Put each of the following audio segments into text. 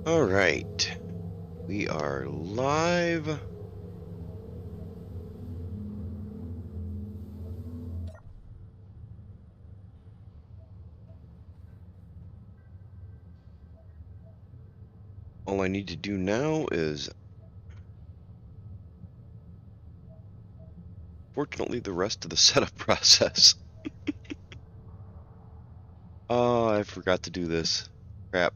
All right, we are live. All I need to do now is, fortunately, the rest of the setup process. Oh, I forgot to do this. Crap.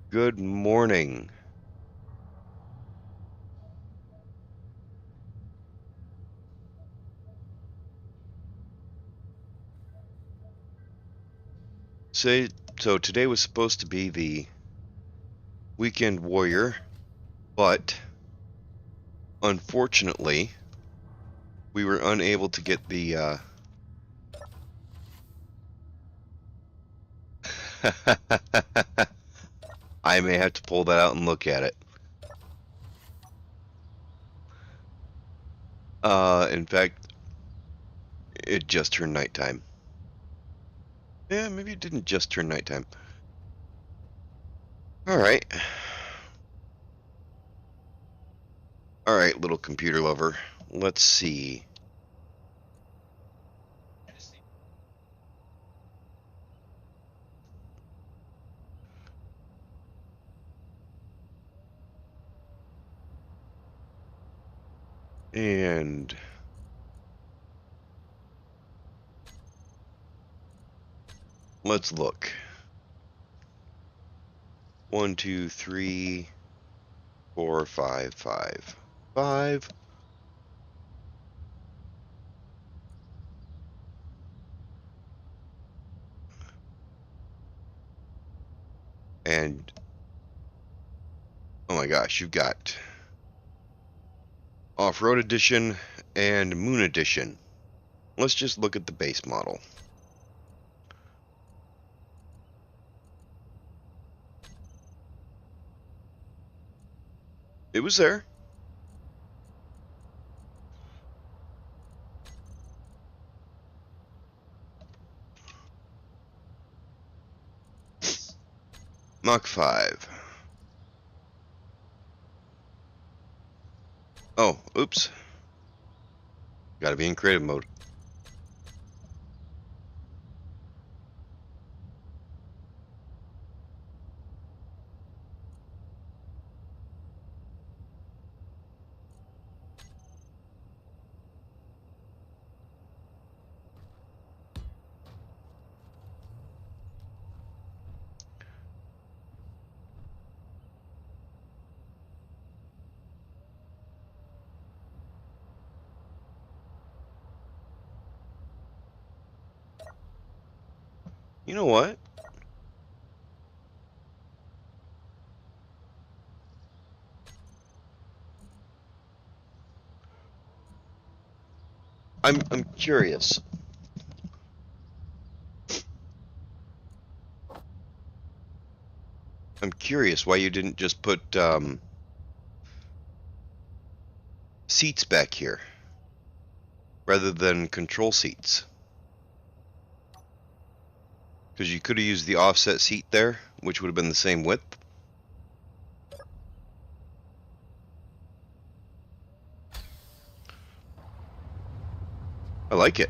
Good morning. So today was supposed to be the Weekend Warrior, but unfortunately, we were unable to get the I may have to pull that out and look at it. In fact, it just turned nighttime. Yeah, maybe it didn't just turn nighttime. Alright. Alright, little computer lover. Let's see. And let's look. 1, 2, 3, 4, 5, 5, 5. And oh my gosh, you've got Off-Road Edition and Moon Edition. Let's just look at the base model. It was there. Mach 5. Oh, oops. Gotta be in creative mode. You know what? I'm curious. I'm curious why you didn't just put seats back here rather than control seats. Because you could have used the offset seat there, which would have been the same width. I like it.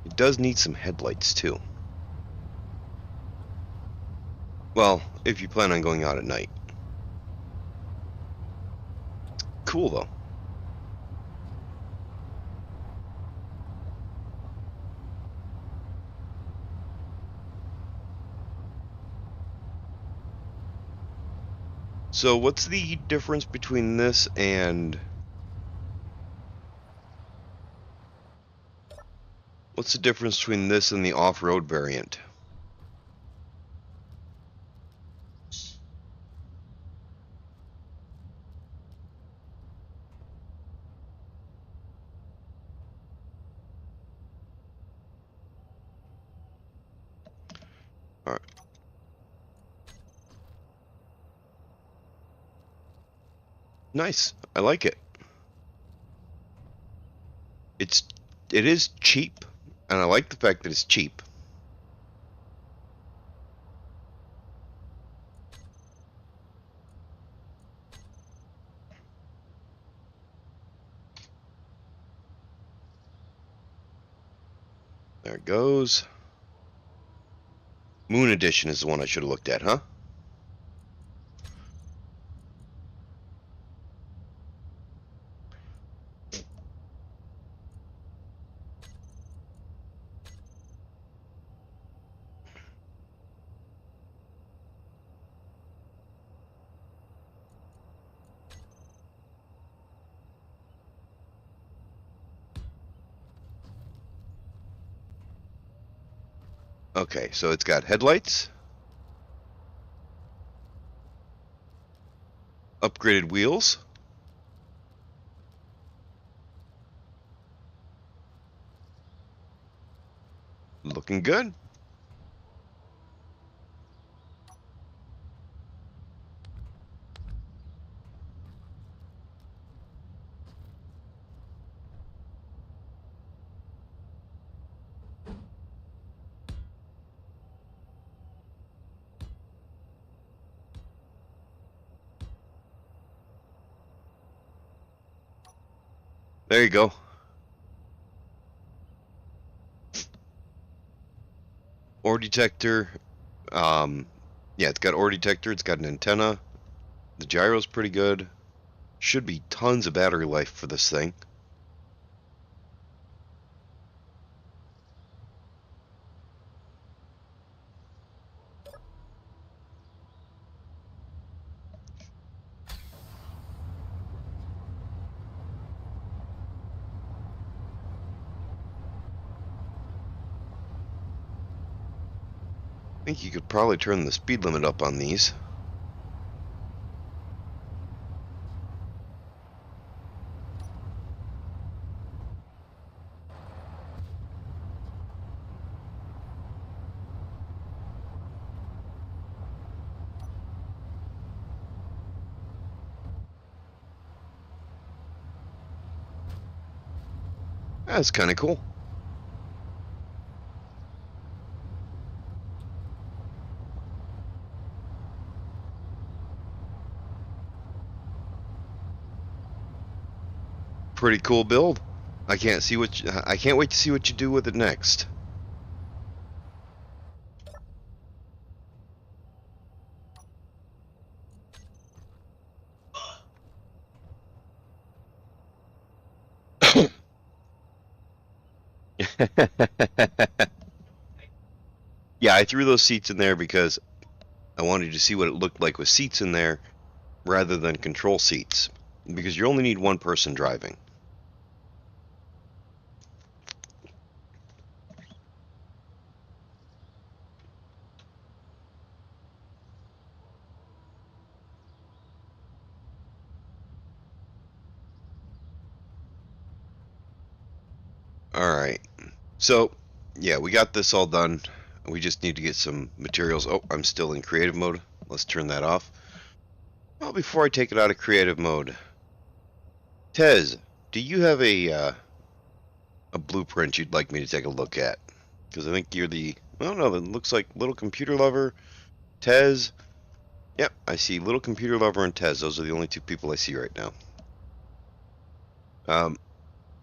It does need some headlights too. Well, if you plan on going out at night. Cool though. So what's the difference between this and What's the difference between this and the off-road variant? All right. Nice. I like it. It is cheap, and I like the fact that it's cheap. There it goes. Moon Edition is the one I should have looked at, huh? Okay, so it's got headlights, upgraded wheels, looking good. There you go. Ore detector. Yeah, it's got ore detector. It's got an antenna. The gyro's pretty good. Should be tons of battery life for this thing. I think you could probably turn the speed limit up on these. That's kind of cool. Pretty cool build. I can't wait to see what you do with it next. Yeah, I threw those seats in there because I wanted to see what it looked like with seats in there rather than control seats, because you only need one person driving. Alright, so yeah, we got this all done. We just need to get some materials. Oh, I'm still in creative mode. Let's turn that off. Well, before I take it out of creative mode, Tez, do you have a blueprint you'd like me to take a look at? Because I think you're the... I don't know, it looks like Little Computer Lover, Tez. Yep, I see Little Computer Lover and Tez. Those are the only two people I see right now.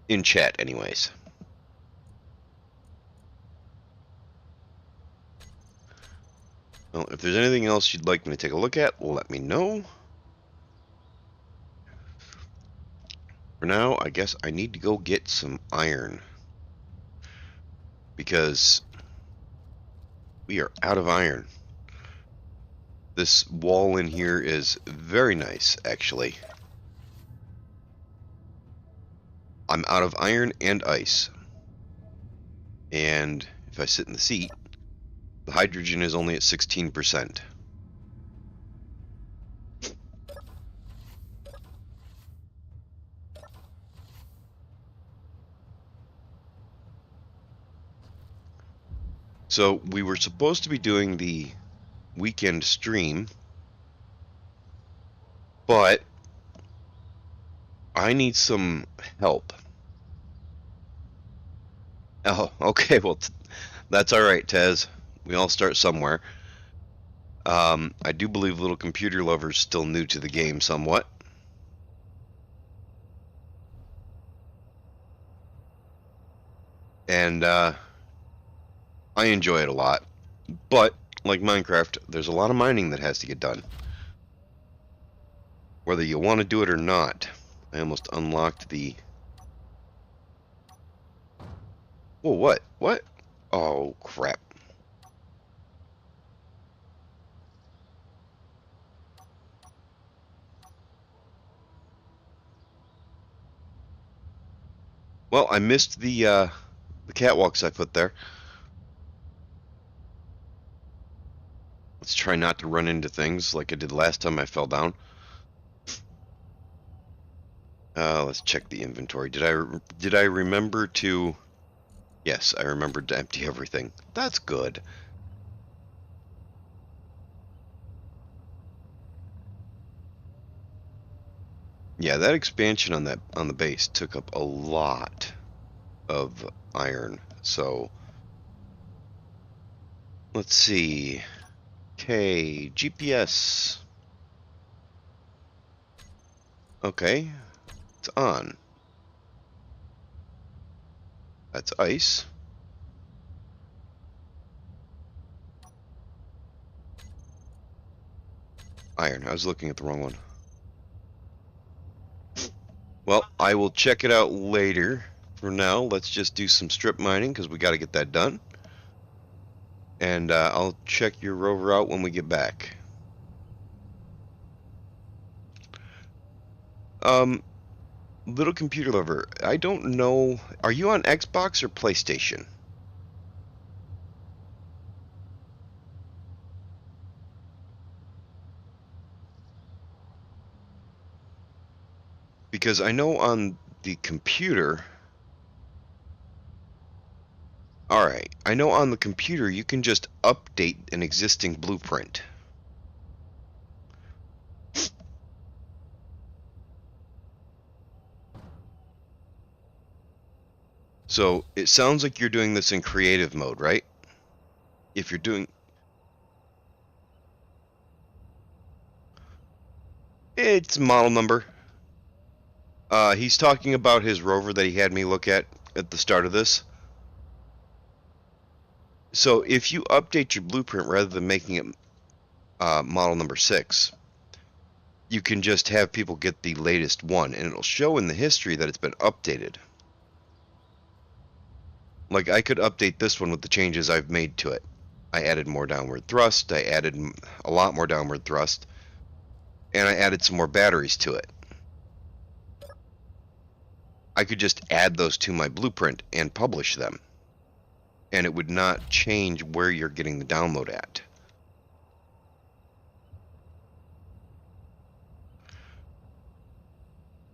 In chat, anyways. Well, if there's anything else you'd like me to take a look at, let me know. For now, I guess I need to go get some iron, because we are out of iron. This wall in here is very nice, actually. I'm out of iron and ice. And if I sit in the seat, the hydrogen is only at 16%. So we were supposed to be doing the weekend stream, but I need some help. Oh, okay, well, that's all right, Tez. We all start somewhere. I do believe Little Computer Lover's still new to the game somewhat. And I enjoy it a lot. But, like Minecraft, there's a lot of mining that has to get done. Whether you want to do it or not. I almost unlocked the... Whoa, what? What? Oh, crap. Well, I missed the catwalks I put there. Let's try not to run into things like I did last time I fell down. Let's check the inventory. Did I remember to... Yes, I remembered to empty everything. That's good. Yeah, that expansion on the base took up a lot of iron. So let's see. Okay, GPS. Okay, it's on. That's ice. Iron. I was looking at the wrong one. Well, I will check it out later. For now, let's just do some strip mining because we got to get that done. And I'll check your rover out when we get back. Little Computer Lover, I don't know. Are you on Xbox or PlayStation? Because I know on the computer... Alright, I know on the computer you can just update an existing blueprint. So, it sounds like you're doing this in creative mode, right? If you're doing... It's model number. He's talking about his rover that he had me look at the start of this. So if you update your blueprint rather than making it model number 6, you can just have people get the latest one, and it'll show in the history that it's been updated. Like, I could update this one with the changes I've made to it. I added more downward thrust, I added a lot more downward thrust, and I added some more batteries to it. I could just add those to my blueprint and publish them. And it would not change where you're getting the download at.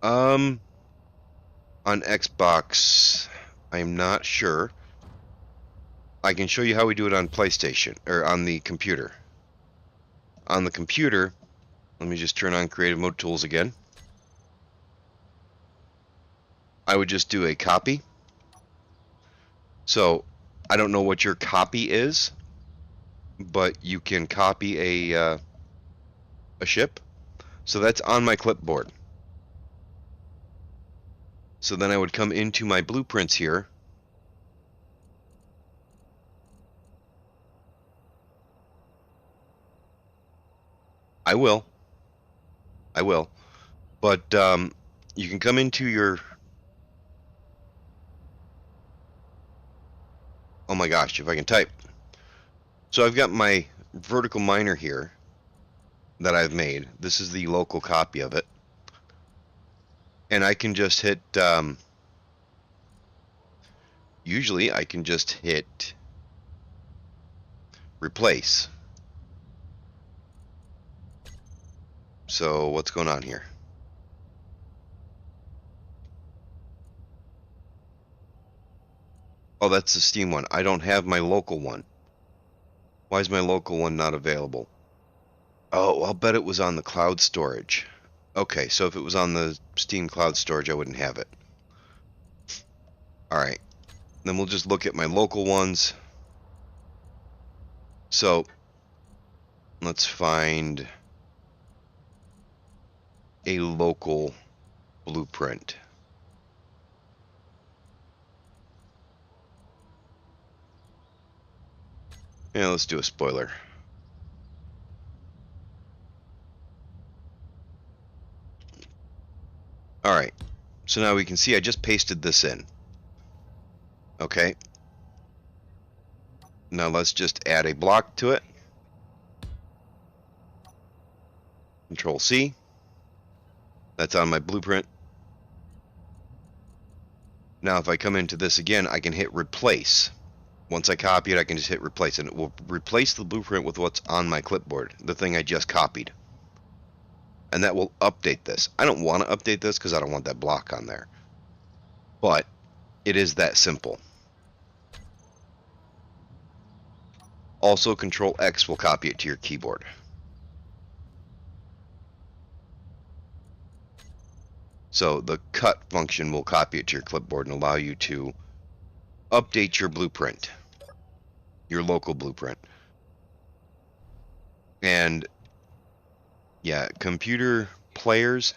On Xbox, I'm not sure. I can show you how we do it on PlayStation, or on the computer. On the computer, let me just turn on Creative Mode Tools again. I would just do a copy. So, I don't know what your copy is, but you can copy a ship. So that's on my clipboard. So then I would come into my blueprints here. I will. But you can come into your... Oh my gosh, if I can type. So I've got my vertical miner here that I've made. This is the local copy of it. And I can just hit usually I can just hit replace. So what's going on here? Oh, that's the Steam one. I don't have my local one. Why is my local one not available? Oh, I'll bet it was on the cloud storage. Okay, so if it was on the Steam cloud storage, I wouldn't have it. Alright, then we'll just look at my local ones. So, let's find a local blueprint. Yeah, let's do a spoiler. Alright, so now we can see I just pasted this in. Okay. Now let's just add a block to it. Control C. That's on my blueprint. Now if I come into this again, I can hit replace. Once I copy it, I can just hit replace, and it will replace the blueprint with what's on my clipboard, the thing I just copied. And that will update this. I don't want to update this because I don't want that block on there. But it is that simple. Also, Control X will copy it to your keyboard. So the cut function will copy it to your clipboard and allow you to update your blueprint, your local blueprint. And yeah, computer players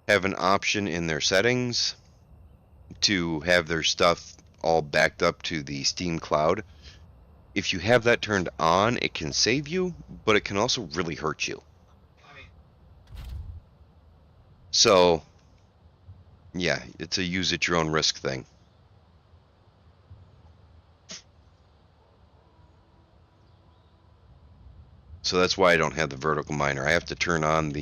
have an option in their settings to have their stuff all backed up to the Steam cloud. If you have that turned on, it can save you, but it can also really hurt you. So, yeah, it's a use at your own risk thing. So that's why I don't have the vertical miner. I have to turn on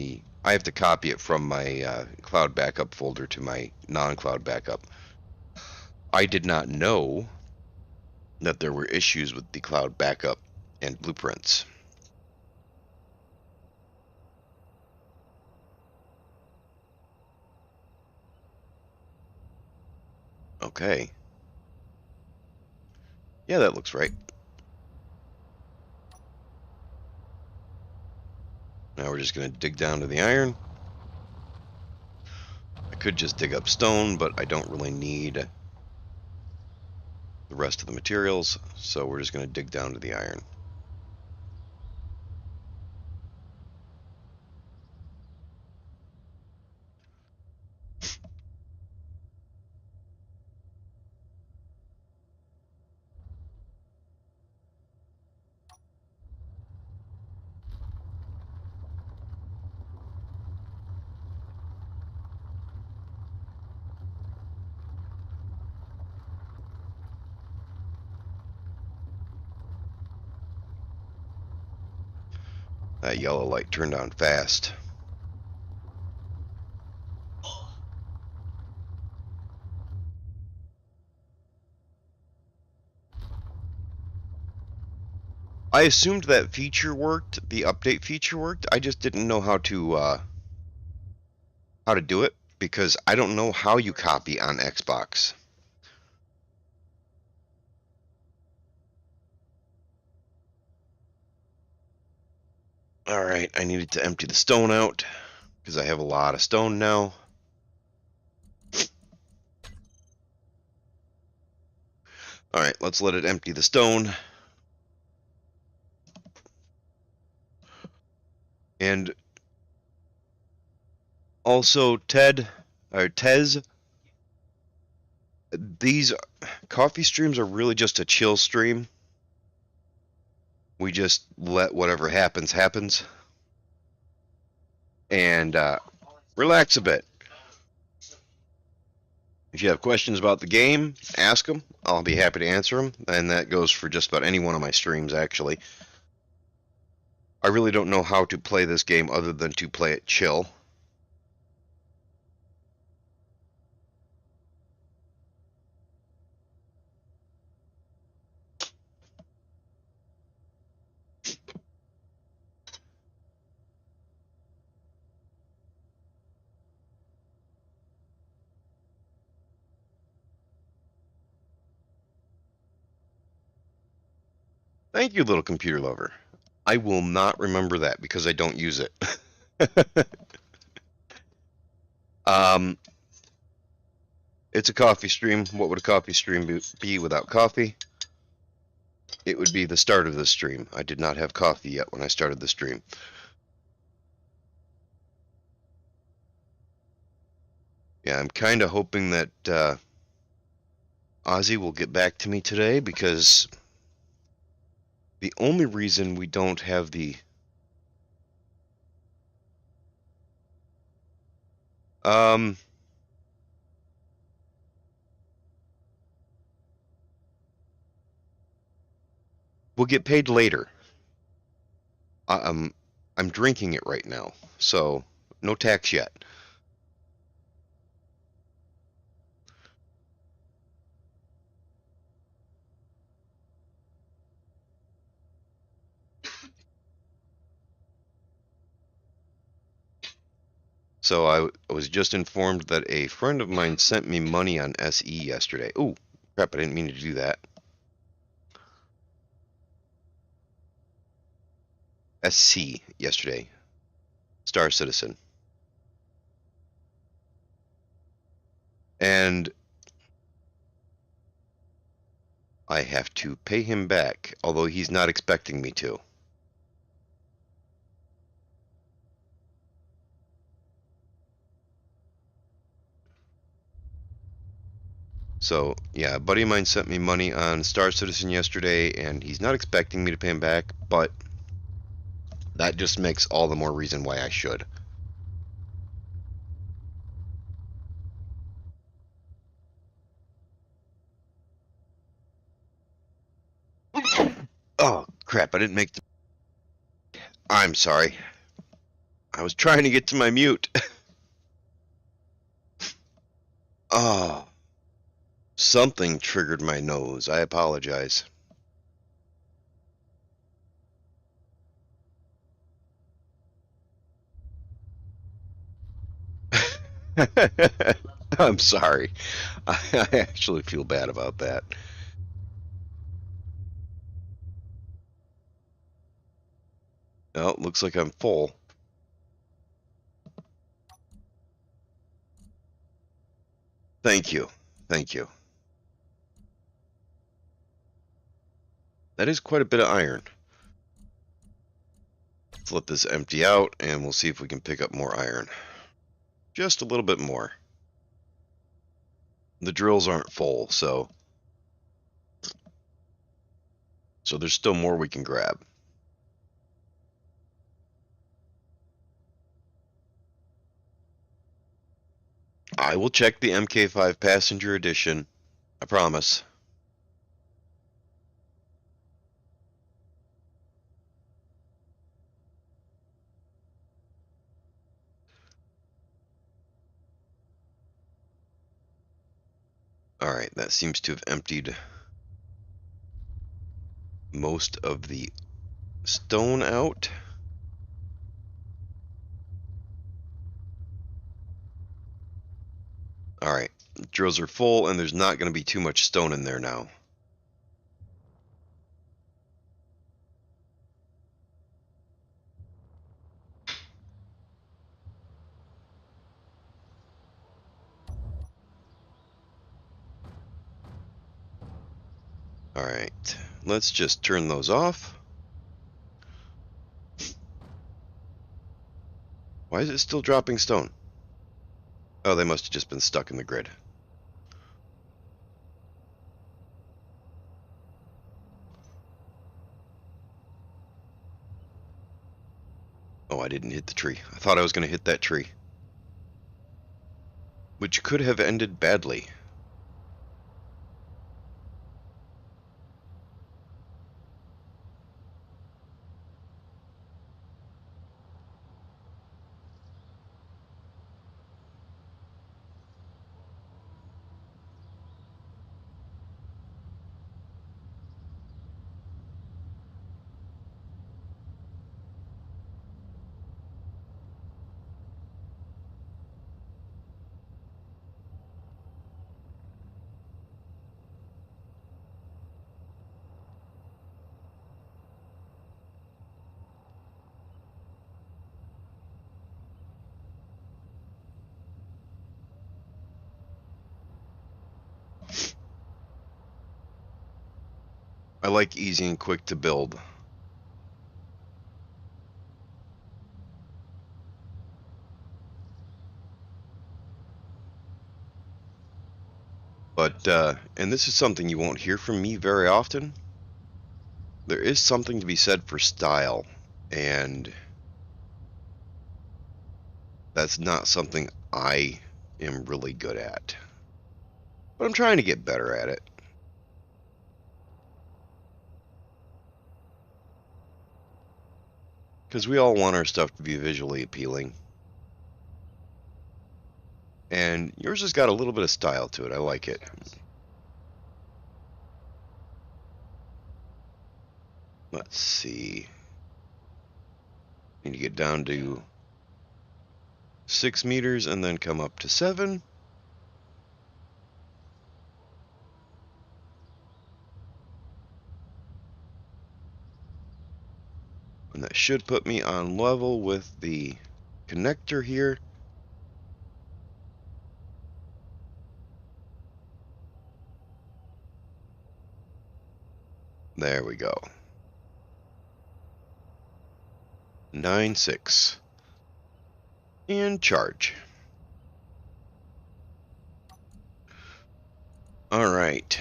I have to copy it from my cloud backup folder to my non-cloud backup. I did not know that there were issues with the cloud backup and blueprints. Okay. Yeah, that looks right. Now we're just going to dig down to the iron. I could just dig up stone, but I don't really need the rest of the materials, so we're just going to dig down to the iron. That yellow light turned on fast. I assumed that feature worked, the update feature worked. I just didn't know how to do it because I don't know how you copy on Xbox. Alright, I needed to empty the stone out because I have a lot of stone now. Alright, let's let it empty the stone. And also, Tez, these coffee streams are really just a chill stream. We just let whatever happens, happens. And relax a bit. If you have questions about the game, ask them. I'll be happy to answer them. And that goes for just about any one of my streams, actually. I really don't know how to play this game other than to play it chill. Thank you, little computer lover. I will not remember that because I don't use it. um, it's a coffee stream. What would a coffee stream be without coffee? It would be the start of the stream. I did not have coffee yet when I started the stream. Yeah, I'm kind of hoping that Ozzy will get back to me today, because the only reason we don't have the we'll get paid later. Um, I'm drinking it right now, so no tax yet. So I was just informed that a friend of mine sent me money on SE yesterday. Ooh, crap, I didn't mean to do that. SC yesterday. Star Citizen. And I have to pay him back, although he's not expecting me to. So, yeah, a buddy of mine sent me money on Star Citizen yesterday, and he's not expecting me to pay him back, but that just makes all the more reason why I should. Oh, crap, I didn't make the... I'm sorry. I was trying to get to my mute. Oh, something triggered my nose. I apologize. I'm sorry. I actually feel bad about that. Oh, looks like I'm full. Thank you. Thank you. That is quite a bit of iron. Let's let this empty out, and we'll see if we can pick up more iron. Just a little bit more. The drills aren't full, so there's still more we can grab. I will check the MK5 Passenger Edition. I promise. Alright, that seems to have emptied most of the stone out. Alright, drills are full, and there's not going to be too much stone in there now. Alright, let's just turn those off. Why is it still dropping stone? Oh, they must have just been stuck in the grid. Oh, I didn't hit the tree. I thought I was going to hit that tree. Which could have ended badly. like easy and quick to build. But, and this is something you won't hear from me very often, there is something to be said for style, and that's not something I am really good at. But I'm trying to get better at it. Because we all want our stuff to be visually appealing. And yours has got a little bit of style to it. I like it. Let's see. Need to get down to 6 meters and then come up to 7. And that should put me on level with the connector here. There we go. 9.6. And charge. All right.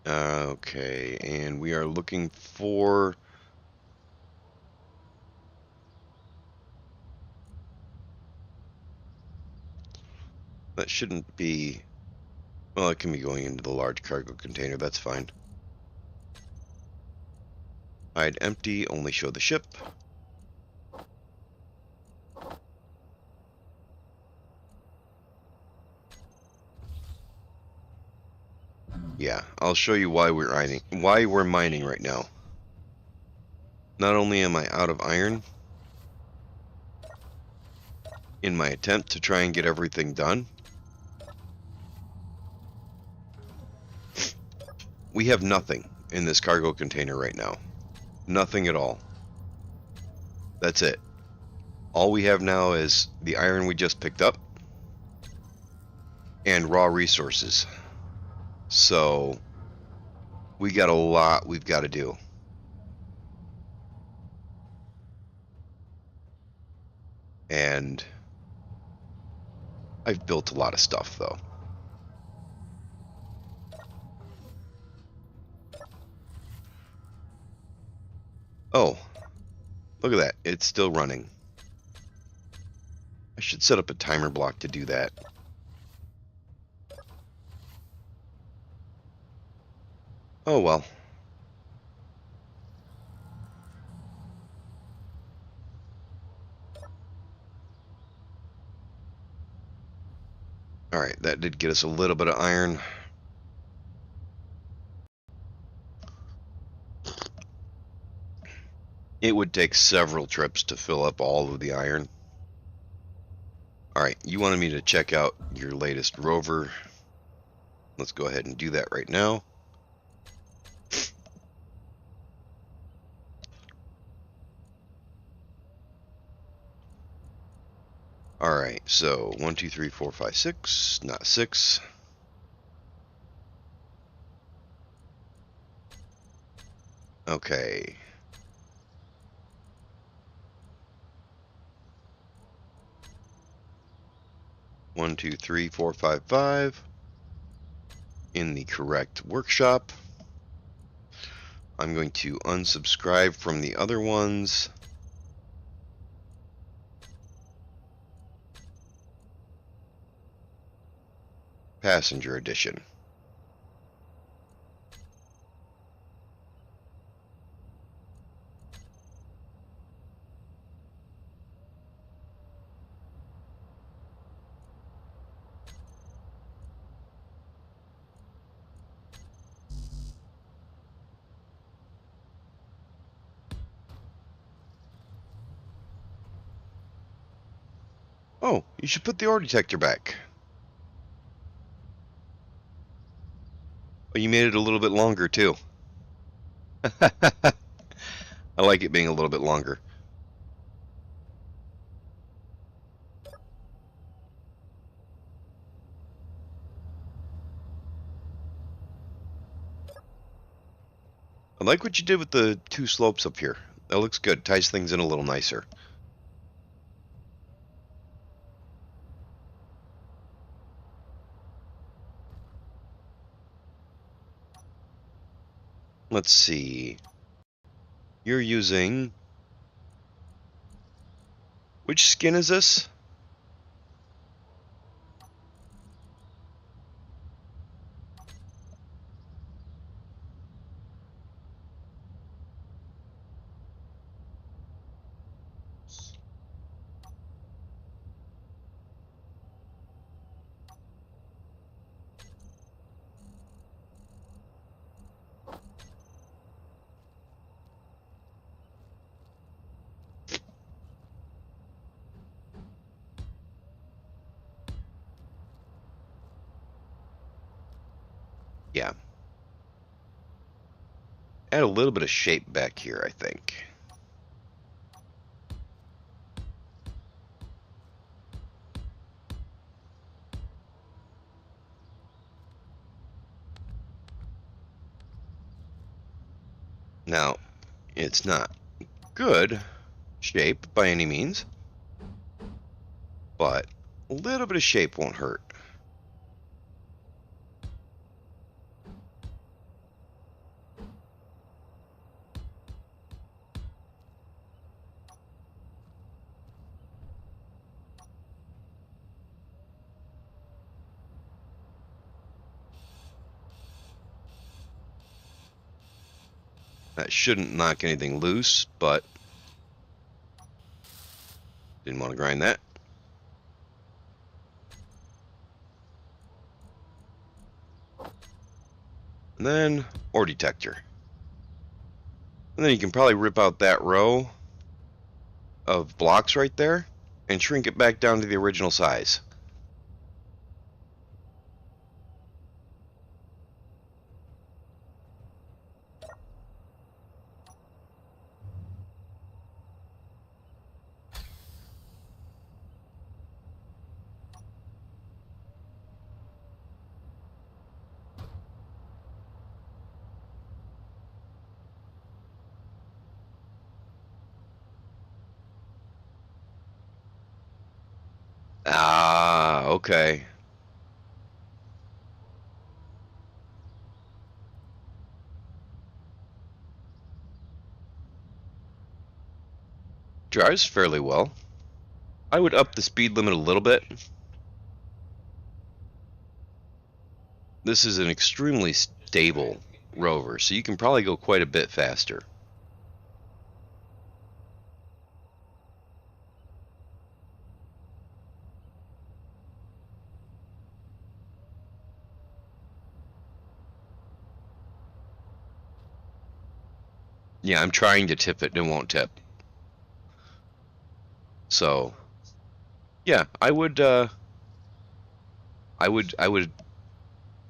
Okay, and we are looking for that shouldn't be, well, it can be going into the large cargo container, that's fine. Hide empty, only show the ship. Yeah, I'll show you why we're mining right now. Not only am I out of iron in my attempt to try and get everything done, we have nothing in this cargo container right now. Nothing at all. That's it. All we have now is the iron we just picked up and raw resources. So we got a lot we've got to do. And I've built a lot of stuff though. Oh, look at that. It's still running. I should set up a timer block to do that. Oh well. Alright, that did get us a little bit of iron. It would take several trips to fill up all of the iron. Alright, you wanted me to check out your latest rover. Let's go ahead and do that right now. Alright, so 1, 2, 3, 4, 5, 6, not 6. Okay. One, two, three, four, five, 5. In the correct workshop. I'm going to unsubscribe from the other ones. Passenger edition. Oh, you should put the ore detector back. Oh, you made it a little bit longer too. I like it being a little bit longer. I like what you did with the two slopes up here. That looks good. Ties things in a little nicer. Let's see. You're using... Which skin is this? Yeah. Add a little bit of shape back here, I think. Now, it's not good shape by any means, but a little bit of shape won't hurt. That shouldn't knock anything loose, but didn't want to grind that. And then ore detector. And then you can probably rip out that row of blocks right there and shrink it back down to the original size. Ah, okay. Drives fairly well. I would up the speed limit a little bit. This is an extremely stable rover, so you can probably go quite a bit faster. Yeah, I'm trying to tip it and it won't tip. So, yeah, I would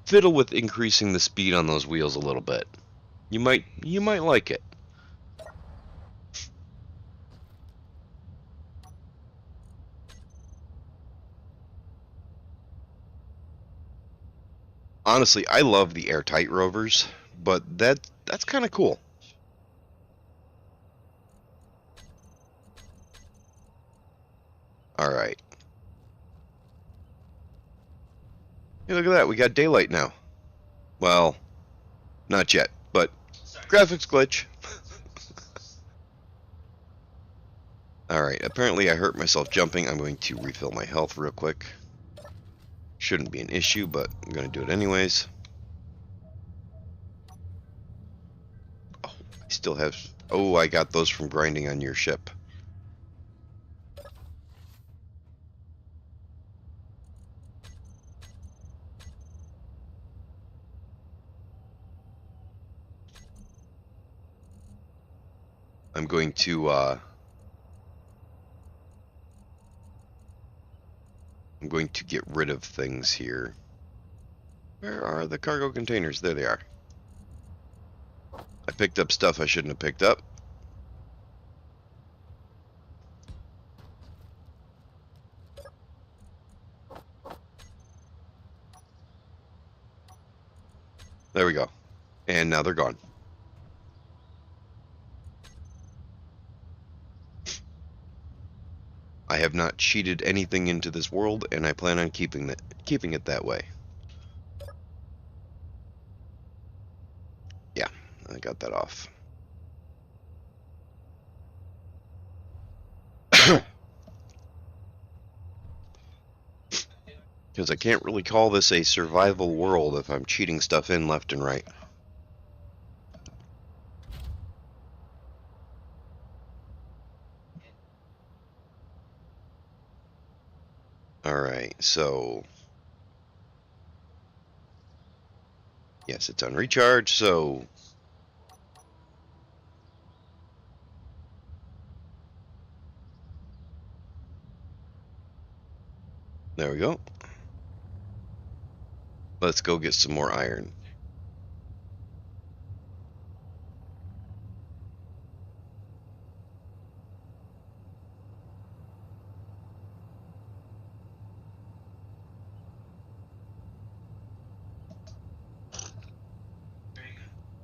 fiddle with increasing the speed on those wheels a little bit. You might like it. Honestly, I love the airtight rovers, but that's kind of cool. All right. Hey, look at that. We got daylight now. Well, not yet, but graphics glitch. Alright, apparently I hurt myself jumping. I'm going to refill my health real quick. Shouldn't be an issue, but I'm going to do it anyways. Oh, I still have... Oh, I got those from grinding on your ship. I'm going to get rid of things here. Where are the cargo containers? There they are. I picked up stuff I shouldn't have picked up. There we go. And now they're gone. I have not cheated anything into this world, and I plan on keeping it that way. Yeah, I got that off. Because I can't really call this a survival world if I'm cheating stuff in left and right. Alright, so... yes, it's on recharge, so... there we go. Let's go get some more iron.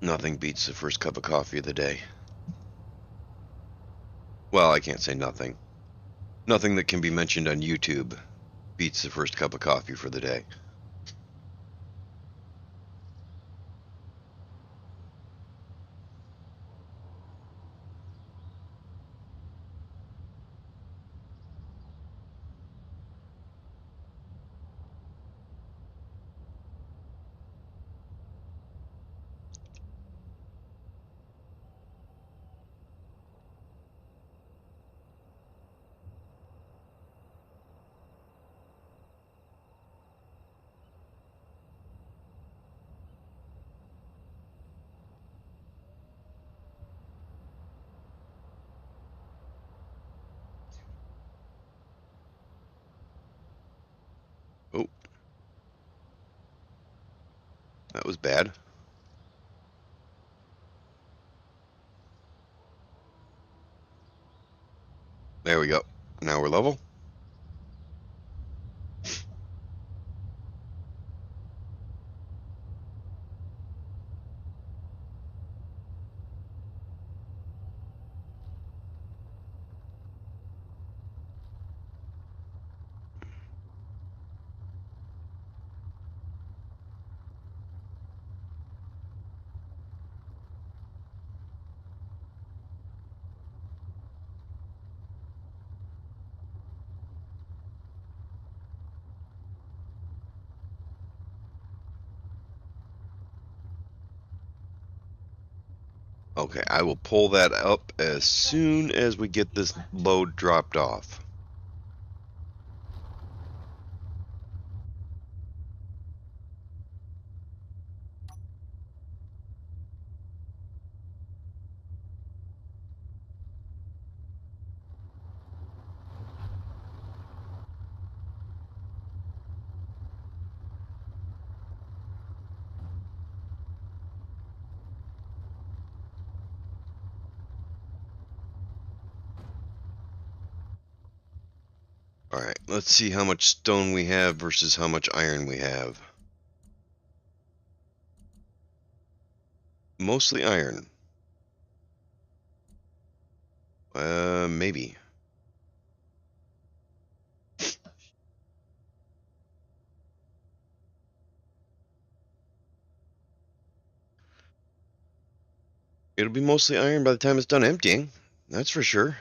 Nothing beats the first cup of coffee of the day. Well, I can't say nothing. Nothing that can be mentioned on YouTube beats the first cup of coffee for the day. Oh, that was bad. There we go. Now we're level. Okay, I will pull that up as soon as we get this load dropped off. Alright, let's see how much stone we have versus how much iron we have. Mostly iron. Maybe. It'll be mostly iron by the time it's done emptying. That's for sure.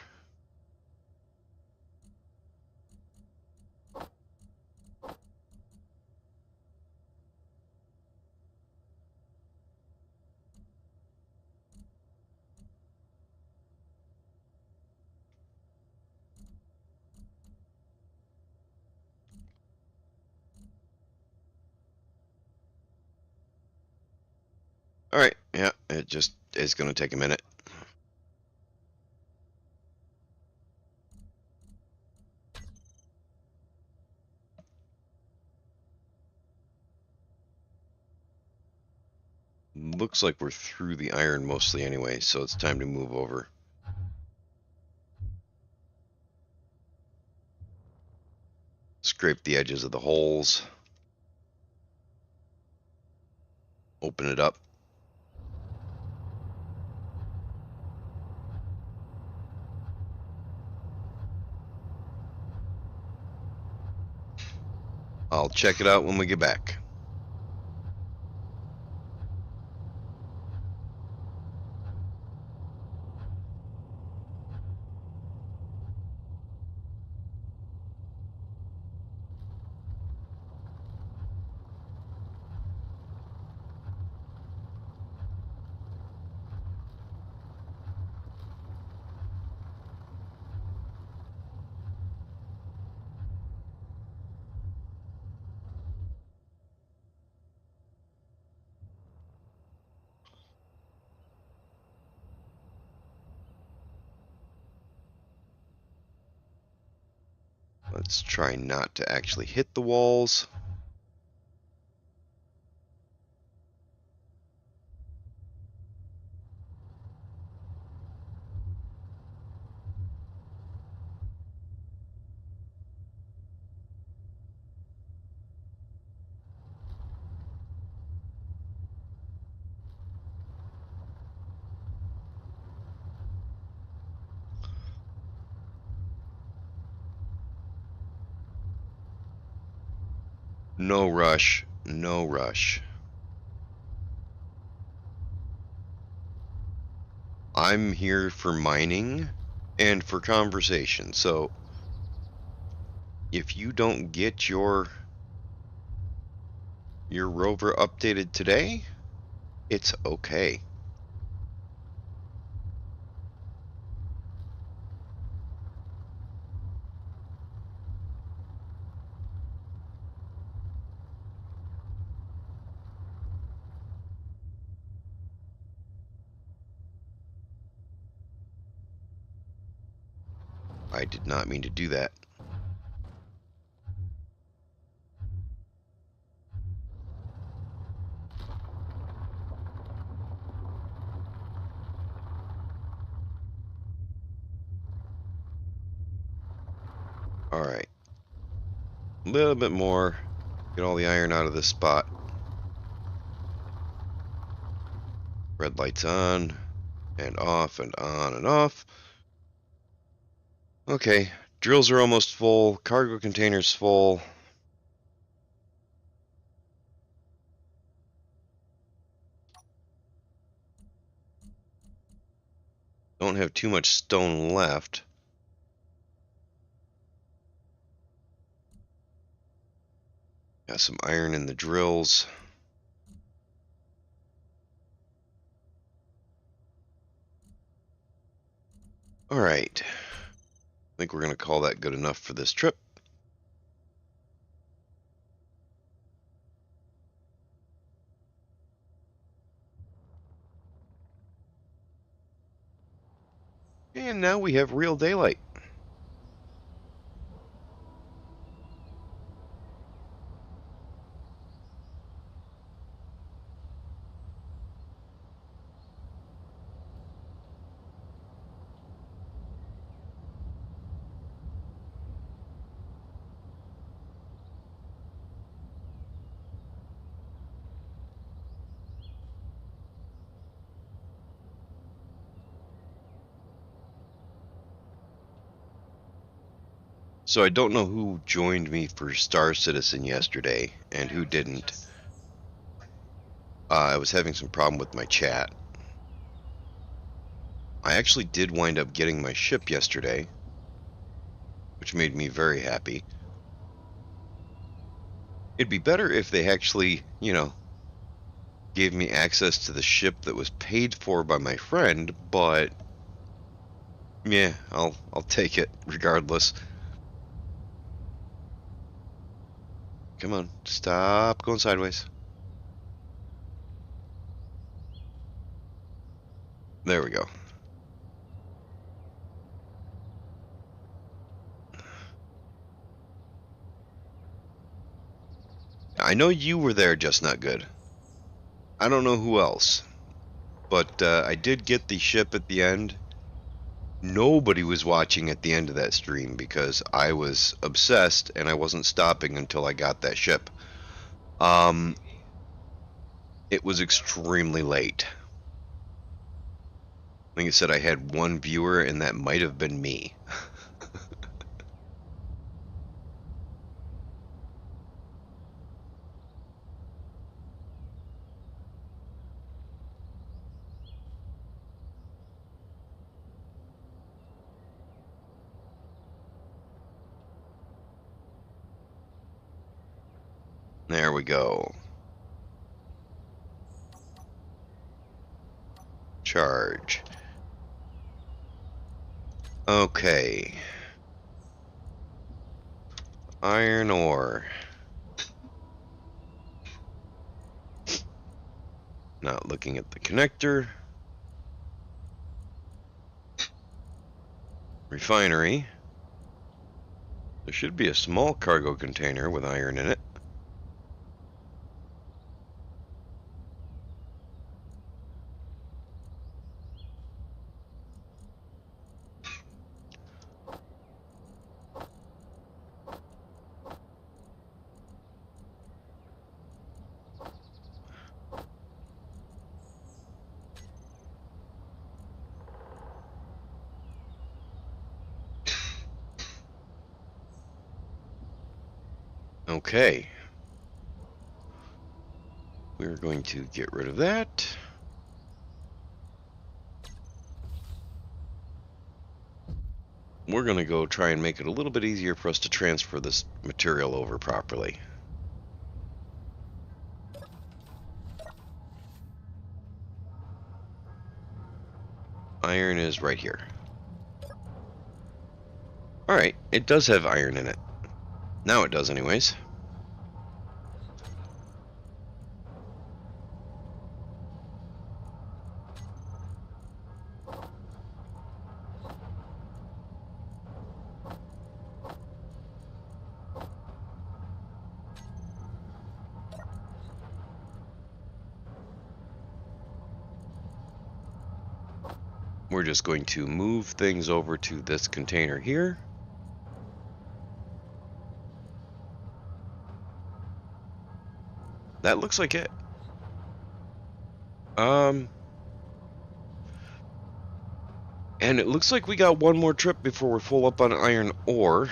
Alright, yeah, it just is going to take a minute. Looks like we're through the iron mostly anyway, so it's time to move over. Scrape the edges of the holes. Open it up. I'll check it out when we get back. Let's try not to actually hit the walls. No rush, no rush. I'm here for mining and for conversation, so if you don't get your rover updated today, it's okay. I did not mean to do that. Alright. A little bit more. Get all the iron out of this spot. Red lights on and off and on and off. Okay, drills are almost full. Cargo container's full. Don't have too much stone left. Got some iron in the drills. Alright. I think we're going to call that good enough for this trip. And now we have real daylight. So I don't know who joined me for Star Citizen yesterday and who didn't. I was having some problem with my chat. I actually did wind up getting my ship yesterday, which made me very happy. It'd be better if they actually, gave me access to the ship that was paid for by my friend, but yeah, I'll take it regardless. Come on, stop going sideways. There we go. I know you were there, just not good. I don't know who else, but I did get the ship at the end. Nobody was watching at the end of that stream because I was obsessed and I wasn't stopping until I got that ship. It was extremely late. Like I said, I had one viewer and that might have been me. There we go. Charge. Okay. Iron ore. Not looking at the connector. Refinery. There should be a small cargo container with iron in it. Okay. We're going to get rid of that. We're going to go try and make it a little bit easier for us to transfer this material over properly. Iron is right here. Alright, it does have iron in it. Now it does anyways. We're just going to move things over to this container here. That looks like it. And it looks like we got one more trip before we're full up on iron ore,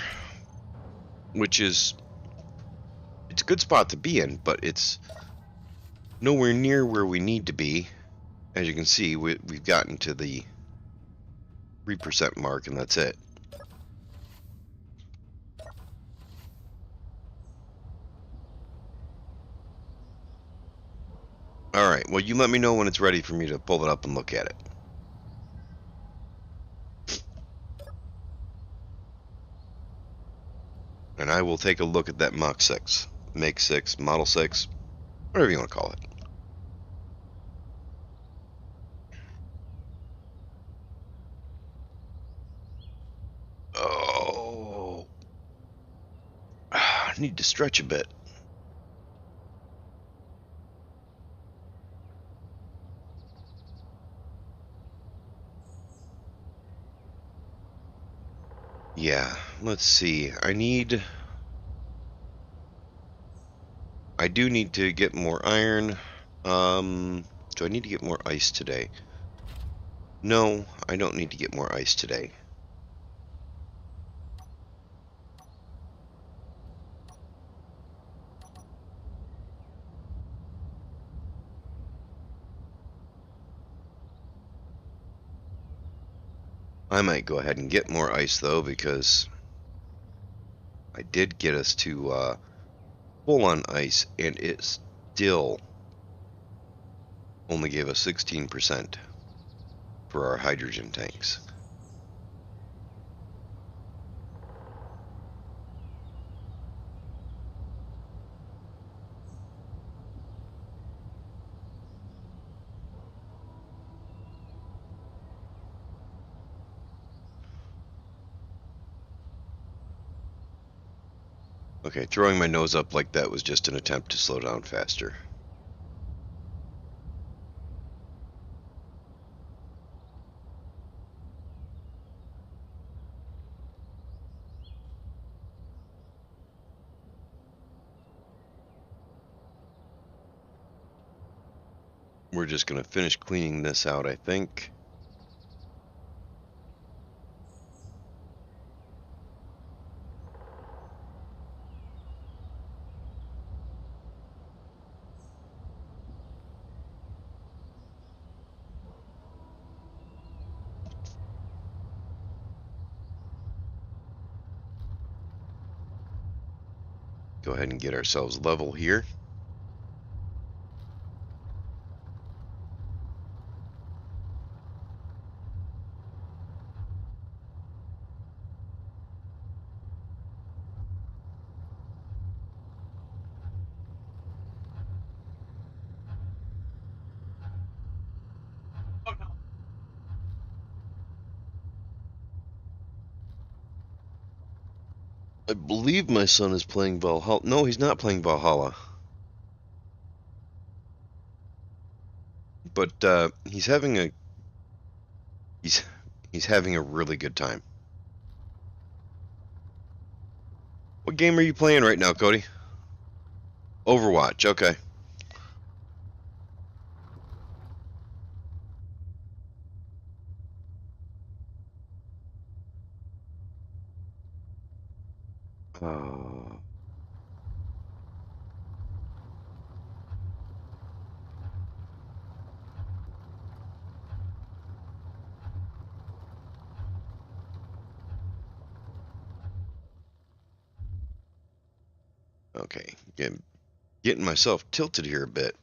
which is, it's a good spot to be in, but it's nowhere near where we need to be. As you can see, we've gotten to the 3% mark, and that's it. Alright, well, you let me know when it's ready for me to pull it up and look at it. And I will take a look at that Mach 6, Make 6, Model 6, whatever you want to call it. Oh, I need to stretch a bit. Yeah, let's see. I do need to get more iron. Do I need to get more ice today? No, I don't need to get more ice today. I might go ahead and get more ice though, because I did get us to full on ice, and it still only gave us 16% for our hydrogen tanks. Okay, throwing my nose up like that was just an attempt to slow down faster. We're just going to finish cleaning this out, I think. Go ahead and get ourselves level here. I believe my son is playing Valhalla. No, he's not playing Valhalla. But he's having a he's having a really good time. What game are you playing right now, Cody? Overwatch. Okay. Uh, okay. Getting myself tilted here a bit.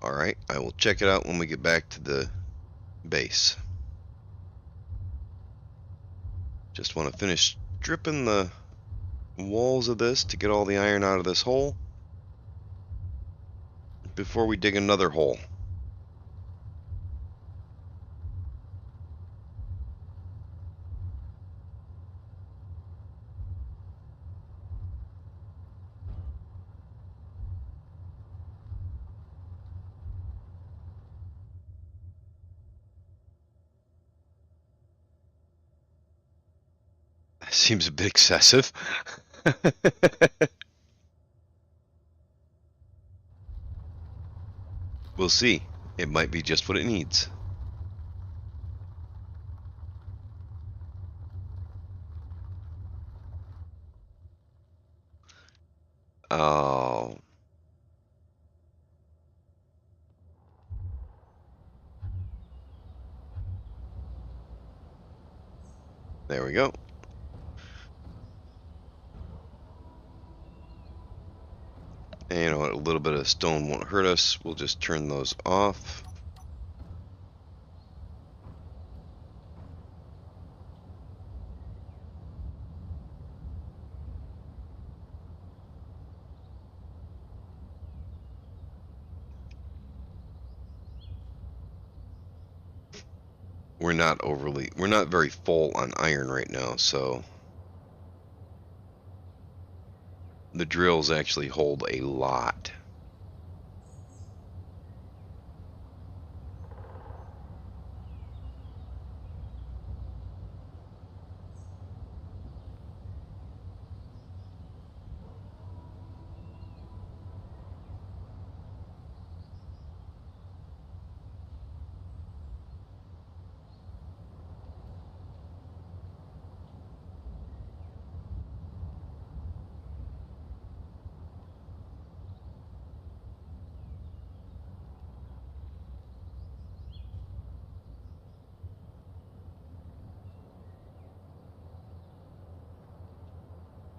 Alright, I will check it out when we get back to the base. Just want to finish stripping the walls of this to get all the iron out of this hole before we dig another hole. Seems a bit excessive. We'll see. It might be just what it needs. Oh. There we go. And you know what? A little bit of stone won't hurt us. We'll just turn those off. We're not very full on iron right now, so the drills actually hold a lot.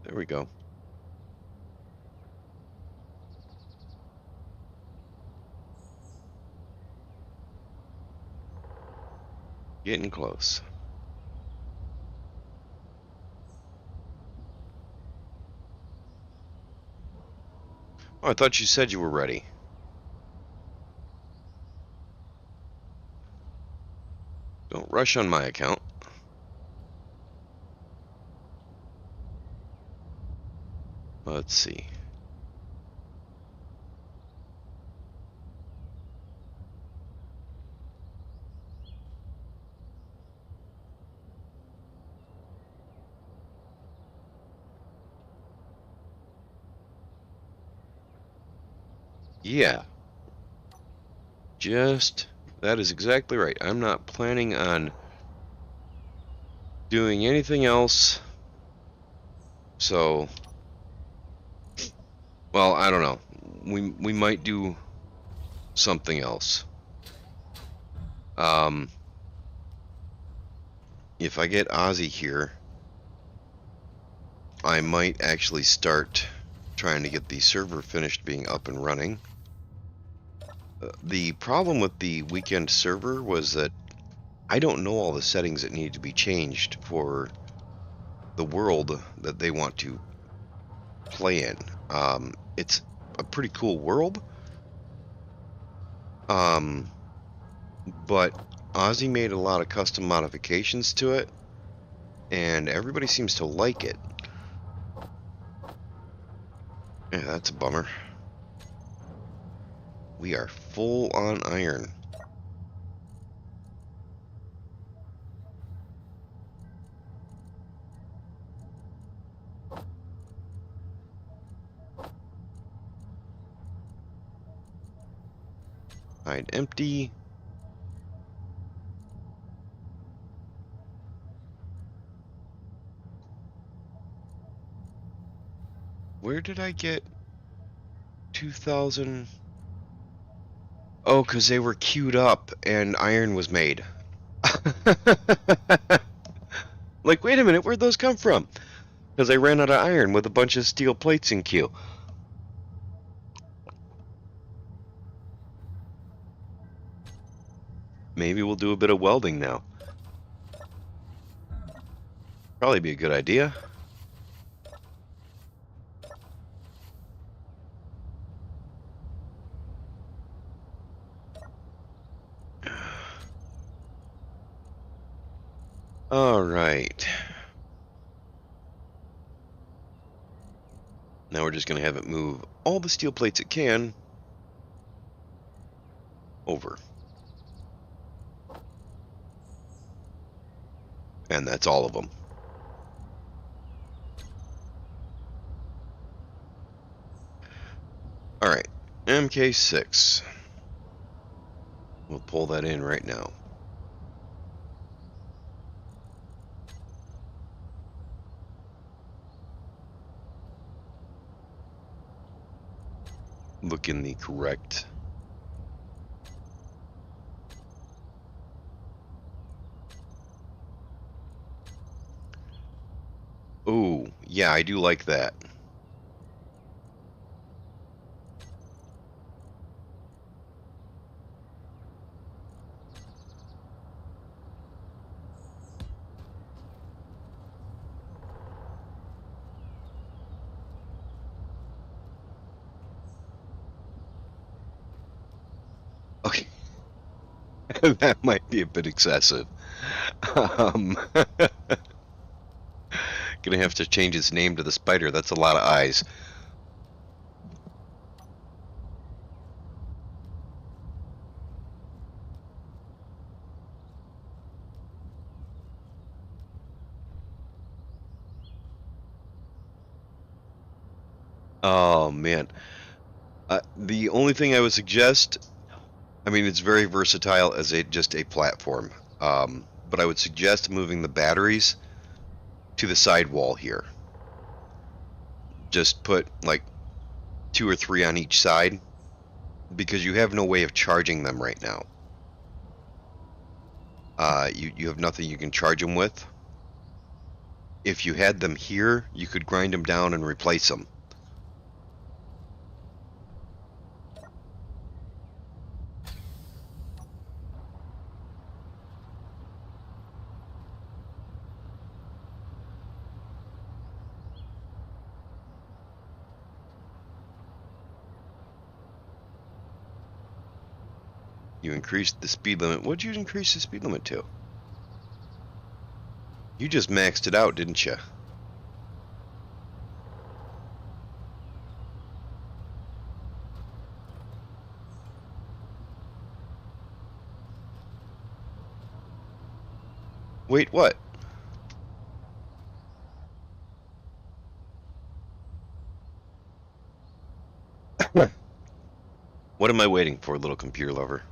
There we go. Getting close. Oh, I thought you said you were ready. Don't rush on my account. Let's see. Yeah, That is exactly right. I'm not planning on doing anything else. So, well, I don't know. We might do something else. If I get Ozzy here, I might actually start trying to get the server finished being up and running. The problem with the weekend server was that I don't know all the settings that need to be changed for the world that they want to play in. It's a pretty cool world, but Ozzy made a lot of custom modifications to it, and everybody seems to like it. Yeah, that's a bummer. We are full on iron. Hide empty. Where did I get 2,000? Oh, because they were queued up and iron was made. Like, wait a minute, where'd those come from? Because I ran out of iron with a bunch of steel plates in queue. Maybe we'll do a bit of welding now. Probably be a good idea. All right. Now we're just going to have it move all the steel plates it can over. And that's all of them. All right, MK6. We'll pull that in right now. Look in the correct. Oh, yeah, I do like that. Okay. That might be a bit excessive. Gonna have to change its name to the spider. That's a lot of eyes. Oh man. The only thing I would suggest, I mean, it's very versatile as just a platform. But I would suggest moving the batteries to the side wall here. Just put like 2 or 3 on each side because you have no way of charging them right now. You have nothing you can charge them with. If you had them here, you could grind them down and replace them. You increased the speed limit. What'd you increase the speed limit to? You just maxed it out, didn't you? Wait, what? What am I waiting for, little computer lover?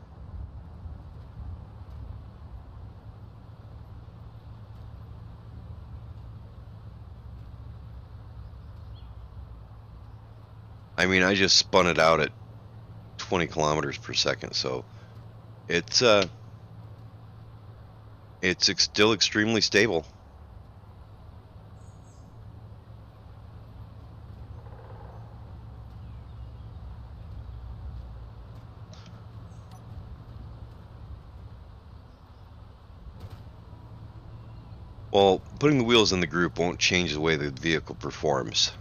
I mean, I just spun it out at 20 kilometers per second, so it's still extremely stable. Well, putting the wheels in the group won't change the way the vehicle performs.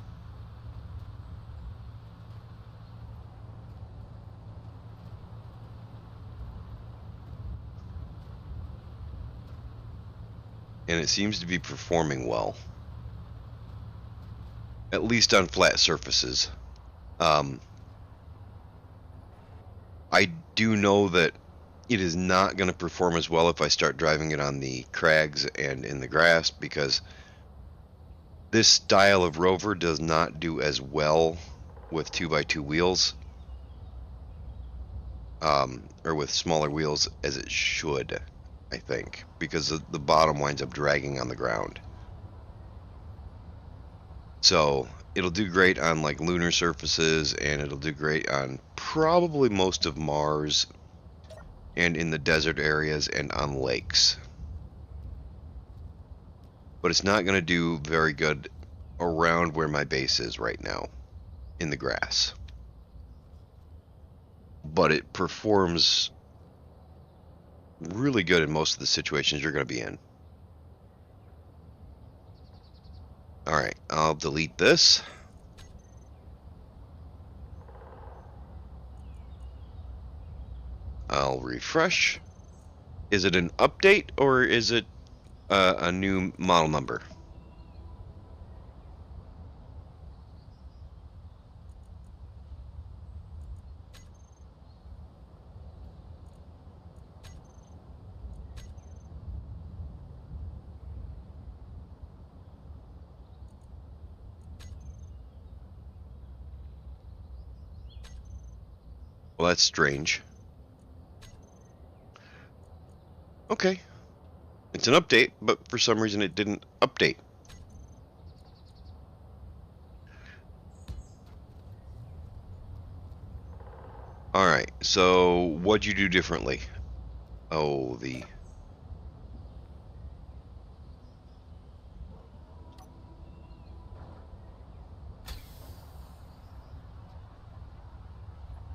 And it seems to be performing well. At least on flat surfaces. I do know that it is not going to perform as well if I start driving it on the crags and in the grass, because this style of rover does not do as well with 2x2 wheels, or with smaller wheels as it should, I think, because the bottom winds up dragging on the ground. So it'll do great on like lunar surfaces, and it'll do great on probably most of Mars and in the desert areas and on lakes. But it's not going to do very good around where my base is right now, in the grass. But it performs really good in most of the situations you're going to be in. Alright, I'll delete this. I'll refresh. Is it an update or is it a new model number? Well, that's strange. Okay. It's an update, but for some reason it didn't update. Alright, so what'd you do differently? Oh,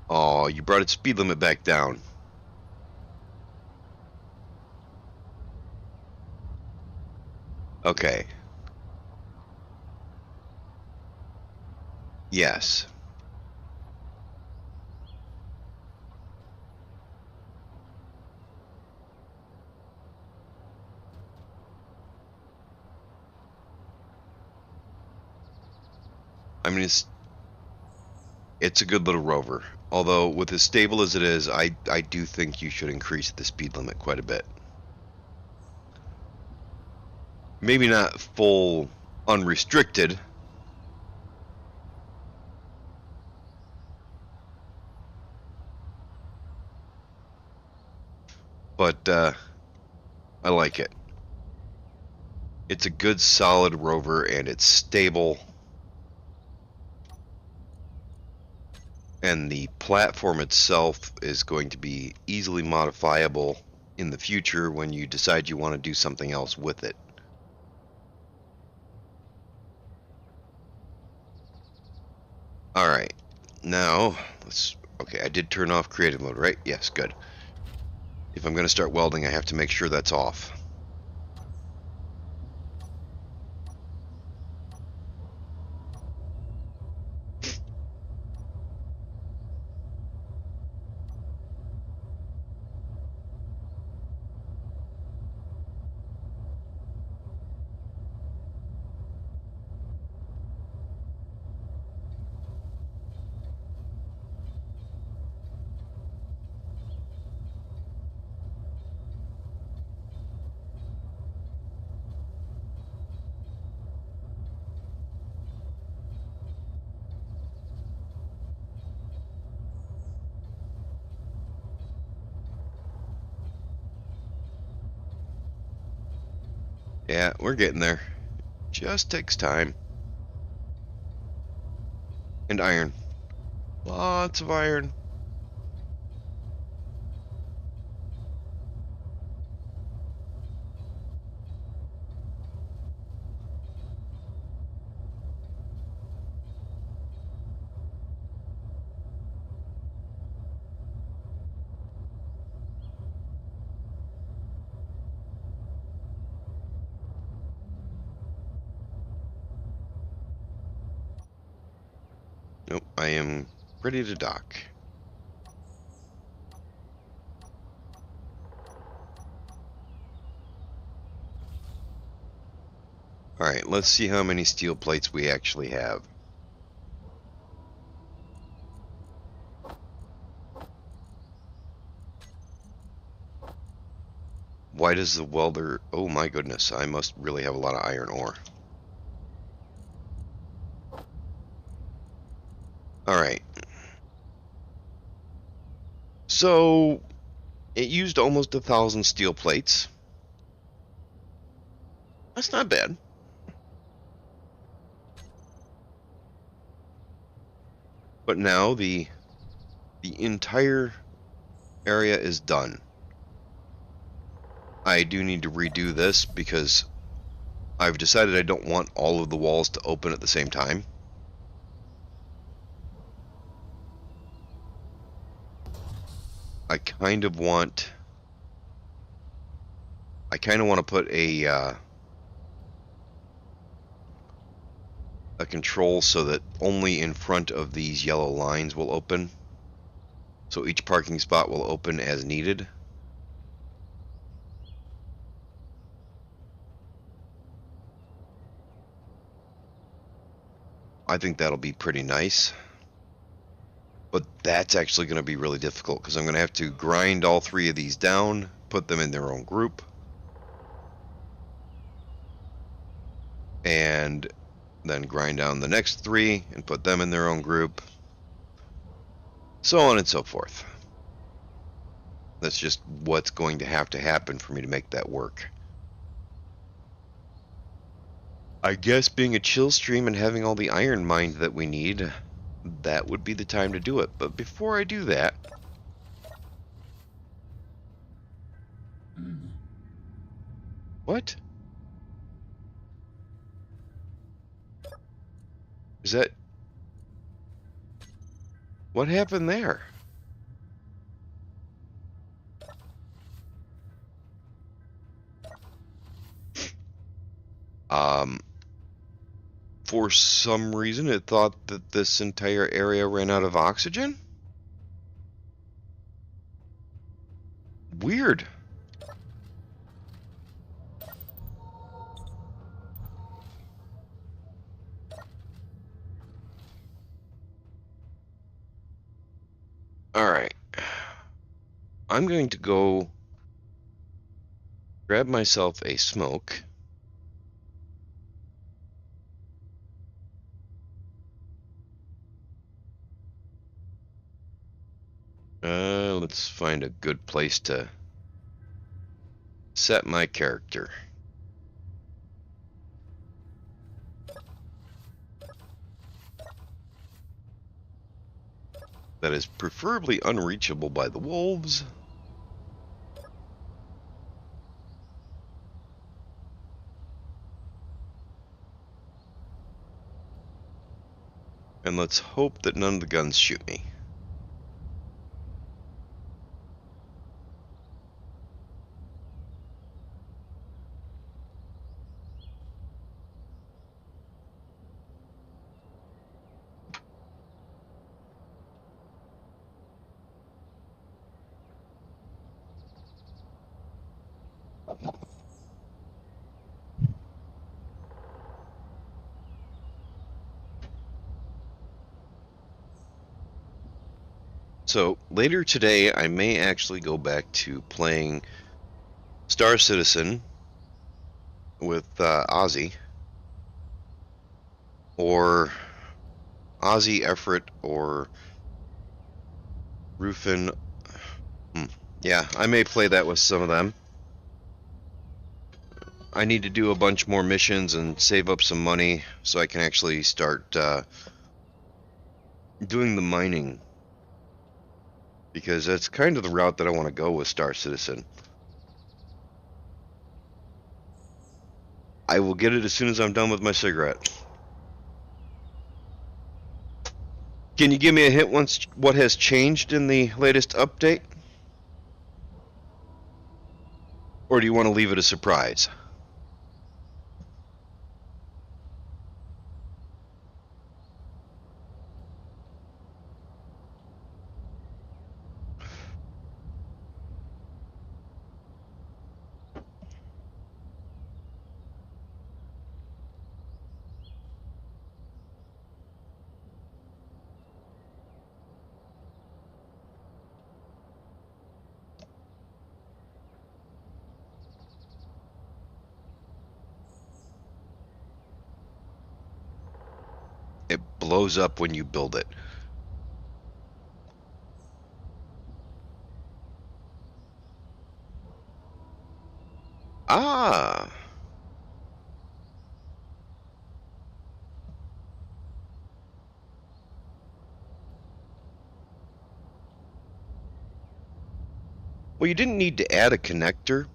Oh, you brought its speed limit back down. Okay. Yes. I mean, it's a good little rover. Although, with as stable as it is, I do think you should increase the speed limit quite a bit. Maybe not full unrestricted. But, I like it. It's a good solid rover and it's stable. And the platform itself is going to be easily modifiable in the future when you decide you want to do something else with it. Alright, now, okay, I did turn off creative mode, right? Yes, good. If I'm going to start welding, I have to make sure that's off. Yeah, we're getting there. Just takes time. And iron. Lots of iron. Nope, I am ready to dock. Alright, let's see how many steel plates we actually have. Why does the welder... Oh my goodness, I must really have a lot of iron ore. Alright. So, it used almost 1,000 steel plates. That's not bad. But now the entire area is done. I do need to redo this because I've decided I don't want all of the walls to open at the same time. I kind of want to put a control so that only in front of these yellow lines will open. So each parking spot will open as needed. I think that'll be pretty nice. But that's actually going to be really difficult because I'm going to have to grind all three of these down, put them in their own group, and then grind down the next three and put them in their own group, so on and so forth. That's just what's going to happen for me to make that work. I guess being a chill stream and having all the iron mined that we need, that would be the time to do it. But before I do that... What? Is that... What happened there? For some reason it thought that this entire area ran out of oxygen? Weird. Alright. I'm going to go grab myself a smoke. Let's find a good place to set my character. That is preferably unreachable by the wolves. And let's hope that none of the guns shoot me. So later today, I may actually go back to playing Star Citizen with Ozzy, or Ozzy, Efrit, or Rufin. Yeah, I may play that with some of them. I need to do a bunch more missions and save up some money so I can actually start doing the mining, because that's kind of the route that I want to go with Star Citizen. I will get it as soon as I'm done with my cigarette. Can you give me a hint once what has changed in the latest update? Or do you want to leave it a surprise? It blows up when you build it. Ah, well, you didn't need to add a connector.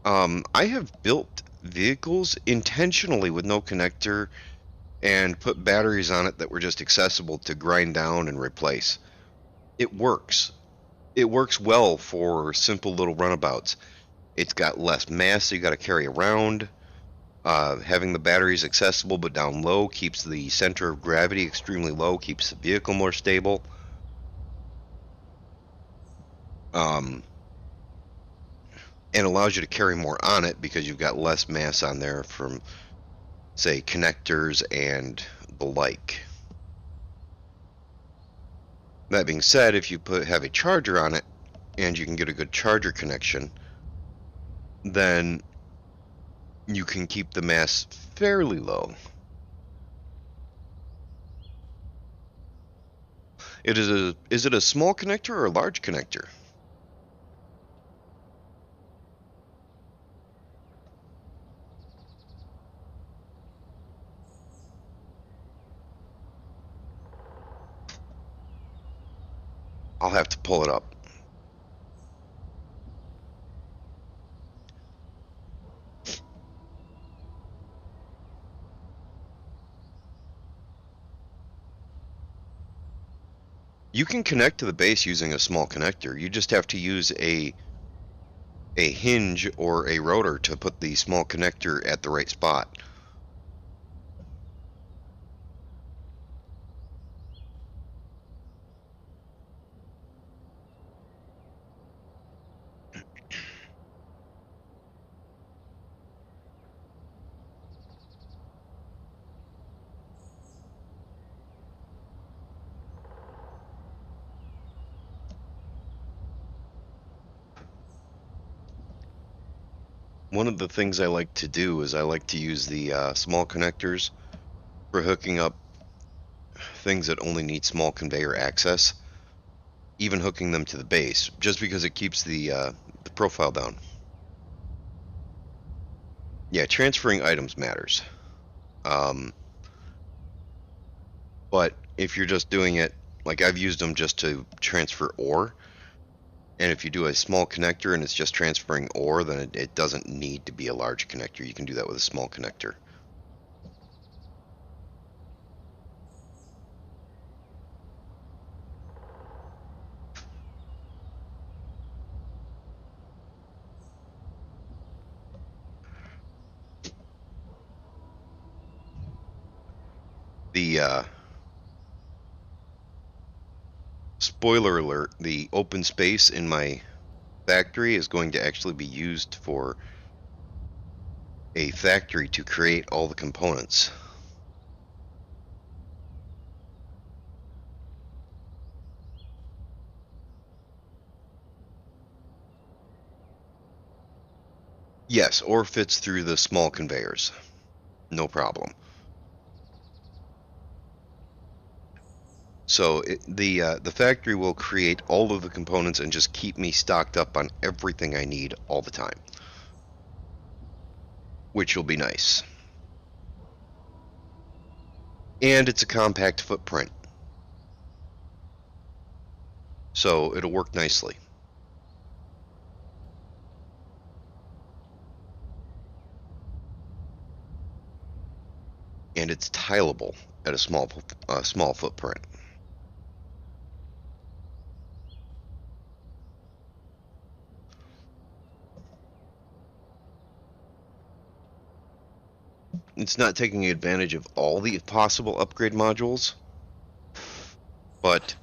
I have built vehicles intentionally with no connector and put batteries on it that were just accessible to grind down and replace. It works. It works well for simple little runabouts. It's got less mass you got to carry around. Having the batteries accessible but down low keeps the center of gravity extremely low, keeps the vehicle more stable. Um, and allows you to carry more on it because you've got less mass on there from, say, connectors and the like. That being said, if you have a charger on it and you can get a good charger connection, then you can keep the mass fairly low. Is it a small connector or a large connector? I'll have to pull it up. You can connect to the base using a small connector. You just have to use a hinge or a rotor to put the small connector at the right spot. One of the things I like to do is I like to use the small connectors for hooking up things that only need small conveyor access, even hooking them to the base, just because it keeps the profile down. Yeah, transferring items matters. Um, but if you're just doing it, like I've used them just to transfer ore, and if you do a small connector and it's just transferring ore, then it doesn't need to be a large connector. You can do that with a small connector. The spoiler alert, the open space in my factory is going to actually be used for a factory to create all the components. Yes, ore fits through the small conveyors. No problem. So the factory will create all of the components and just keep me stocked up on everything I need all the time, which will be nice. And it's a compact footprint. So it'll work nicely. And it's tileable at a small footprint. It's not taking advantage of all the possible upgrade modules, but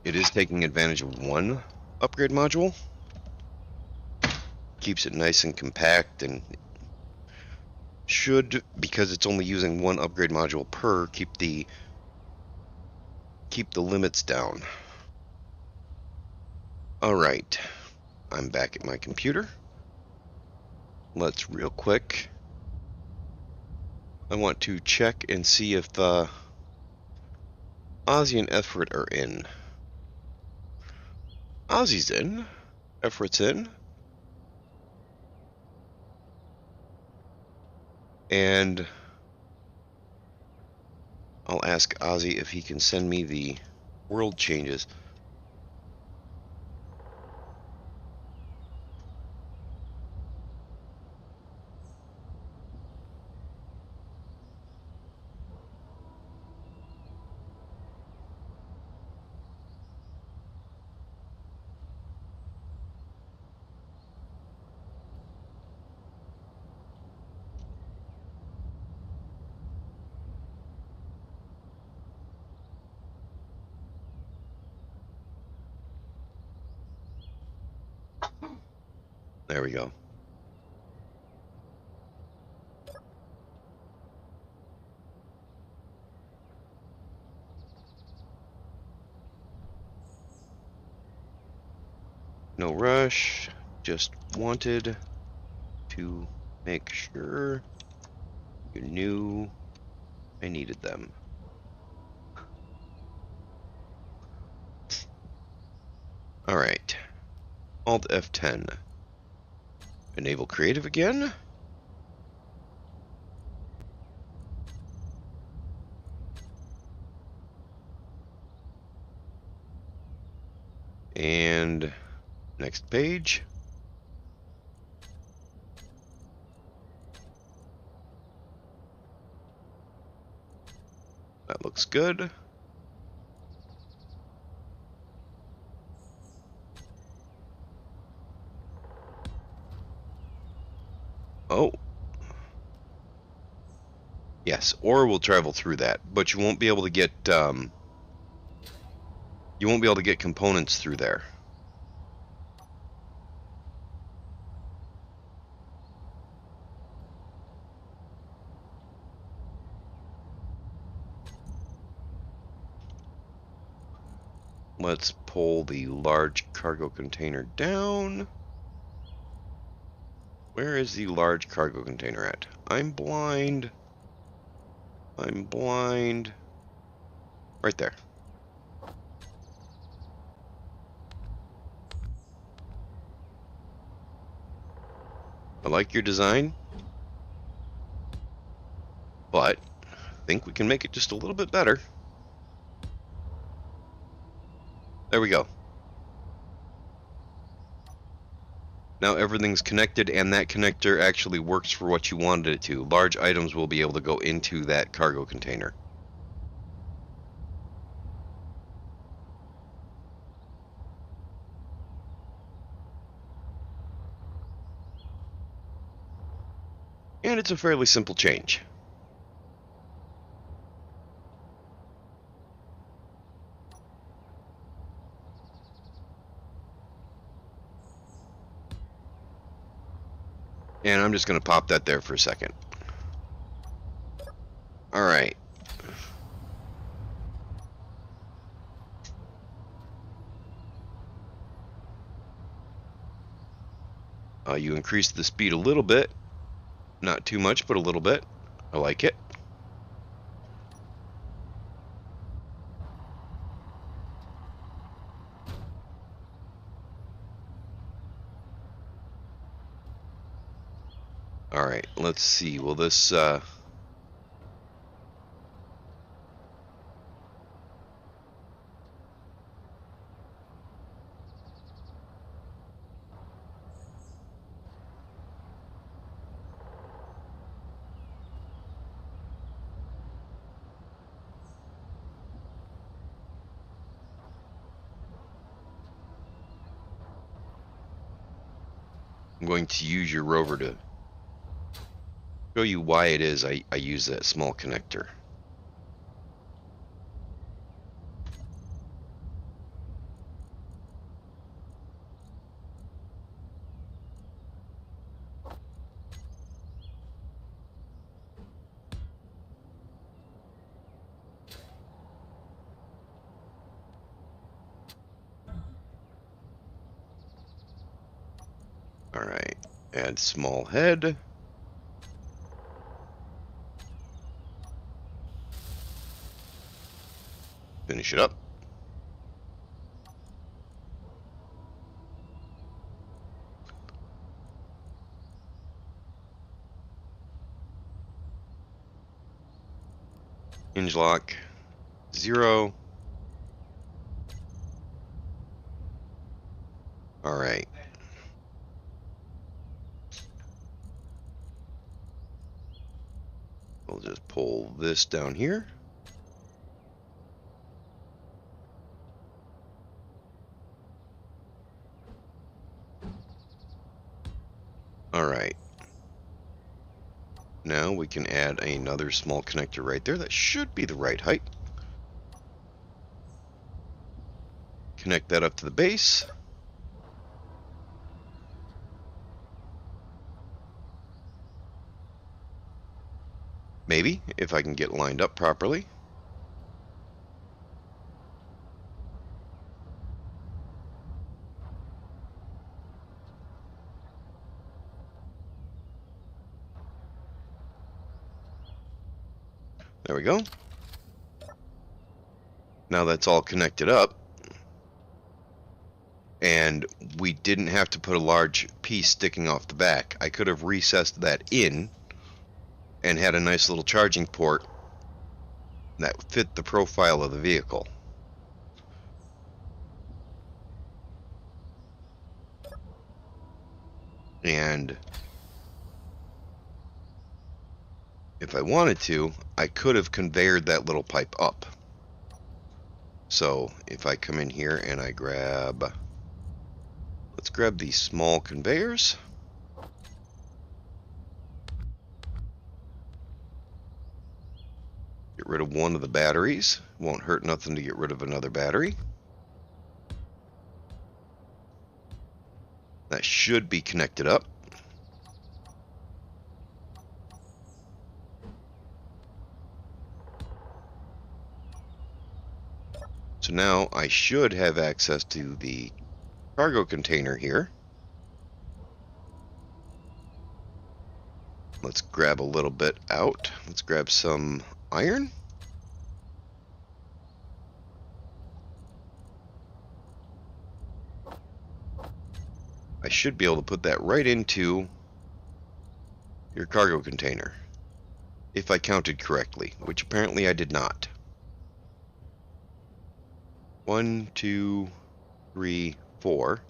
it is taking advantage of one upgrade module. Keeps it nice and compact, and should, because it's only using one upgrade module per, keep the limits down. Alright, I'm back at my computer. Let's real quick, I want to check and see if Ozzy and Efrat are in. Ozzy's in, Efrat's in, and I'll ask Ozzy if he can send me the world changes. There we go. No rush, just wanted to make sure you knew I needed them. Alright, Alt F10. Enable creative again. And next page. That looks good. Oh. Yes, ore will travel through that, but you won't be able to get components through there. Let's pull the large cargo container down. Where is the large cargo container at? I'm blind. I'm blind. Right there. I like your design, but I think we can make it just a little bit better. There we go. Now everything's connected, and that connector actually works for what you wanted it to. Large items will be able to go into that cargo container. And it's a fairly simple change. And I'm just going to pop that there for a second. Alright. You increase the speed a little bit. Not too much, but a little bit. I like it. Alright, let's see. Will this... I'm going to use your rover to show you why it is I use that small connector. Alright, add small head. Finish it up. Hinge lock 0. Alright. We'll just pull this down here. Alright. Now we can add another small connector right there. That should be the right height. Connect that up to the base. Maybe, if I can get lined up properly. There we go. Now that's all connected up. And we didn't have to put a large piece sticking off the back. I could have recessed that in and had a nice little charging port that fit the profile of the vehicle. And if I wanted to, I could have conveyored that little pipe up. So if I come in here and I grab, let's grab these small conveyors. Get rid of one of the batteries. Won't hurt nothing to get rid of another battery. That should be connected up. So now I should have access to the cargo container here. Let's grab a little bit out. Let's grab some iron. I should be able to put that right into your cargo container, if I counted correctly, which apparently I did not. 1, 2, 3, 4.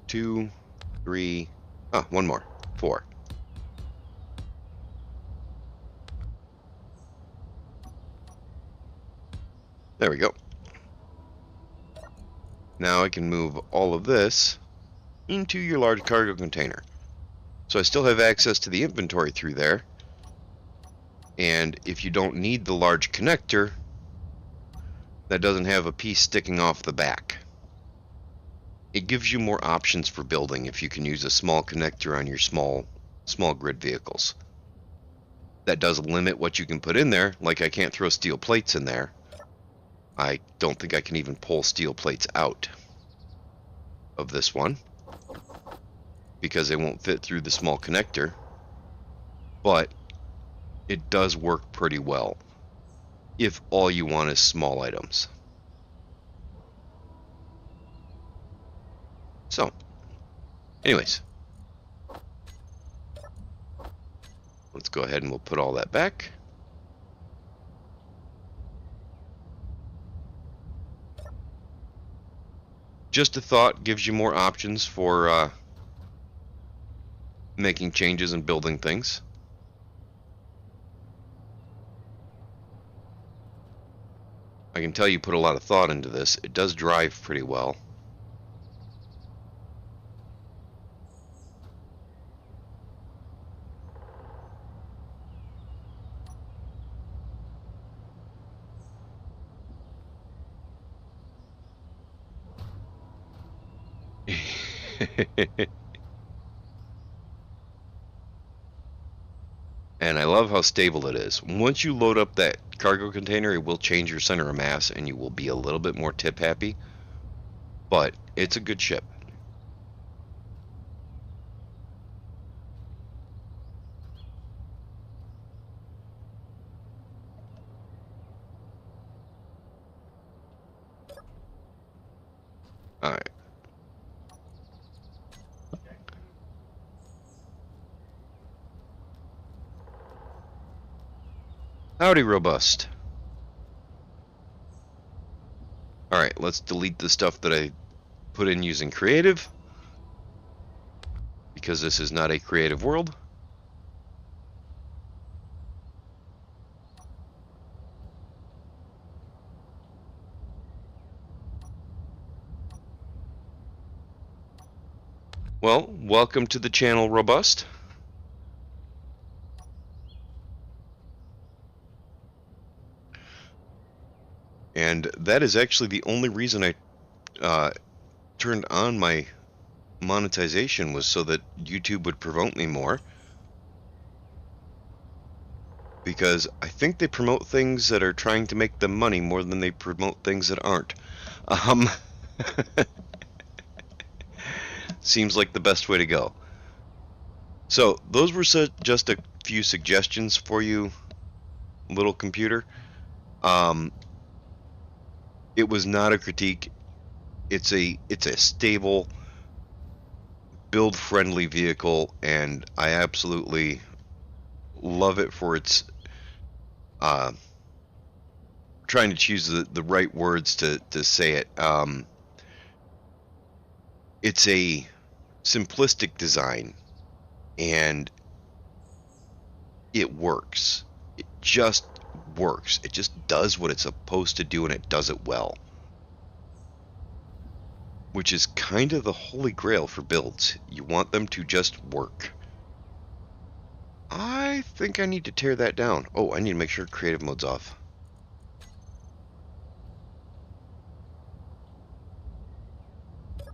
Two, three, one more, 4. There we go. Now I can move all of this into your large cargo container. So I still have access to the inventory through there. And if you don't need the large connector, that doesn't have a piece sticking off the back. It gives you more options for building if you can use a small connector on your small grid vehicles. That does limit what you can put in there, like I can't throw steel plates in there. I don't think I can even pull steel plates out of this one because they won't fit through the small connector, but it does work pretty well if all you want is small items. So, anyways, let's go ahead and we'll put all that back. Just a thought, gives you more options for making changes and building things. I can tell you put a lot of thought into this. It does drive pretty well. And I love how stable it is. Once you load up that cargo container, it will change your center of mass and you will be a little bit more tip happy. But it's a good ship. Alright. Howdy, Robust. Alright, let's delete the stuff that I put in using creative, because this is not a creative world. Well, welcome to the channel, Robust. And that is actually the only reason I turned on my monetization, was so that YouTube would promote me more. Because I think they promote things that are trying to make them money more than they promote things that aren't. Seems like the best way to go. So those were just a few suggestions for you, little computer. It was not a critique. It's a stable, build-friendly vehicle, and I absolutely love it for its trying to choose the right words to say it. It's a simplistic design, and it works. It just works. It just does what it's supposed to do, and it does it well. Which is kind of the holy grail for builds. You want them to just work. I think I need to tear that down. Oh, I need to make sure creative mode's off.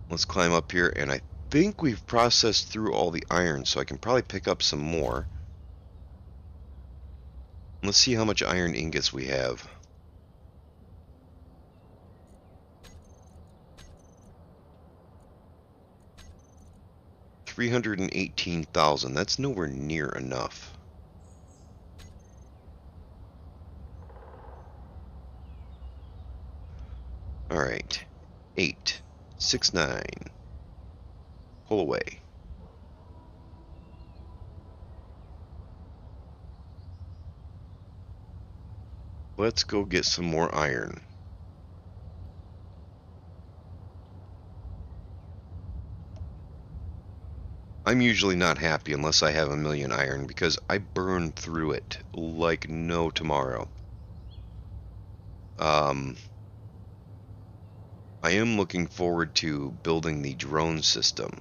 Let's climb up here, and I think we've processed through all the iron, so I can probably pick up some more. Let's see how much iron ingots we have. $318,000. That's nowhere near enough. All right, 8, 6, 9. Pull away. Let's go get some more iron. I'm usually not happy unless I have 1,000,000 iron, because I burn through it like no tomorrow. I am looking forward to building the drone system.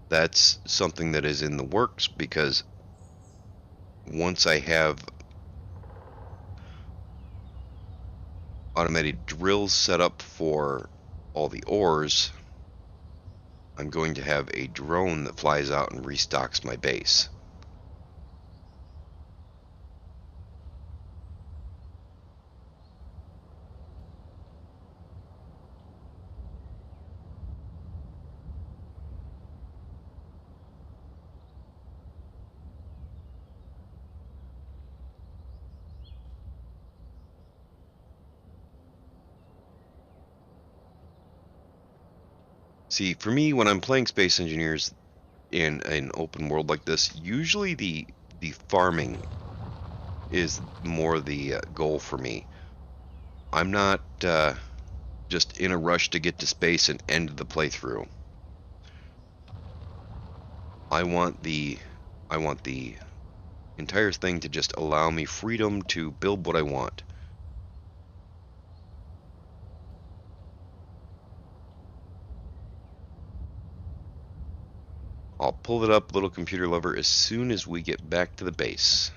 That's something that is in the works, because once I have automated drills set up for all the ores, I'm going to have a drone that flies out and restocks my base. See, for me, when I'm playing Space Engineers in an open world like this, usually the farming is more the goal for me. I'm not just in a rush to get to space and end the playthrough. I want the entire thing to just allow me freedom to build what I want. I'll pull it up, little computer lover, as soon as we get back to the base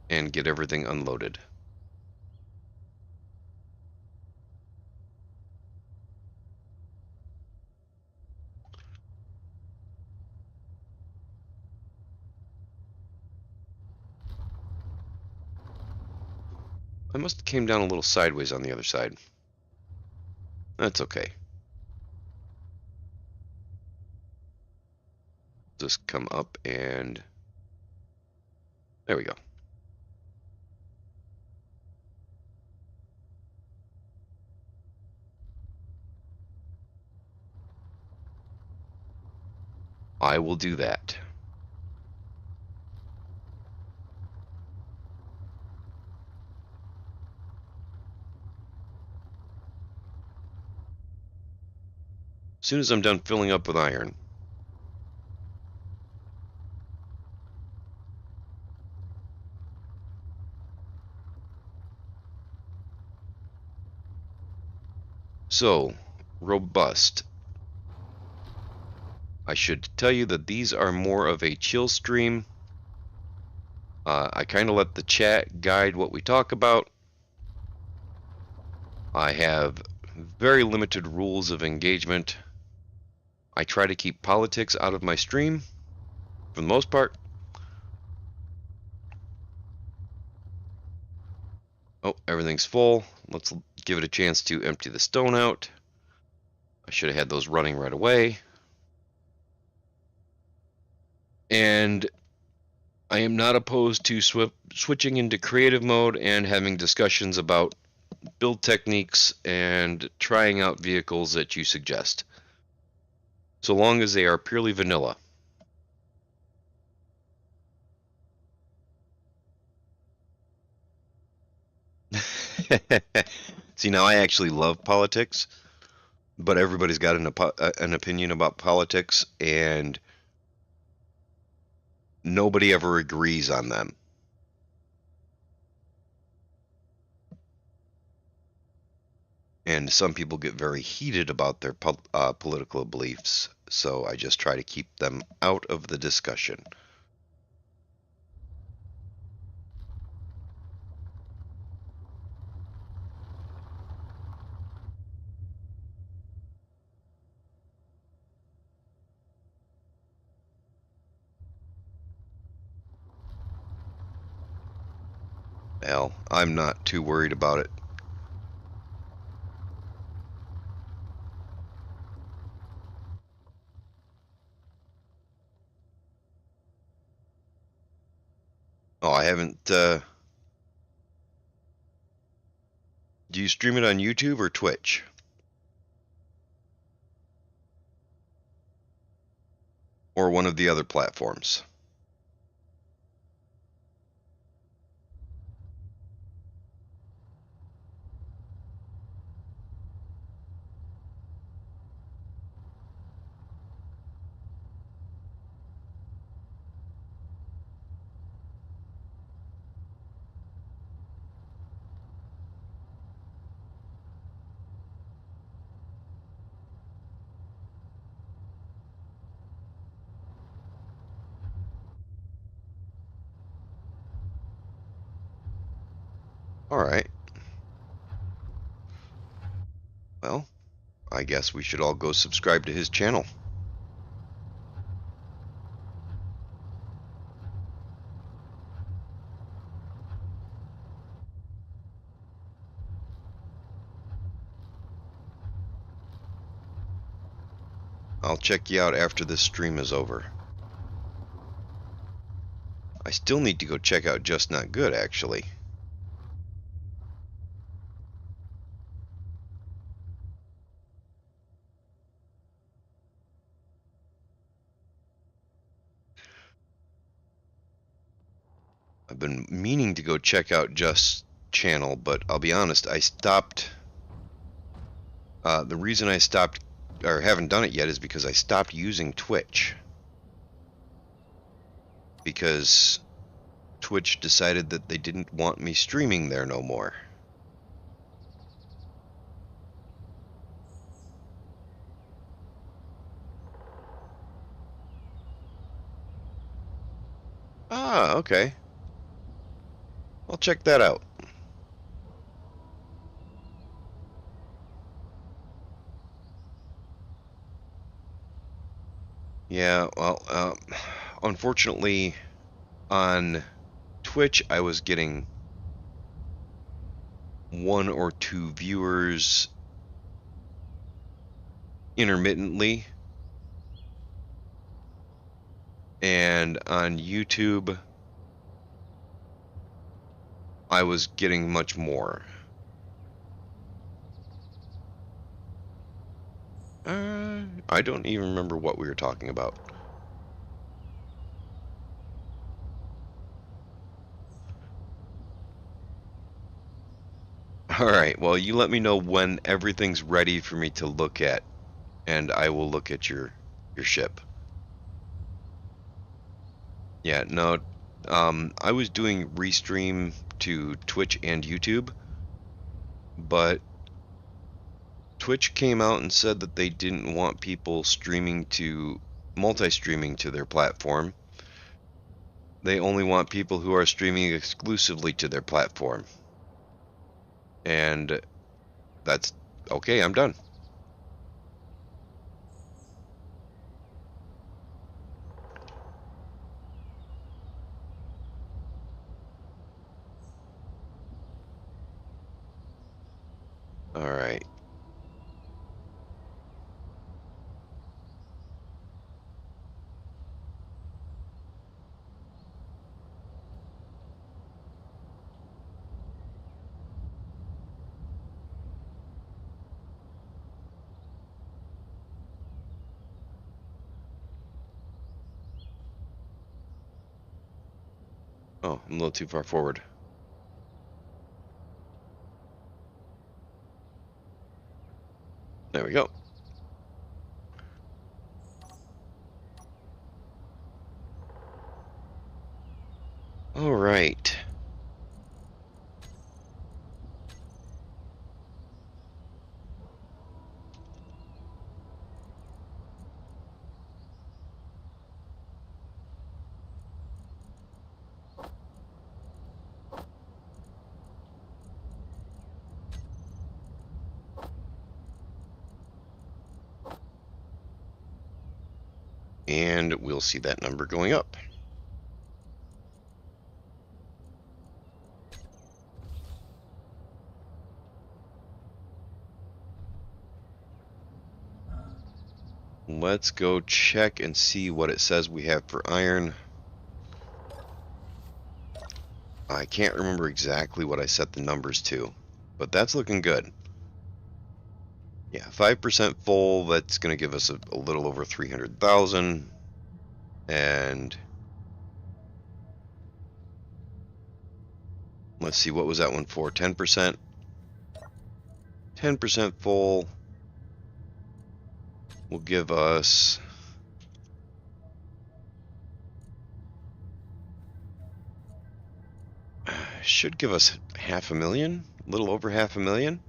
and get everything unloaded. I must have came down a little sideways on the other side. That's okay. Just come up and there we go. I will do that. As soon as I'm done filling up with iron. So, robust. I should tell you that these are more of a chill stream. I kind of let the chat guide what we talk about. I have very limited rules of engagement. I try to keep politics out of my stream, for the most part. Oh, everything's full. Let's give it a chance to empty the stone out. I should have had those running right away. And I am not opposed to switching into creative mode and having discussions about build techniques and trying out vehicles that you suggest, so long as they are purely vanilla. See, now I actually love politics, but everybody's got an opinion about politics, and nobody ever agrees on them. And some people get very heated about their political beliefs, so I just try to keep them out of the discussion. Well, I'm not too worried about it. Oh, I haven't. Do you stream it on YouTube or Twitch? Or one of the other platforms? Alright. Well, I guess we should all go subscribe to his channel. I'll check you out after this stream is over. I still need to go check out Just Not Good, actually. I've been meaning to go check out Just's channel, but I'll be honest, I stopped. The reason I stopped, or haven't done it yet, is because I stopped using Twitch. Because Twitch decided that they didn't want me streaming there no more. Ah, okay. I'll check that out. Yeah, well, unfortunately, on Twitch, I was getting 1 or 2 viewers intermittently, and on YouTube, I was getting much more. I don't even remember what we were talking about. Alright, well, you let me know when everything's ready for me to look at, and I will look at your ship. Yeah, no, I was doing Restream to Twitch and YouTube, but Twitch came out and said that they didn't want people multi-streaming to their platform. They only want people who are streaming exclusively to their platform. And that's okay, I'm done. All right. Oh, I'm a little too far forward. There we go. All right. And we'll see that number going up. Let's go check and see what it says we have for iron. I can't remember exactly what I set the numbers to, but that's looking good. Yeah, 5% full, that's going to give us a little over 300,000. And let's see, what was that one for? 10%? 10% full will give us should give us 500,000, a little over 500,000.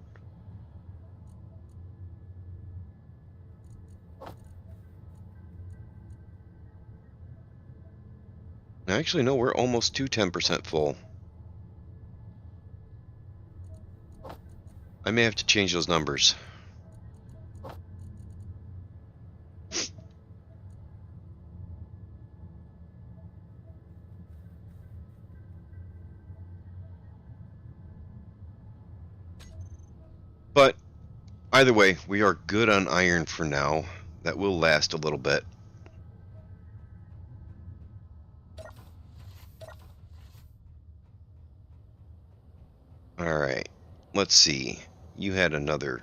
Actually, no, we're almost to 10% full. I may have to change those numbers. But either way, we are good on iron for now. That will last a little bit. Alright, let's see. You had another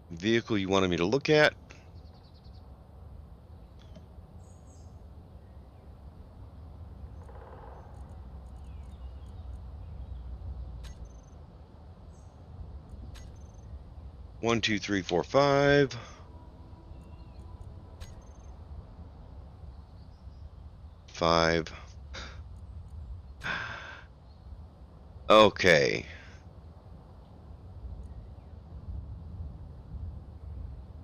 vehicle you wanted me to look at. One, two, three, four, five. 5. Okay.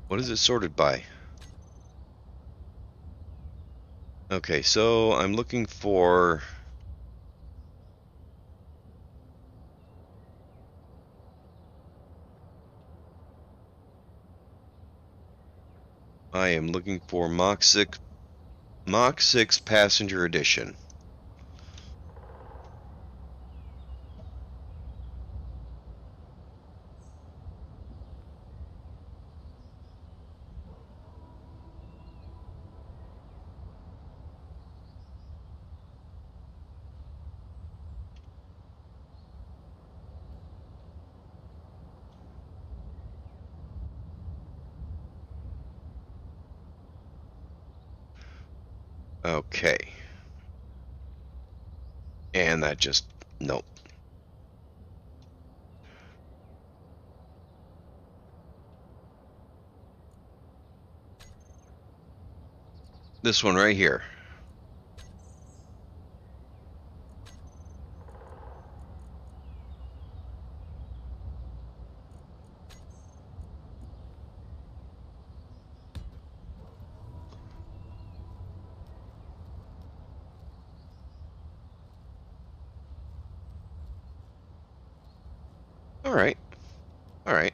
What is it sorted by? Okay, so I'm looking for... I am looking for Mach 6 Passenger Edition. Okay. And that just... Nope. This one right here. Alright. Alright.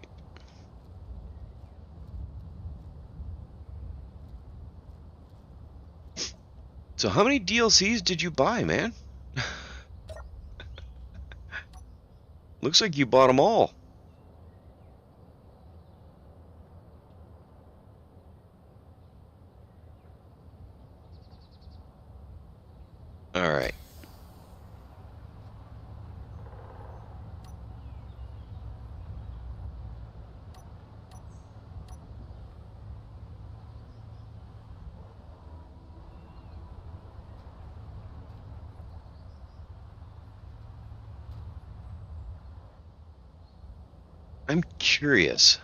So how many DLCs did you buy, man? Looks like you bought them all. Alright. I'm curious.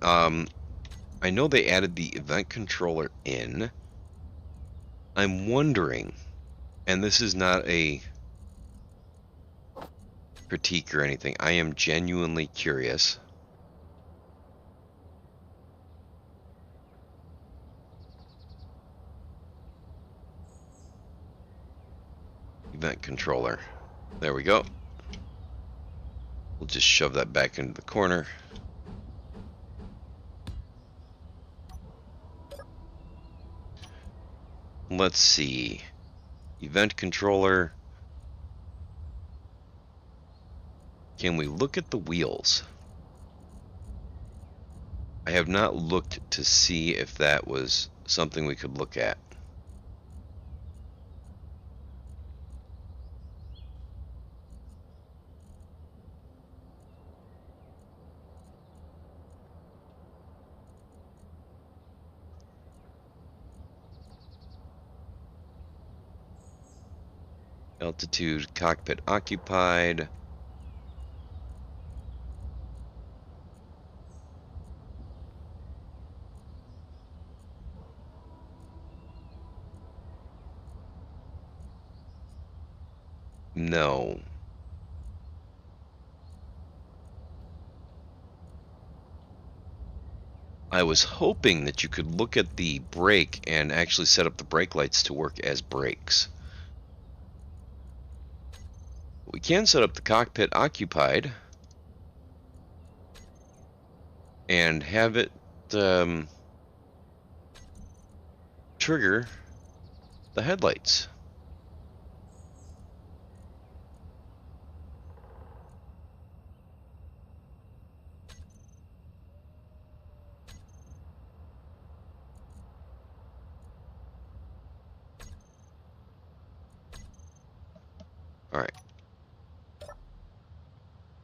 I know they added the event controller in. I'm wondering, and this is not a critique or anything, I am genuinely curious. Event controller. There we go. We'll just shove that back into the corner. Let's see. Event controller. Can we look at the wheels? I have not looked to see if that was something we could look at. Altitude, cockpit occupied. No. I was hoping that you could look at the brake and actually set up the brake lights to work as brakes. We can set up the cockpit occupied and have it trigger the headlights. All right.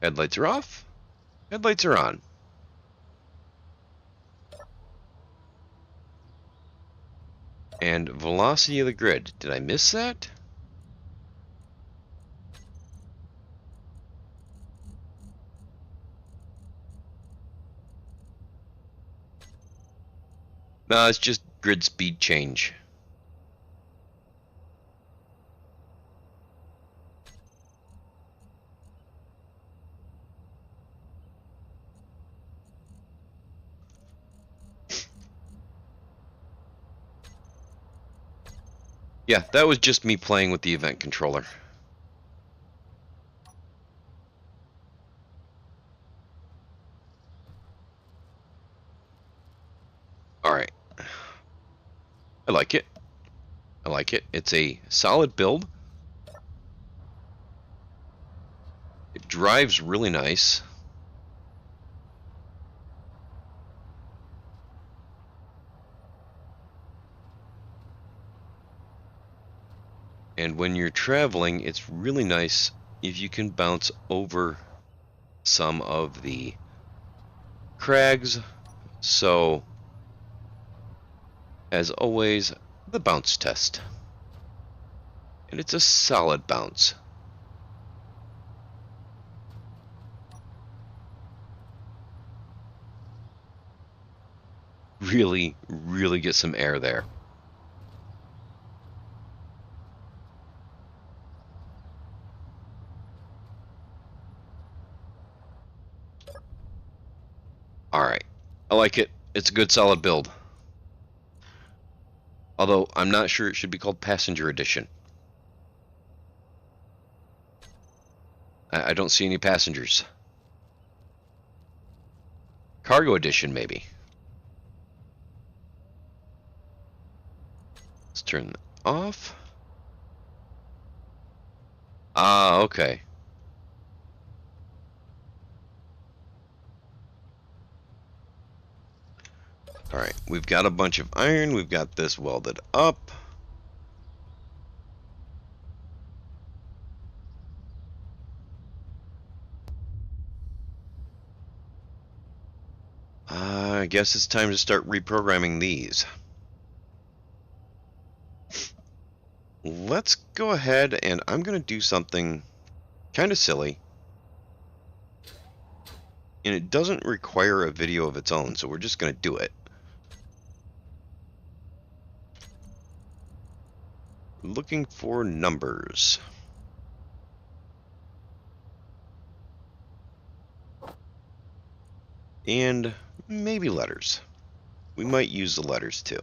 Headlights are off. Headlights are on. And velocity of the grid. Did I miss that? No, it's just grid speed change. Yeah, that was just me playing with the event controller. Alright. I like it. I like it. It's a solid build. It drives really nice. And when you're traveling, it's really nice if you can bounce over some of the crags. So, as always, the bounce test. And it's a solid bounce. Really, really get some air there. Alright. I like it. It's a good solid build. Although, I'm not sure it should be called Passenger Edition. I don't see any passengers. Cargo Edition, maybe. Let's turn that off. Ah, okay. Alright, we've got a bunch of iron. We've got this welded up. I guess it's time to start reprogramming these. Let's go ahead and I'm going to do something kind of silly. And it doesn't require a video of its own, so we're just going to do it. Looking for numbers. And maybe letters. We might use the letters too.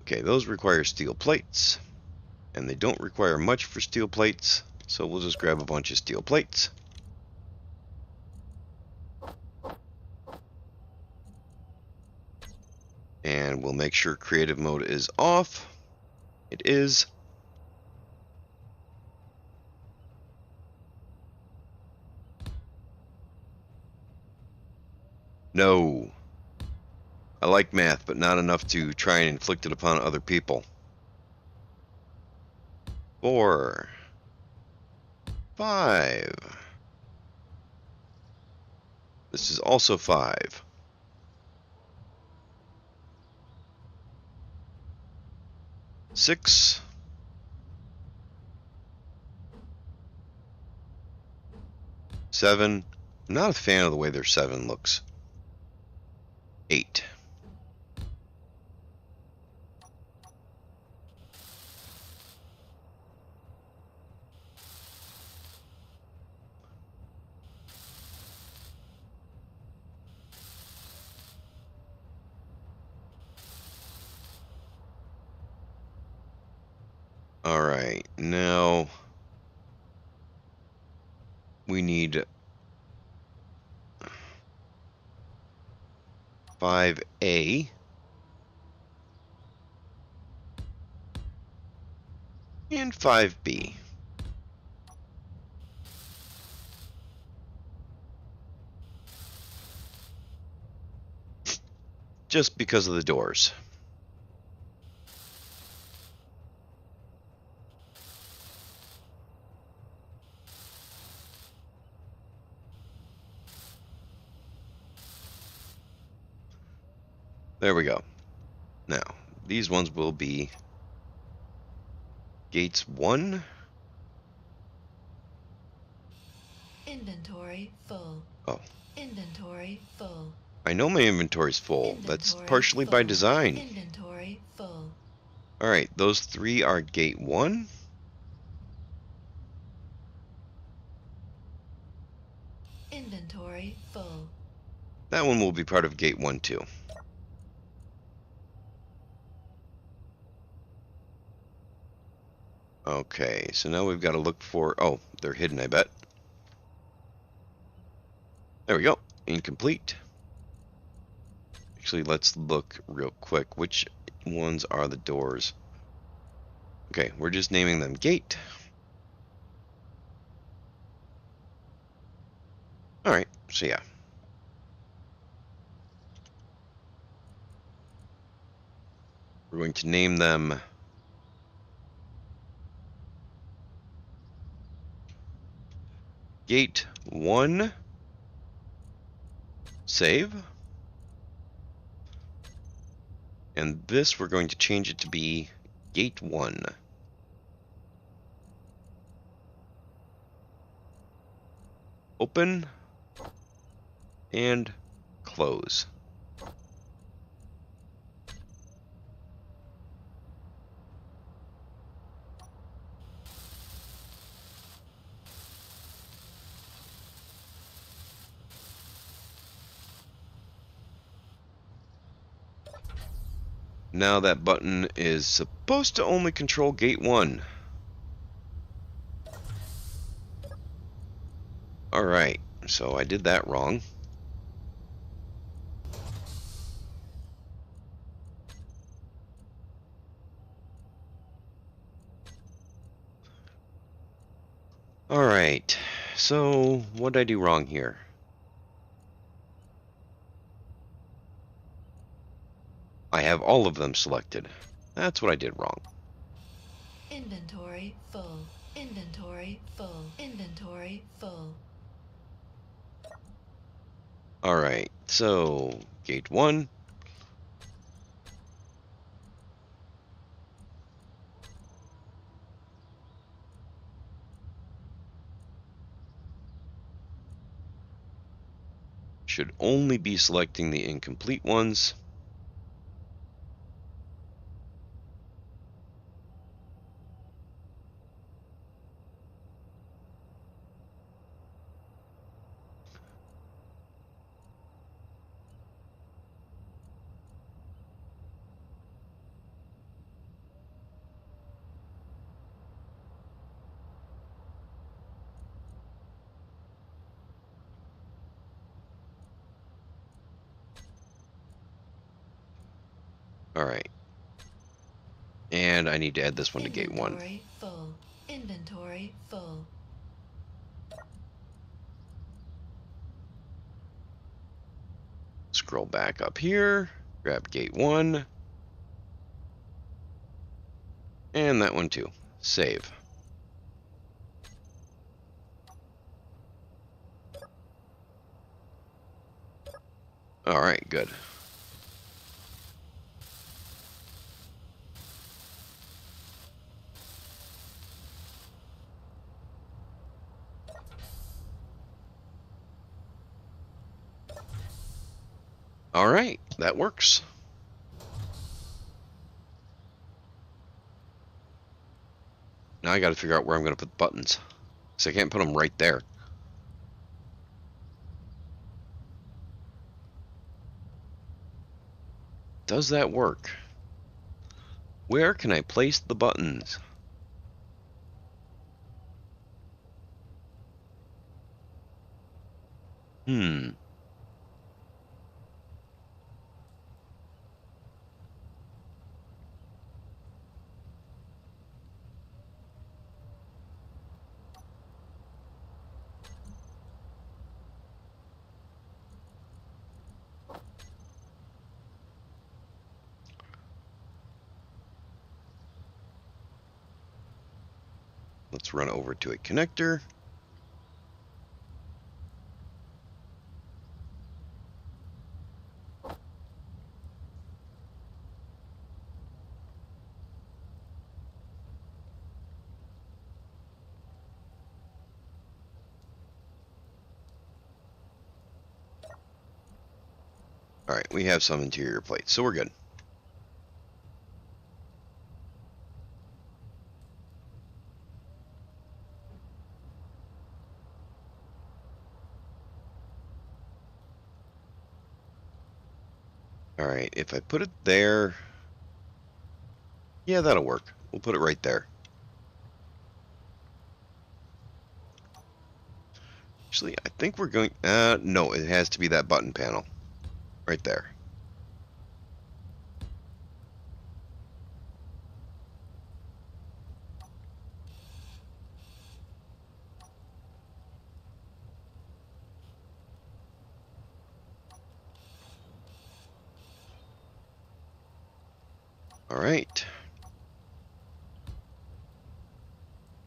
Okay, those require steel plates. And they don't require much for steel plates, so we'll just grab a bunch of steel plates. And we'll make sure creative mode is off. It is. No. I like math, but not enough to try and inflict it upon other people. 4, 5. This is also 5. 6. 7. I'm not a fan of the way their 7 looks. 8. Alright, now we need 5A. And 5B. Just because of the doors. There we go. Now, these ones will be gates 1. Inventory full. Oh. Inventory full. I know my inventory's full. That's partially by design. Inventory full. Alright, those 3 are gate 1. Inventory full. That one will be part of gate 1 too. Okay, so now we've got to look for... Oh, they're hidden, I bet. There we go. Incomplete. Actually, let's look real quick. Which ones are the doors? Okay, we're just naming them gate. Alright, so yeah. We're going to name them Gate 1. Save. And this we're going to change it to be Gate 1. Open and close. Now that button is supposed to only control Gate 1. Alright, so I did that wrong. Alright, so what did I do wrong here? I have all of them selected. That's what I did wrong. Inventory full. Inventory full. Inventory full. Alright, so Gate 1. Should only be selecting the incomplete ones. Alright. And I need to add this one to Gate 1. Inventory full. Inventory full. Scroll back up here, grab Gate 1, and that one too. Save. Alright, good. Alright, that works. Now I gotta figure out where I'm gonna put the buttons. So I can't put them right there. Does that work? Where can I place the buttons? Let's run over to a connector. Alright, we have some interior plates, so we're good. Alright, if I put it there... Yeah, that'll work. We'll put it right there. Actually, I think we're going... no, it has to be that button panel. Right there. Alright.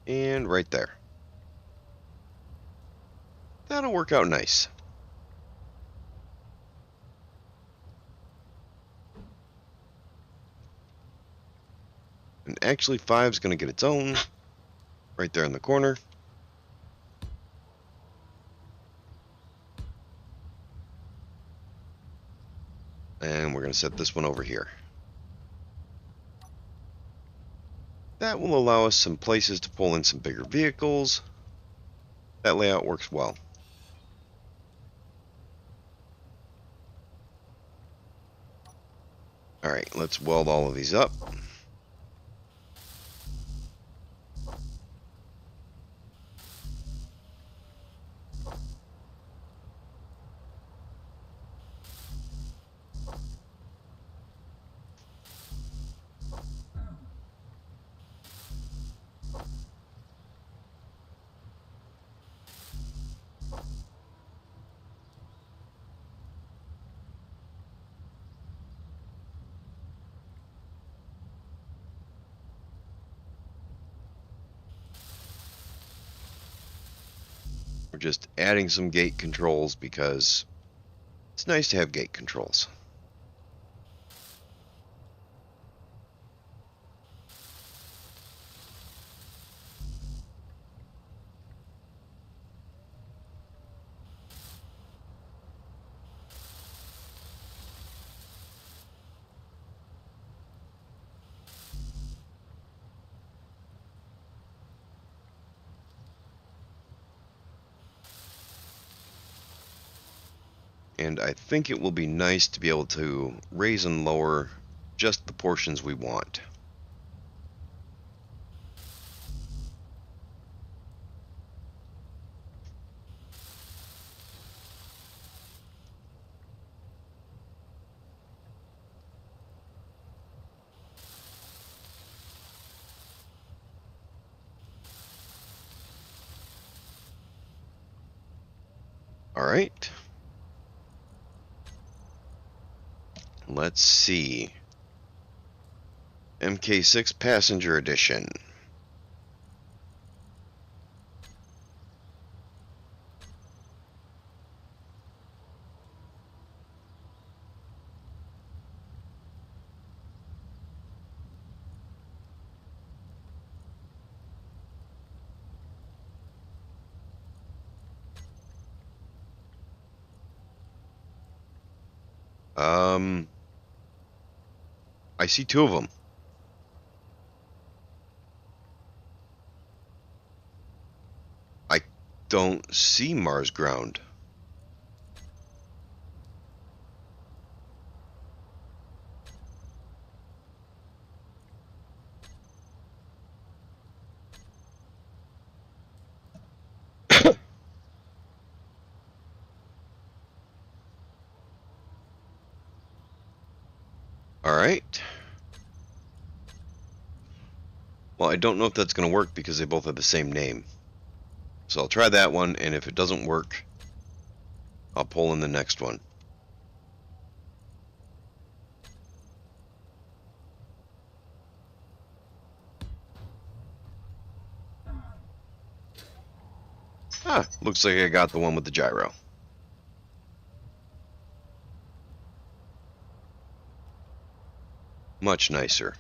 And right there. That'll work out nice. And actually, 5's going to get its own right there in the corner. And we're going to set this one over here. That will allow us some places to pull in some bigger vehicles. That layout works well. Alright, let's weld all of these up. We're just adding some gate controls because it's nice to have gate controls. And I think it will be nice to be able to raise and lower just the portions we want. All right. Let's see. MK6 Passenger Edition. I see 2 of them. I don't see Mars ground. All right. Well, I don't know if that's going to work because they both have the same name. So I'll try that one, and if it doesn't work, I'll pull in the next one. Ah, looks like I got the one with the gyro. Much nicer.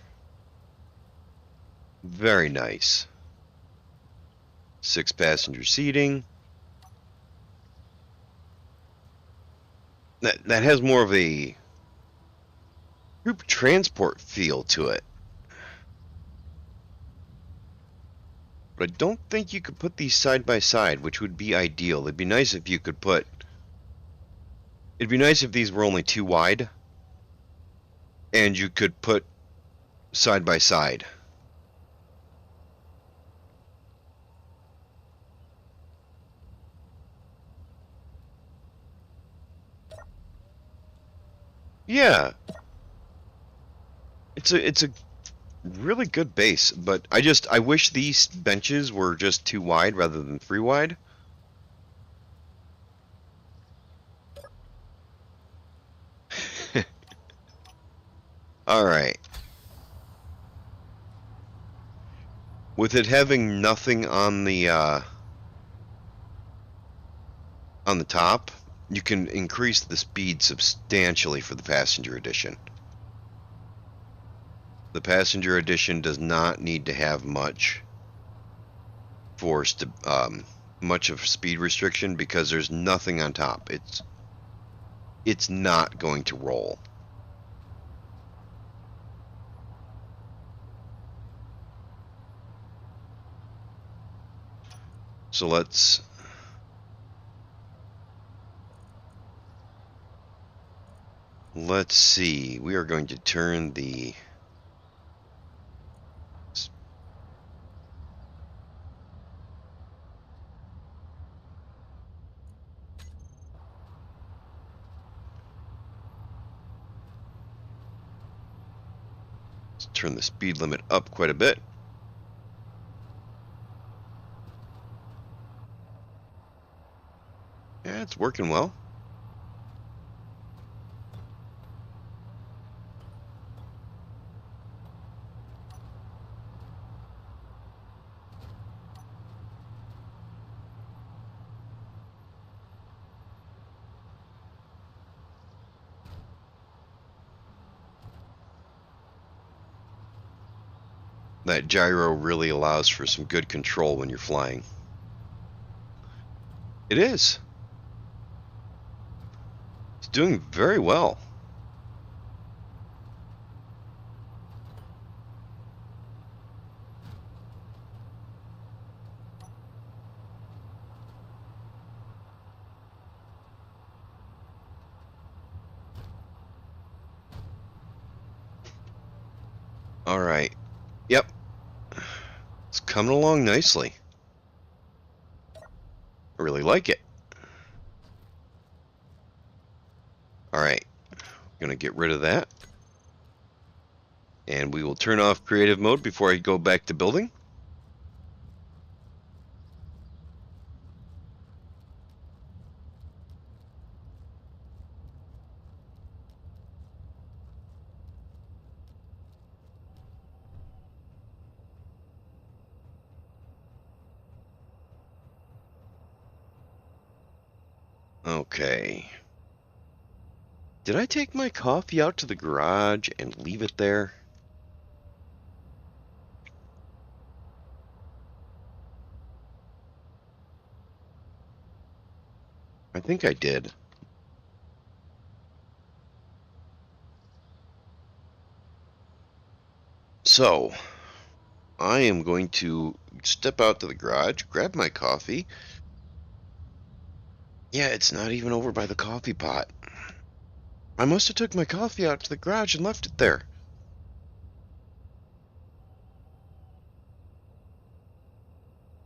Very nice. 6 passenger seating. That has more of a group transport feel to it. But I don't think you could put these side by side, which would be ideal. It'd be nice if you could put... It'd be nice if these were only 2 wide. and you could put side by side. Yeah, it's a really good base, but I wish these benches were just 2 wide rather than 3 wide. All right. With it having nothing on the top, you can increase the speed substantially for the passenger edition. The passenger edition does not need to have much much of speed restriction because there's nothing on top. It's not going to roll. So let's see. We are going to turn the speed limit up quite a bit. Yeah, it's working well. That gyro really allows for some good control when you're flying. It is. It's doing very well. All right. Yep. It's coming along nicely. I really like it. All right. I'm going to get rid of that. And we will turn off creative mode before I go back to building. Okay. Did I take my coffee out to the garage and leave it there? I think I did. So, I am going to step out to the garage, grab my coffee. Yeah, it's not even over by the coffee pot. I must have took my coffee out to the garage and left it there.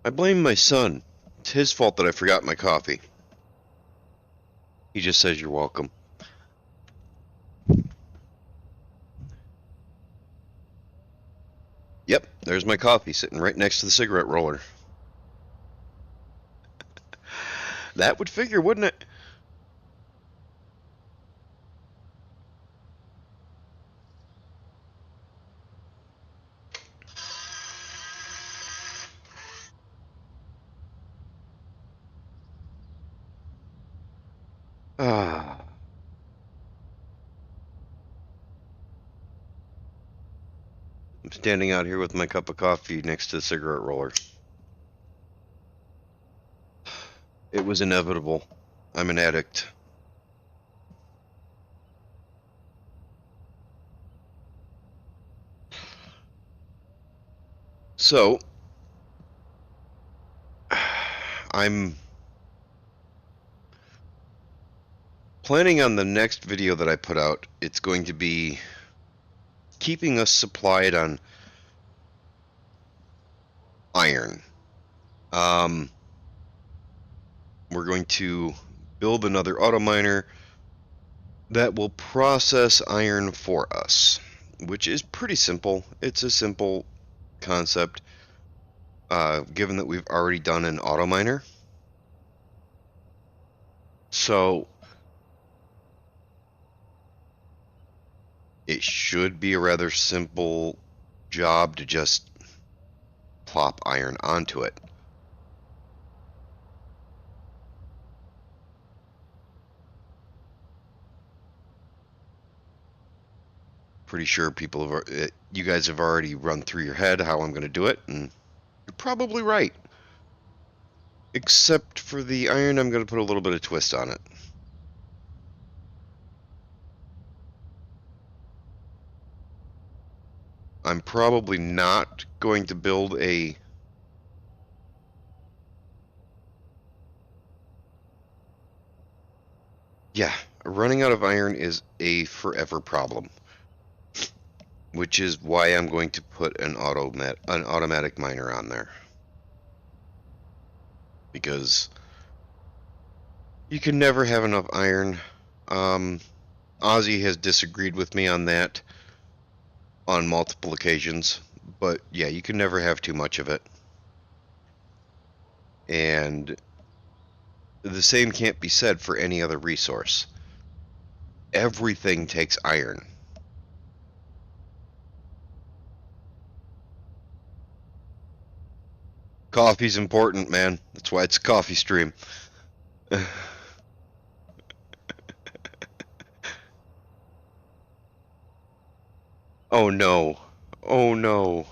I blame my son. It's his fault that I forgot my coffee. He just says you're welcome. Yep, there's my coffee sitting right next to the cigarette roller. That would figure, wouldn't it? Ah. I'm standing out here with my cup of coffee next to the cigarette roller. It was inevitable. I'm an addict. So, I'm planning on the next video that I put out. It's going to be keeping us supplied on iron. We're going to build another auto miner that will process iron for us, which is pretty simple. It's a simple concept, given that we've already done an auto miner. So it should be a rather simple job to just plop iron onto it. Pretty sure you guys have already run through your head how I'm going to do it, and you're probably right. Except for the iron, I'm going to put a little bit of twist on it. I'm probably not going to build a... Yeah, running out of iron is a forever problem. Which is why I'm going to put an automatic miner on there. Because you can never have enough iron. Ozzy has disagreed with me on that on multiple occasions, but yeah, you can never have too much of it. And the same can't be said for any other resource. Everything takes iron. Coffee's important, man. That's why it's a coffee stream. Oh no. Oh no.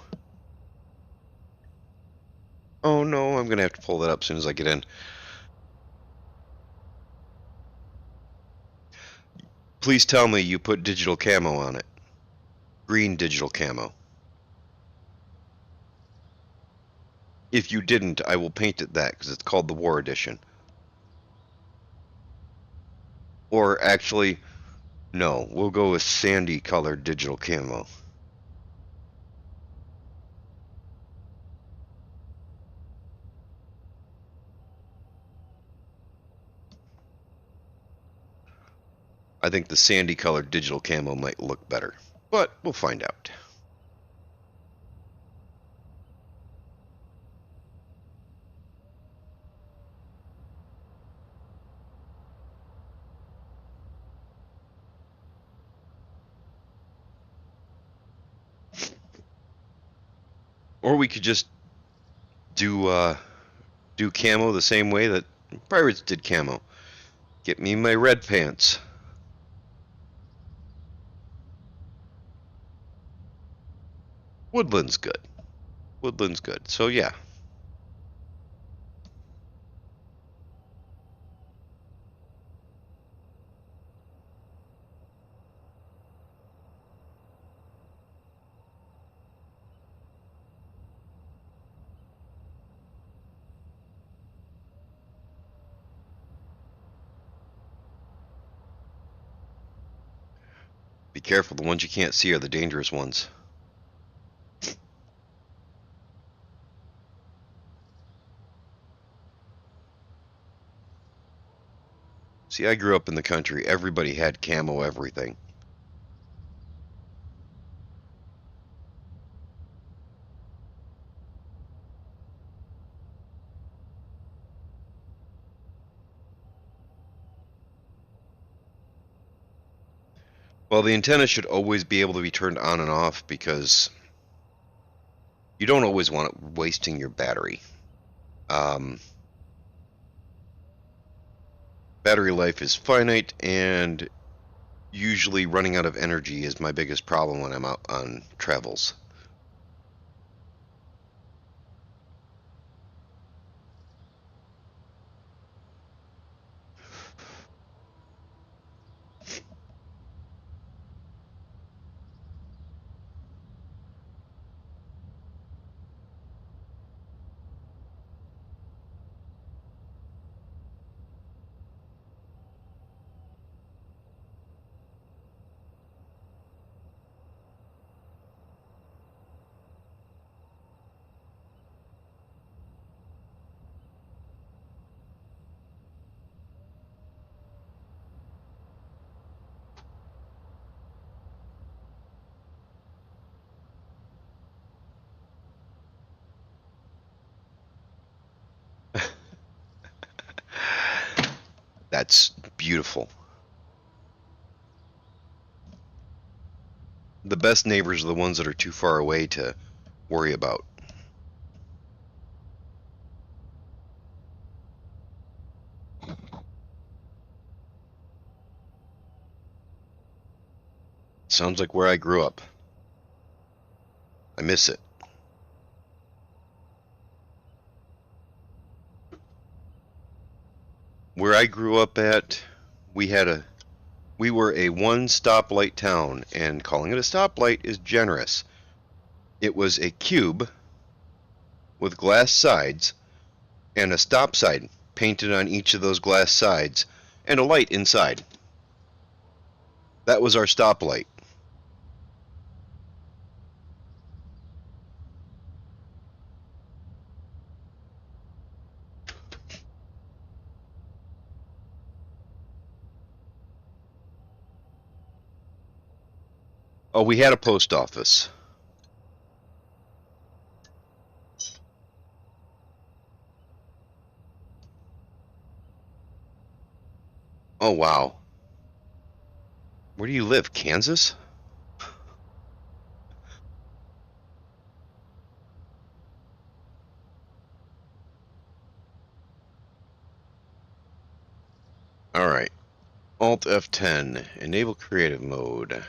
Oh no, I'm gonna have to pull that up as soon as I get in. Please tell me you put digital camo on it. Green digital camo. If you didn't, I will paint it that, because it's called the War Edition. Or actually, no, we'll go with sandy colored digital camo. I think the sandy colored digital camo might look better, but we'll find out. Or we could just do camo the same way that pirates did camo. Get me my red pants. Woodland's good. Woodland's good. So yeah. Be careful, the ones you can't see are the dangerous ones. See, I grew up in the country. Everybody had camo everything. Well, the antenna should always be able to be turned on and off because you don't always want it wasting your battery. Battery life is finite, and usually running out of energy is my biggest problem when I'm out on travels. That's beautiful. The best neighbors are the ones that are too far away to worry about. Sounds like where I grew up. I miss it. Where I grew up at, we were a one stoplight town, and calling it a stoplight is generous. It was a cube with glass sides and a stop sign painted on each of those glass sides and a light inside. That was our stoplight. Oh, we had a post office. Oh, wow. Where do you live? Kansas? Alright. Alt F10. Enable creative mode.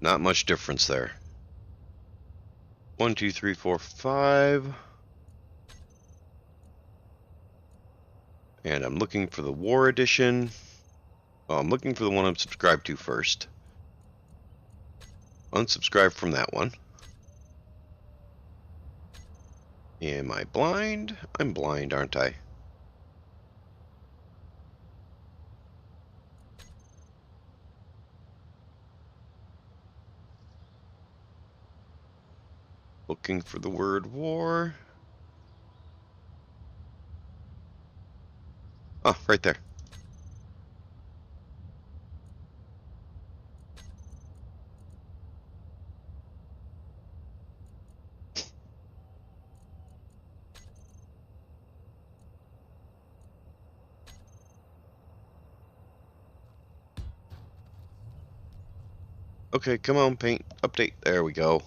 Not much difference there. 1, 2, 3, 4, 5. And I'm looking for the War Edition. Oh, I'm looking for the one I'm subscribed to first. Unsubscribe from that one. Am I blind? I'm blind, aren't I? Looking for the word war. Oh, right there. Okay, come on, paint. Update. There we go.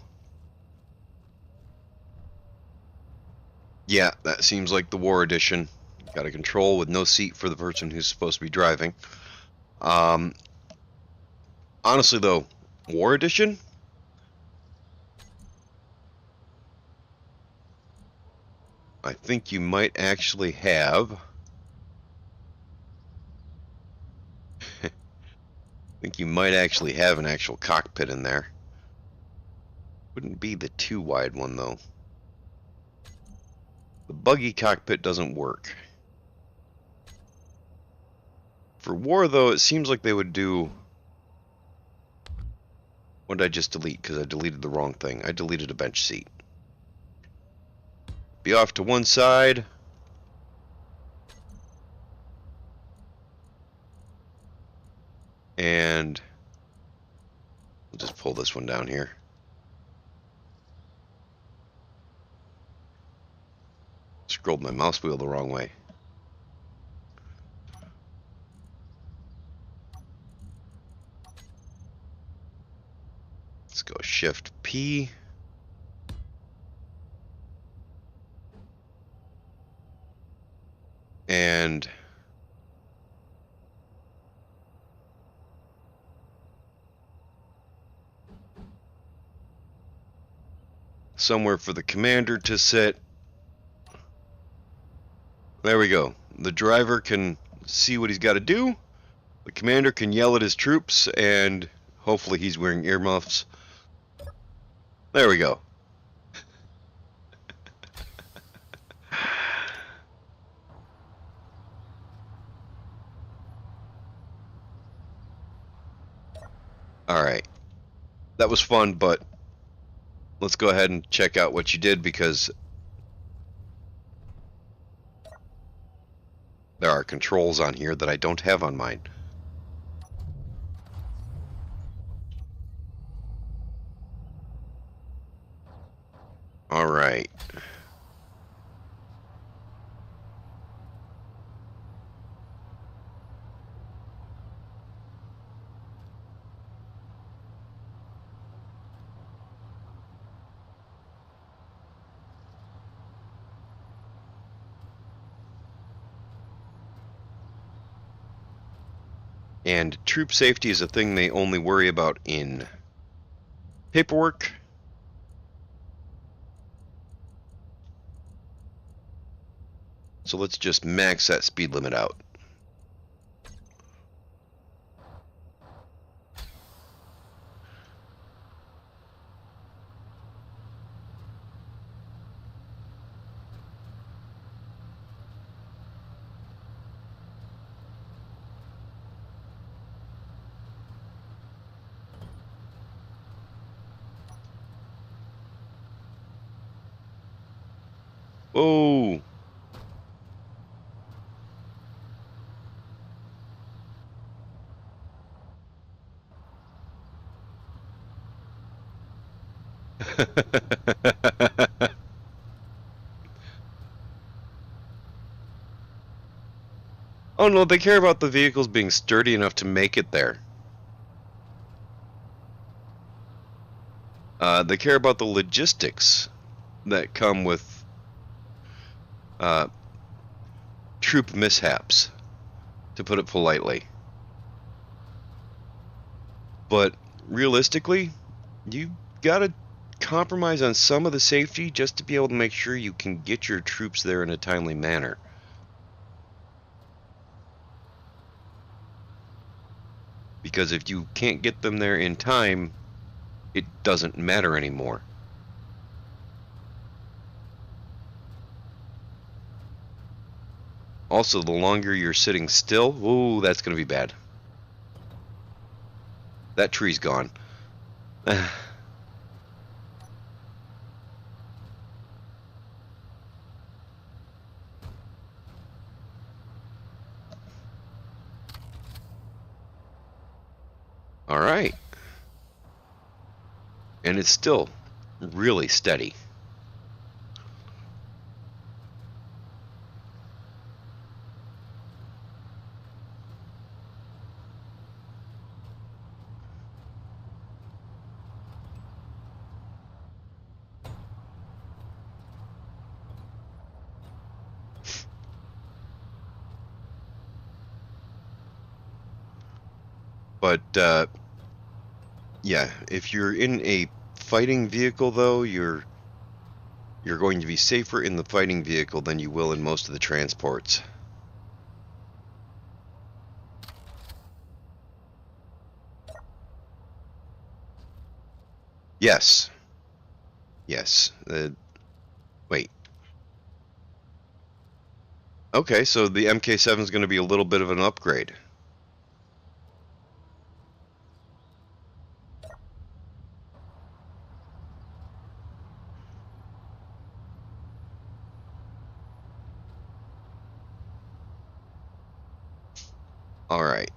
Yeah, that seems like the War Edition. Got a control with no seat for the person who's supposed to be driving. Honestly, though, War Edition? I think you might actually have... I think you might actually have an actual cockpit in there. Wouldn't be the too wide one, though. The buggy cockpit doesn't work. For war, though, it seems like they would do... What did I just delete? Because I deleted the wrong thing. I deleted a bench seat. Be off to one side. And... We'll just pull this one down here. Scrolled my mouse wheel the wrong way. Let's go Shift P. And somewhere for the commander to sit. There we go. The driver can see what he's got to do. The commander can yell at his troops, and hopefully he's wearing earmuffs. There we go. Alright. That was fun, but let's go ahead and check out what you did, because there are controls on here that I don't have on mine. All right. And troop safety is a thing they only worry about in paperwork. So let's just max that speed limit out. Whoa! Oh no, they care about the vehicles being sturdy enough to make it there. They care about the logistics that come with uh, troop mishaps, to put it politely. But realistically, you gotta compromise on some of the safety just to be able to make sure you can get your troops there in a timely manner. Because if you can't get them there in time, it doesn't matter anymore. Also, the longer you're sitting still, ooh, that's gonna be bad. That tree's gone. All right. And it's still really steady. But yeah, if you're in a fighting vehicle though, you're going to be safer in the fighting vehicle than you will in most of the transports. Yes. Yes. Wait. Okay, so the MK7 is going to be a little bit of an upgrade. All right.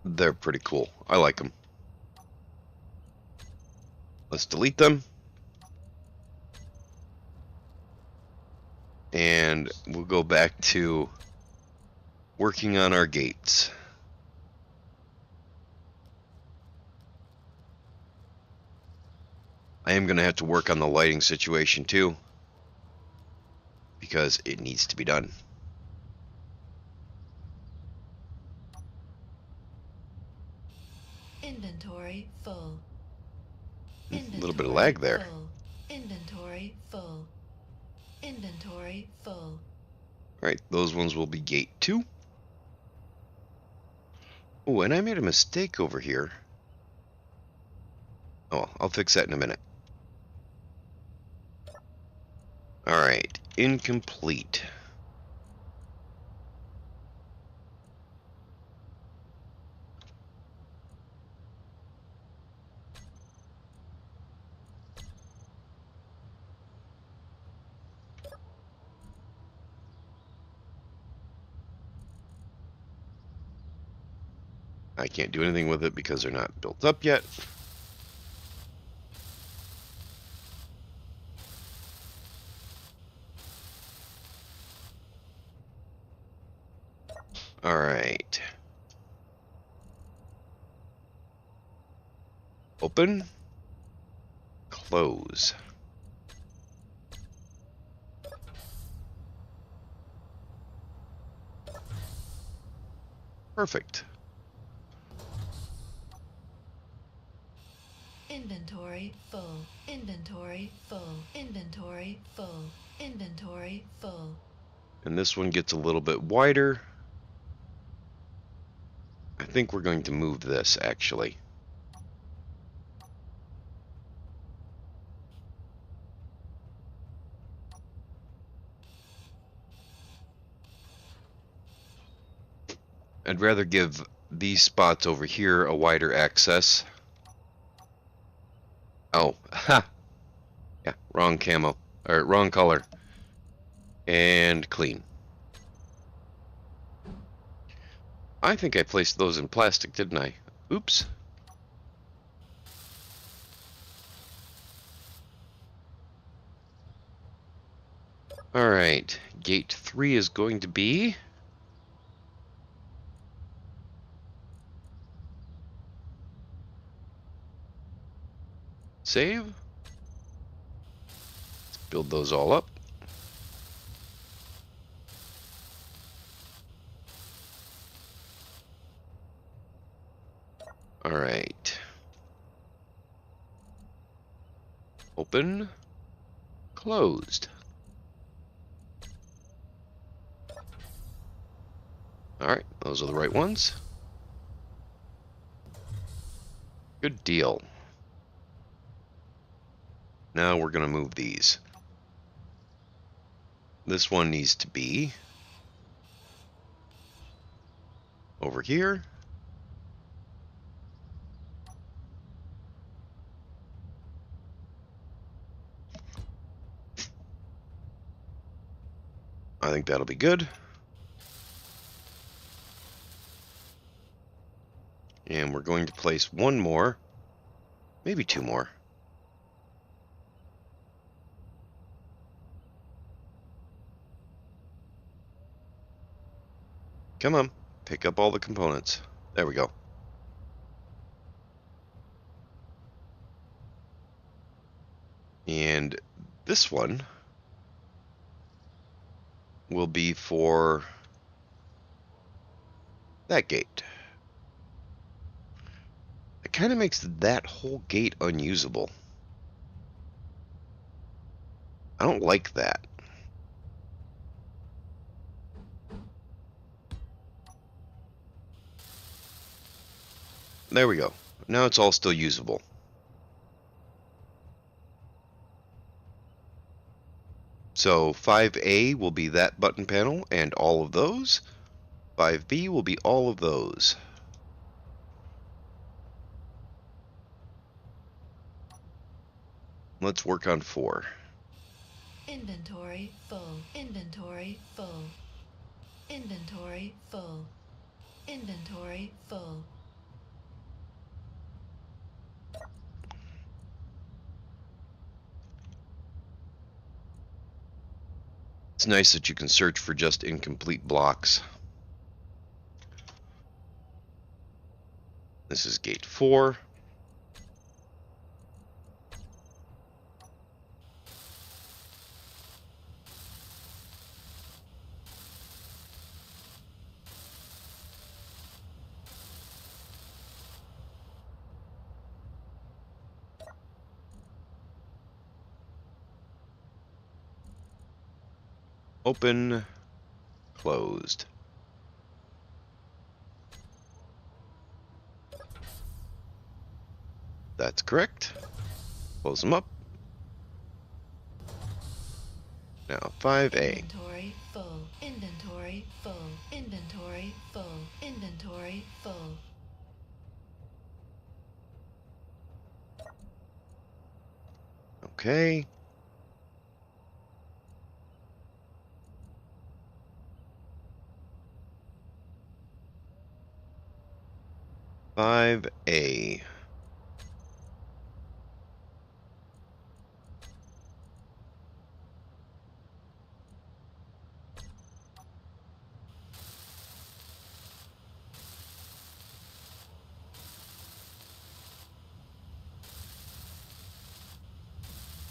They're pretty cool. I like them. Let's delete them. And we'll go back to working on our gates. I am going to have to work on the lighting situation too, because it needs to be done. Inventory full. A little bit of lag there. Full. Inventory full. Inventory full. Alright, those ones will be gate 2. Oh, and I made a mistake over here. Oh, I'll fix that in a minute. Alright, incomplete. I can't do anything with it because they're not built up yet. All right. Open. Close. Perfect. Inventory full. Inventory full. Inventory full. Inventory full. And this one gets a little bit wider. I think we're going to move this, actually. I'd rather give these spots over here a wider access. Oh, ha! Yeah, wrong camo. Or wrong color. And clean. I think I placed those in plastic, didn't I? Oops. Alright, gate 3 is going to be... Save. Let's build those all up. Alright. Open. Closed. Alright, those are the right ones. Good deal. Now we're going to move these. This one needs to be over here. I think that'll be good. And we're going to place one more, maybe two more. Come on, pick up all the components. There we go. And this one will be for that gate. It kind of makes that whole gate unusable. I don't like that. There we go. Now it's all still usable. So 5A will be that button panel and all of those. 5B will be all of those. Let's work on 4. Inventory full. Inventory full. Inventory full. Inventory full. It's nice that you can search for just incomplete blocks. This is gate 4. Open, closed. That's correct. Close them up. Now 5A. Inventory full. Inventory full. Inventory full. Inventory full. Okay. 5A.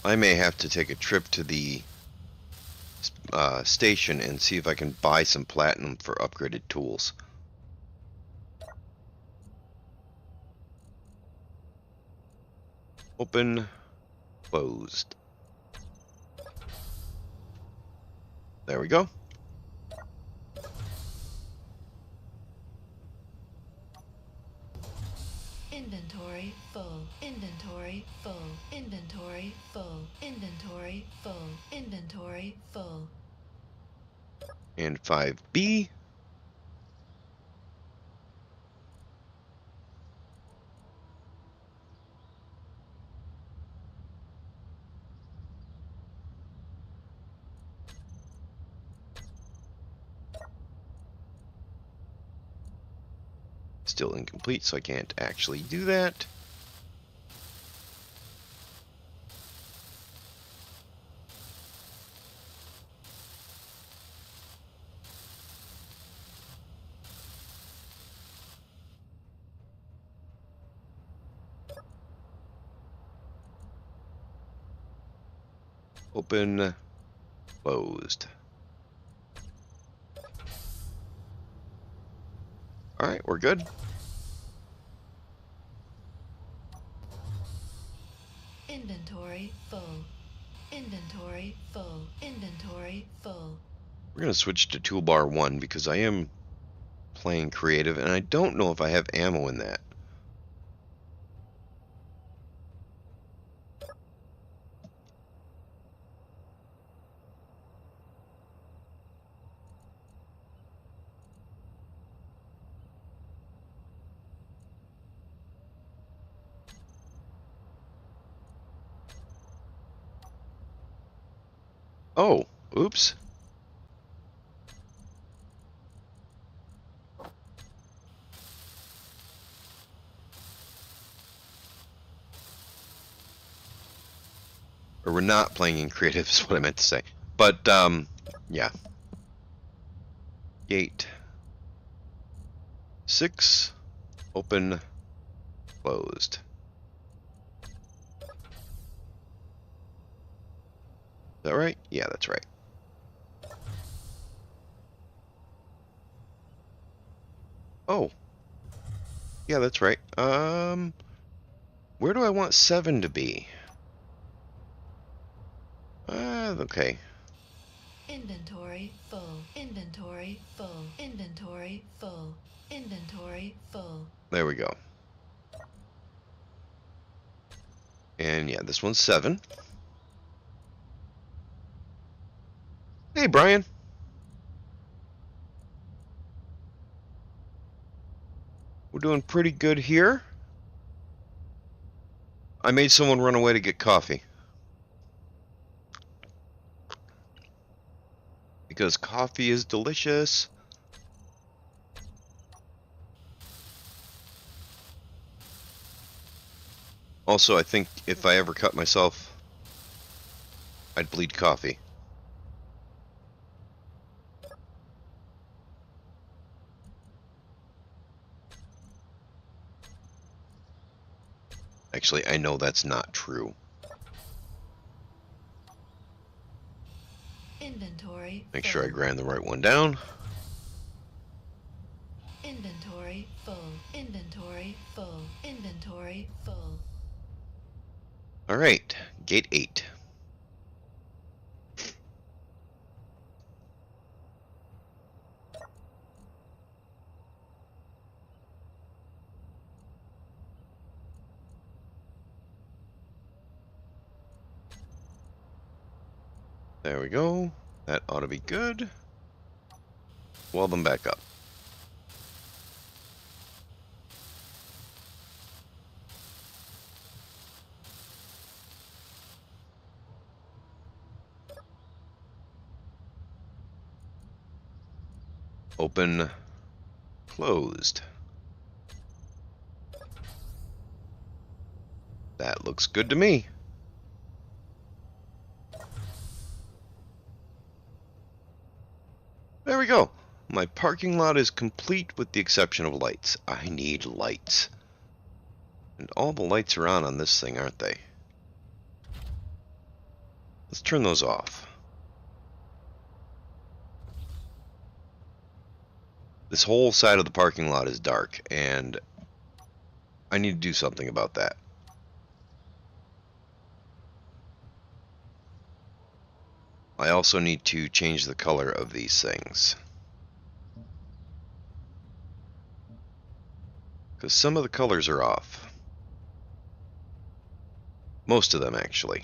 I may have to take a trip to the station and see if I can buy some platinum for upgraded tools. Open, closed. There we go. Inventory full. Inventory full. Inventory full. Inventory full. Inventory full. And 5B. Still incomplete, so I can't actually do that. Open, closed. Alright, we're good. Inventory full. Inventory full. Inventory full. We're going to switch to toolbar 1 because I am playing creative and I don't know if I have ammo in that. Oh, oops. Or we're not playing in creative is what I meant to say. But, yeah. Gate 6, open, closed. Is that right? Yeah, that's right. Oh. Yeah, that's right. Where do I want 7 to be? Okay. Inventory full. Inventory full. Inventory full. Inventory full. There we go. And yeah, this one's 7. Hey, Brian. We're doing pretty good here. I made someone run away to get coffee. Because coffee is delicious. Also, I think if I ever cut myself, I'd bleed coffee. Actually, I know that's not true. Inventory Make full. sure I grind the right one down. Inventory full. Inventory full. Inventory full. Alright, gate 8. There we go. That ought to be good. Weld them back up. Open, closed. Looks good to me. There we go. My parking lot is complete with the exception of lights. I need lights. And all the lights are on this thing, aren't they? Let's turn those off. This whole side of the parking lot is dark, and I need to do something about that. I also need to change the color of these things, because some of the colors are off. Most of them, actually.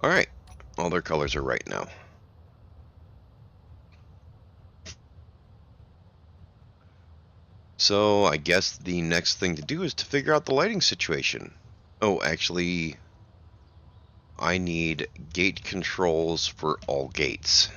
Alright, all their colors are right now. So I guess the next thing to do is to figure out the lighting situation. Oh, actually, I need gate controls for all gates.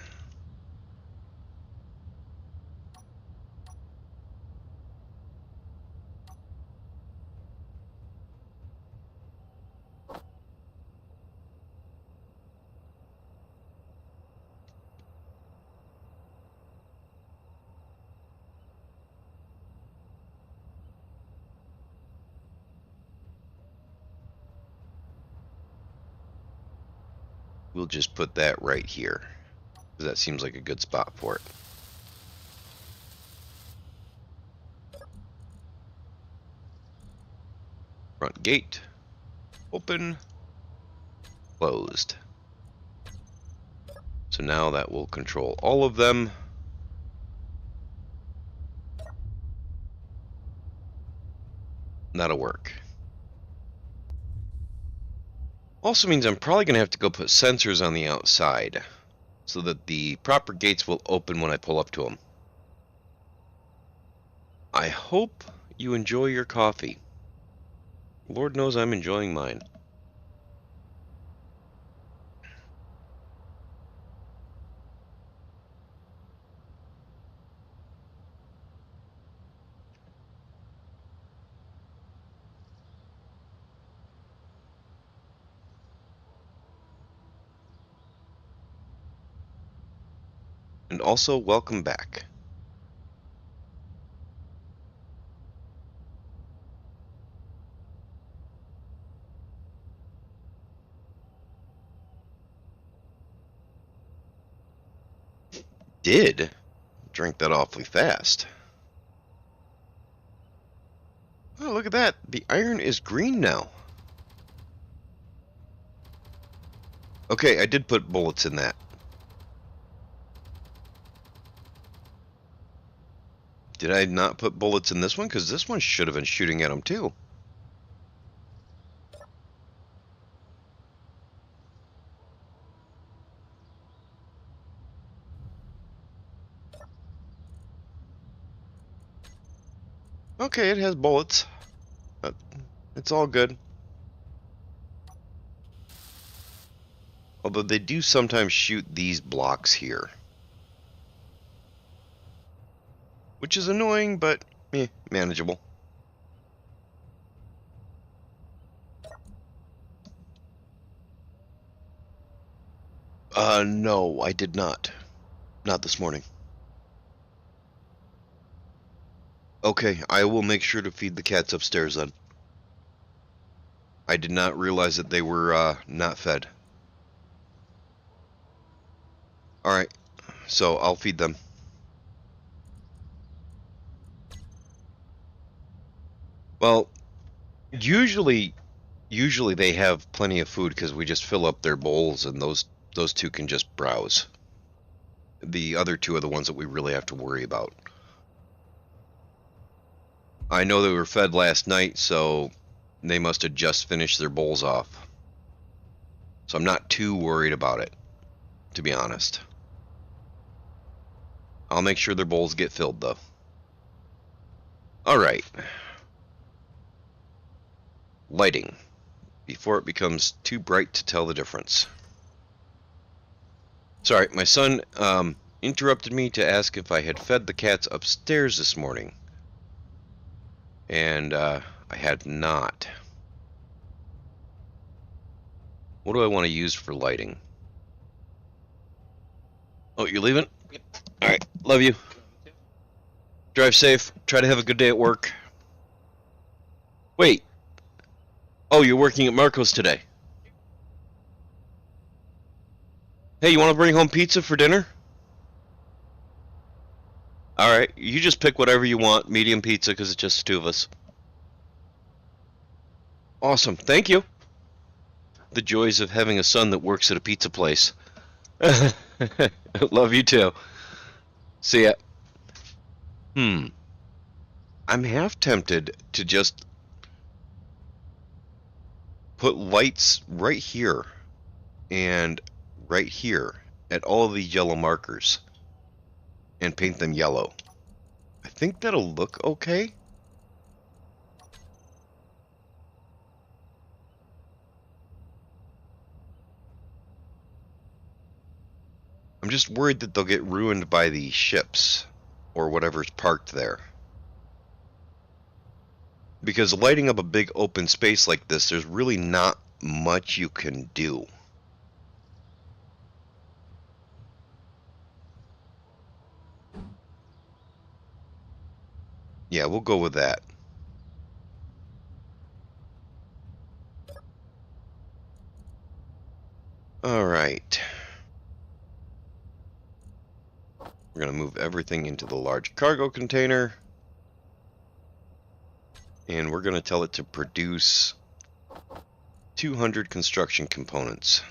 We'll just put that right here, because that seems like a good spot for it. Front gate, open, closed. So now that will control all of them. That'll work. Also means I'm probably going to have to go put sensors on the outside so that the proper gates will open when I pull up to them. I hope you enjoy your coffee. Lord knows I'm enjoying mine. And also, welcome back. Did drink that awfully fast. Oh, look at that. The iron is green now. Okay, I did put bullets in that. Did I not put bullets in this one? Because this one should have been shooting at them too. Okay, it has bullets. It's all good. Although they do sometimes shoot these blocks here. Which is annoying, but manageable. No, I did not. Not this morning. Okay, I will make sure to feed the cats upstairs then. I did not realize that they were, not fed. Alright, so I'll feed them. Well, usually they have plenty of food because we just fill up their bowls and those two can just browse. The other two are the ones that we really have to worry about. I know they were fed last night, so they must have just finished their bowls off. So I'm not too worried about it, to be honest. I'll make sure their bowls get filled, though. Alright. Lighting. Before it becomes too bright to tell the difference. Sorry, my son interrupted me to ask if I had fed the cats upstairs this morning. And I had not. What do I want to use for lighting? Oh, you're leaving? Yep. Alright, love you. Drive safe. Try to have a good day at work. Wait. Oh, you're working at Marco's today. Hey, you want to bring home pizza for dinner? Alright, you just pick whatever you want. Medium pizza, because it's just the two of us. Awesome, thank you. The joys of having a son that works at a pizza place. Love you too. See ya. I'm half tempted to just put lights right here and right here at all of these yellow markers and paint them yellow. I think that'll look okay. I'm just worried that they'll get ruined by the ships or whatever's parked there. Because lighting up a big open space like this, there's really not much you can do. Yeah, we'll go with that. Alright. We're going to move everything into the large cargo container. And we're going to tell it to produce 200 construction components.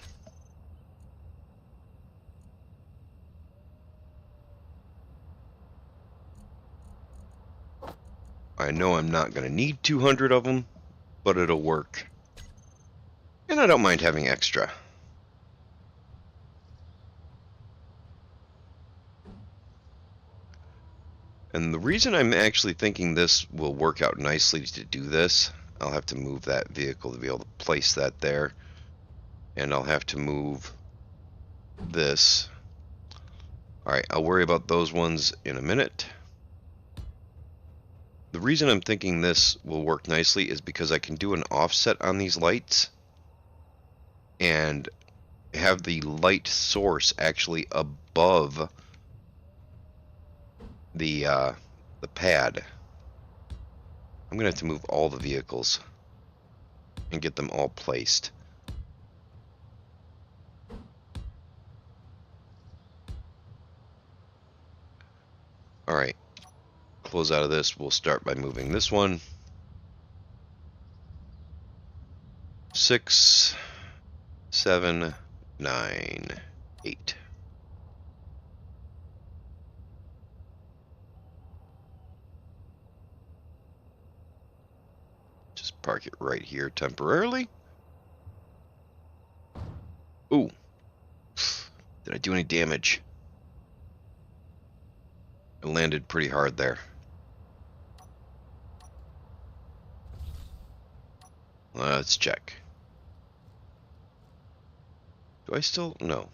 I know I'm not going to need 200 of them, but it'll work. And I don't mind having extra. And the reason I'm actually thinking this will work out nicely to do this, I'll have to move that vehicle to be able to place that there. And I'll have to move this. Alright, I'll worry about those ones in a minute. The reason I'm thinking this will work nicely is because I can do an offset on these lights and have the light source actually above the pad. I'm gonna have to move all the vehicles and get them all placed. Alright, close out of this. We'll start by moving this one. 6, 7, 9, 8. Just park it right here temporarily. Ooh. Did I do any damage? It landed pretty hard there. Let's check. Do I still? No.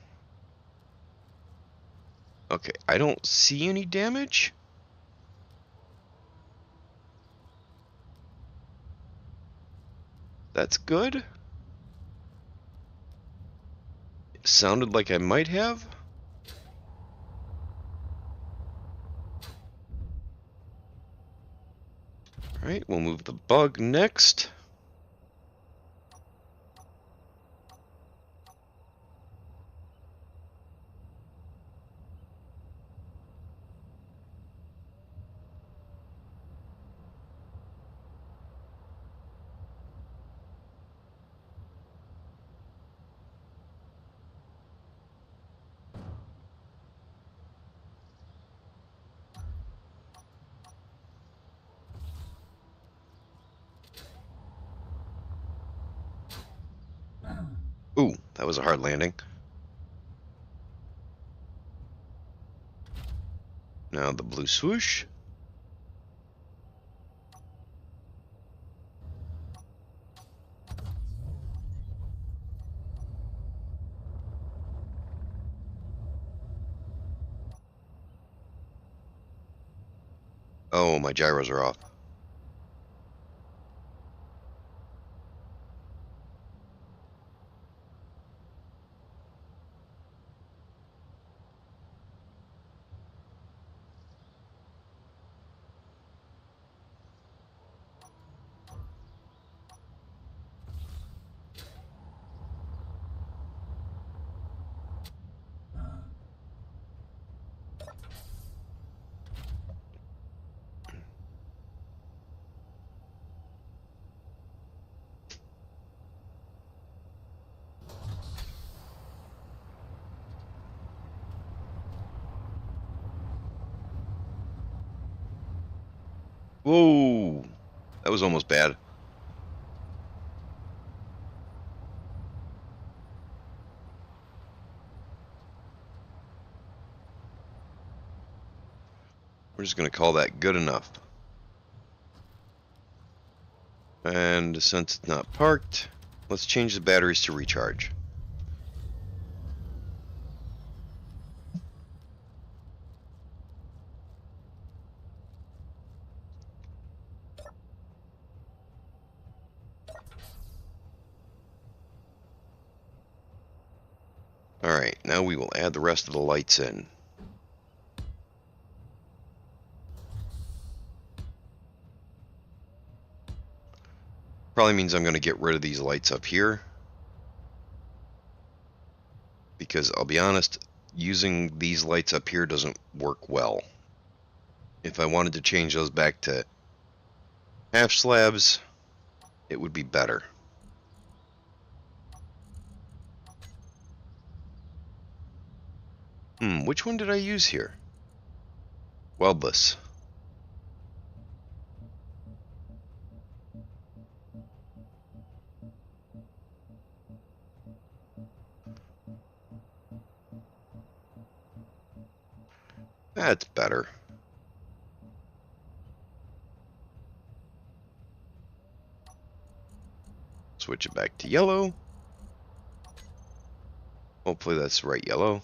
Okay, I don't see any damage. That's good. It sounded like I might have. Alright, we'll move the bug next. Ooh, that was a hard landing. Now the blue swoosh. Oh, my gyros are off. Whoa! That was almost bad. We're just going to call that good enough. And since it's not parked, let's change the batteries to recharge. Alright, now we will add the rest of the lights in. Probably means I'm going to get rid of these lights up here. Because I'll be honest, using these lights up here doesn't work well. If I wanted to change those back to half slabs, it would be better. Which one did I use here? Weldless. That's better. Switch it back to yellow. Hopefully that's the right yellow.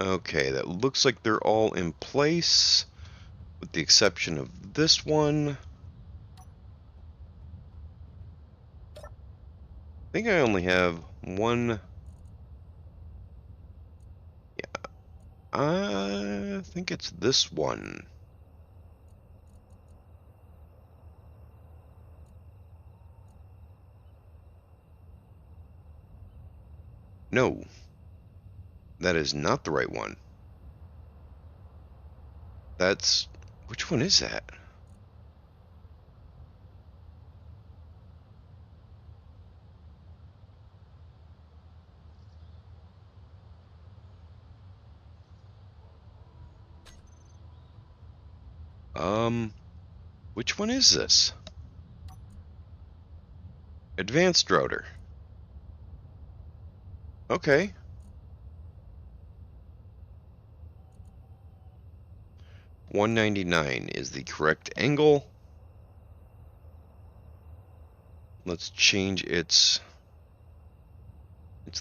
Okay, that looks like they're all in place, with the exception of this one. I think I only have one. Yeah, I think it's this one. No, that is not the right one. That's... which one is that? Which one is this? Advanced router. Okay. $199 is the correct angle. Let's change its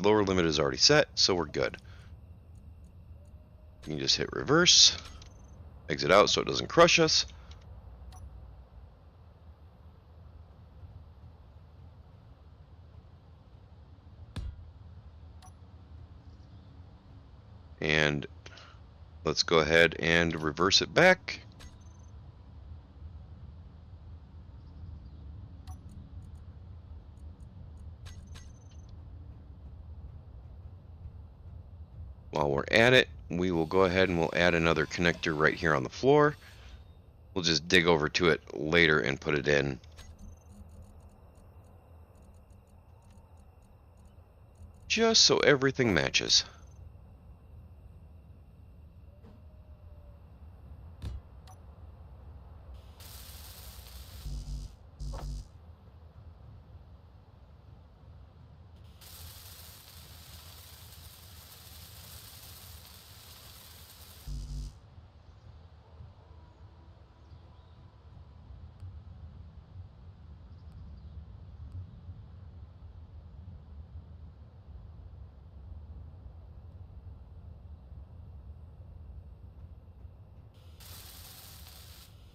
lower limit is already set, so we're good. You can just hit reverse, exit out so it doesn't crush us. And let's go ahead and reverse it back. While we're at it, we will go ahead and we'll add another connector right here on the floor. We'll just dig over to it later and put it in. Just so everything matches.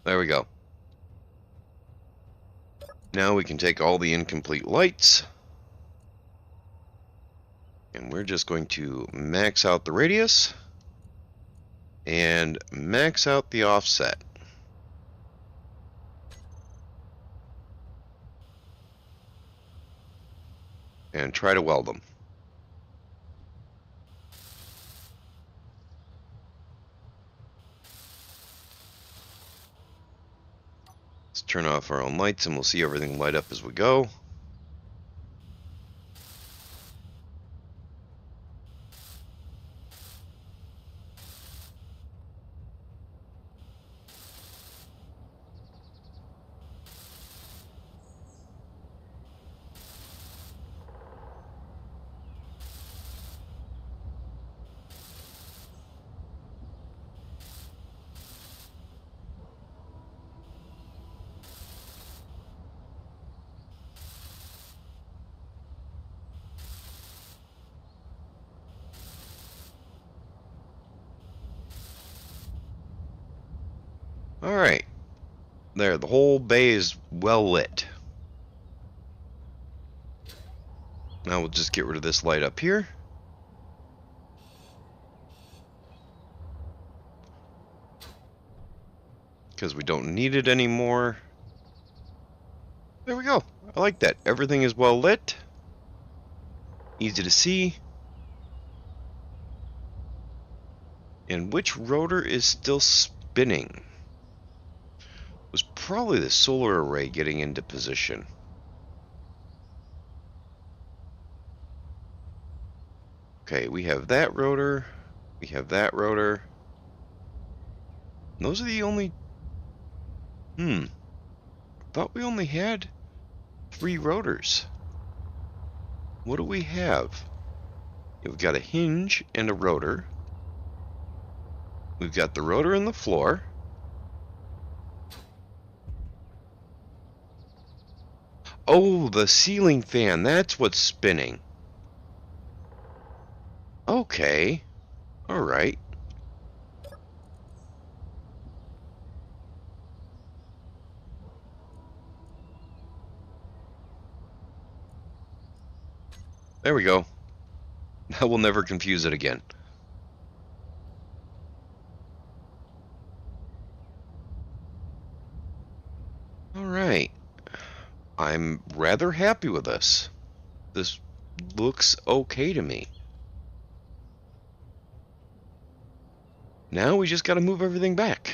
There we go. Now we can take all the incomplete lights, and we're just going to max out the radius and max out the offset. And try to weld them. Let's turn off our own lights and we'll see everything light up as we go. Alright. There, the whole bay is well lit. Now we'll just get rid of this light up here. Because we don't need it anymore. There we go. I like that. Everything is well lit. Easy to see. And which rotor is still spinning? Was probably the solar array getting into position. Okay, we have that rotor. We have that rotor. Those are the only... Thought we only had 3 rotors. What do we have? We've got a hinge and a rotor. We've got the rotor in the floor. Oh, the ceiling fan. That's what's spinning. Okay. Alright. There we go. I will never confuse it again. Alright. I'm rather happy with this. This looks okay to me. Now we just gotta move everything back.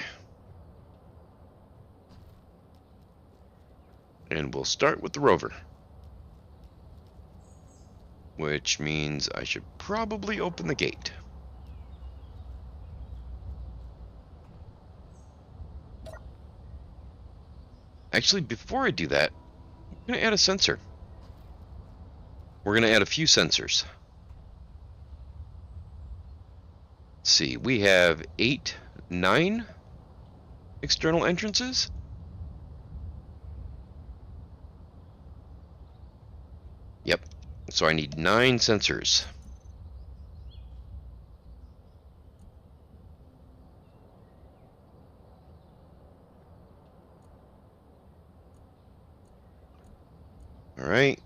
And we'll start with the rover. Which means I should probably open the gate. Actually, before I do that, I'm going to add a sensor. We're going to add a few sensors. Let's see, we have 9 external entrances. Yep, so I need 9 sensors. Alright.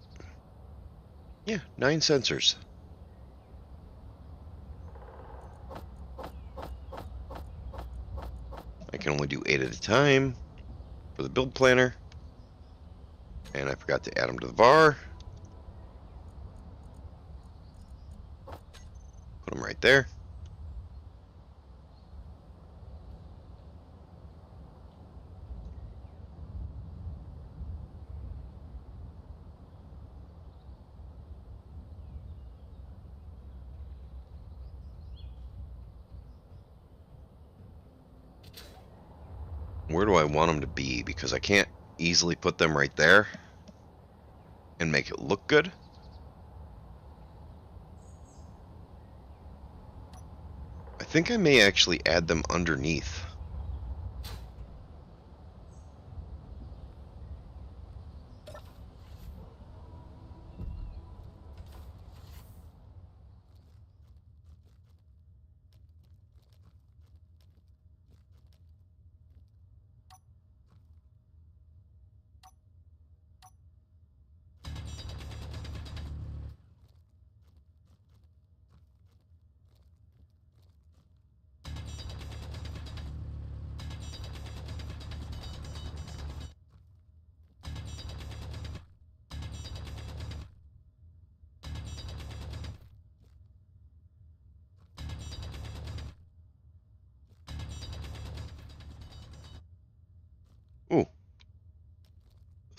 Yeah, 9 sensors. I can only do 8 at a time for the build planner. And I forgot to add them to the bar. Put them right there. Where do I want them to be? Because I can't easily put them right there and make it look good. I think I may actually add them underneath.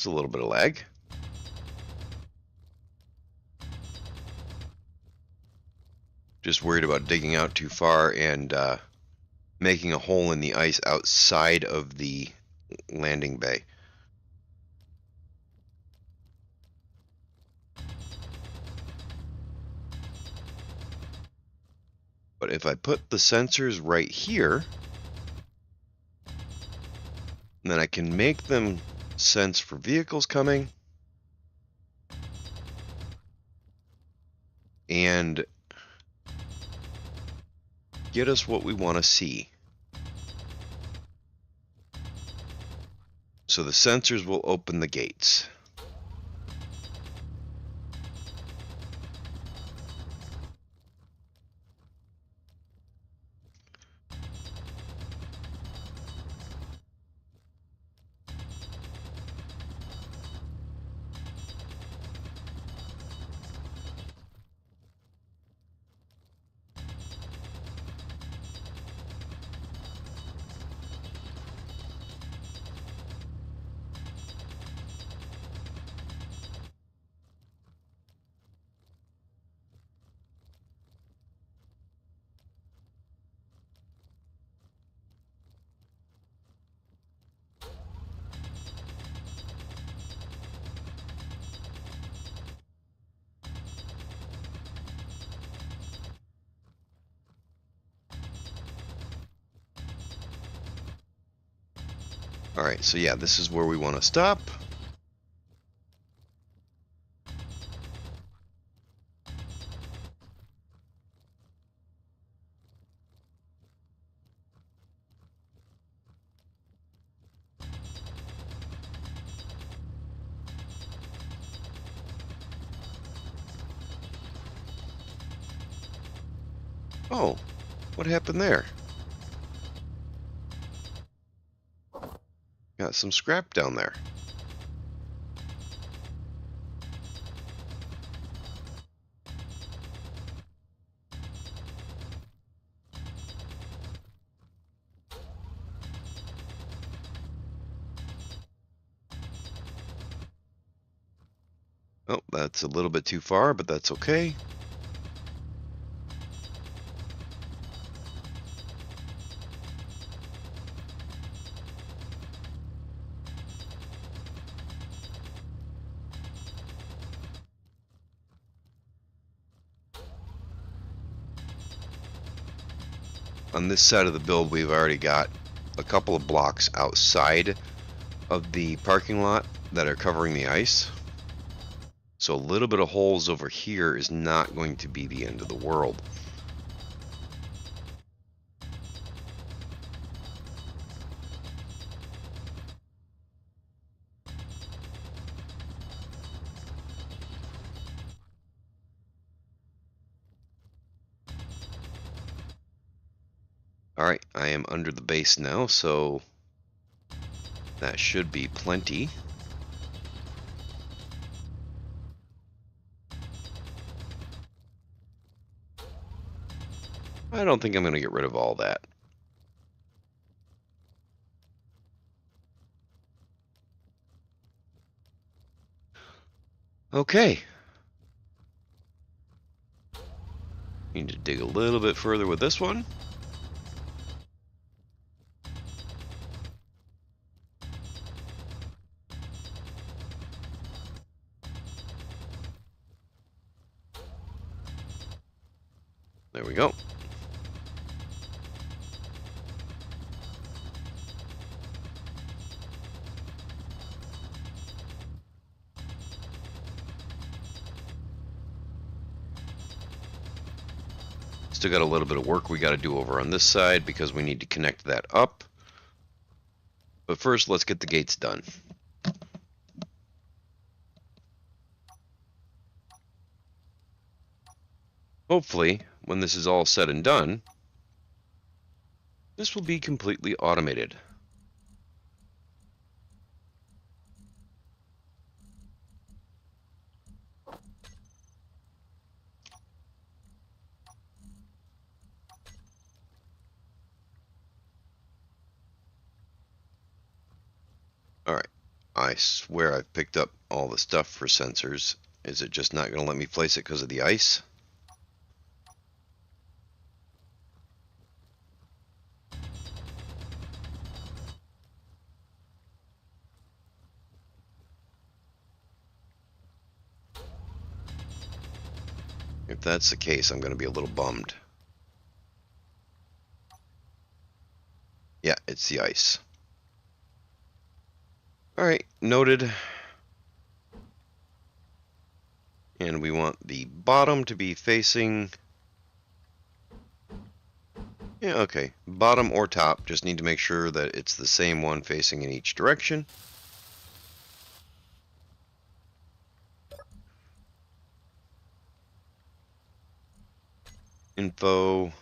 It's a little bit of lag. Just worried about digging out too far and making a hole in the ice outside of the landing bay. But if I put the sensors right here, then I can make them sense for vehicles coming and get us what we want to see. So the sensors will open the gates. Alright, so yeah, this is where we want to stop. Oh, what happened there? Got some scrap down there. Oh, that's a little bit too far, but that's okay. On this side of the build, we've already got a couple of blocks outside of the parking lot that are covering the ice. So a little bit of holes over here is not going to be the end of the world. Alright, I am under the base now, so that should be plenty. I don't think I'm going to get rid of all that. Okay. Need to dig a little bit further with this one. There we go. Still got a little bit of work we got to do over on this side because we need to connect that up. But first, let's get the gates done. Hopefully, when this is all said and done, this will be completely automated. All right. I swear I've picked up all the stuff for sensors. Is it just not going to let me place it because of the ice? If that's the case, I'm going to be a little bummed. Yeah, it's the ice. Alright, noted. And we want the bottom to be facing... Yeah, okay. Bottom or top. Just need to make sure that it's the same one facing in each direction. Info.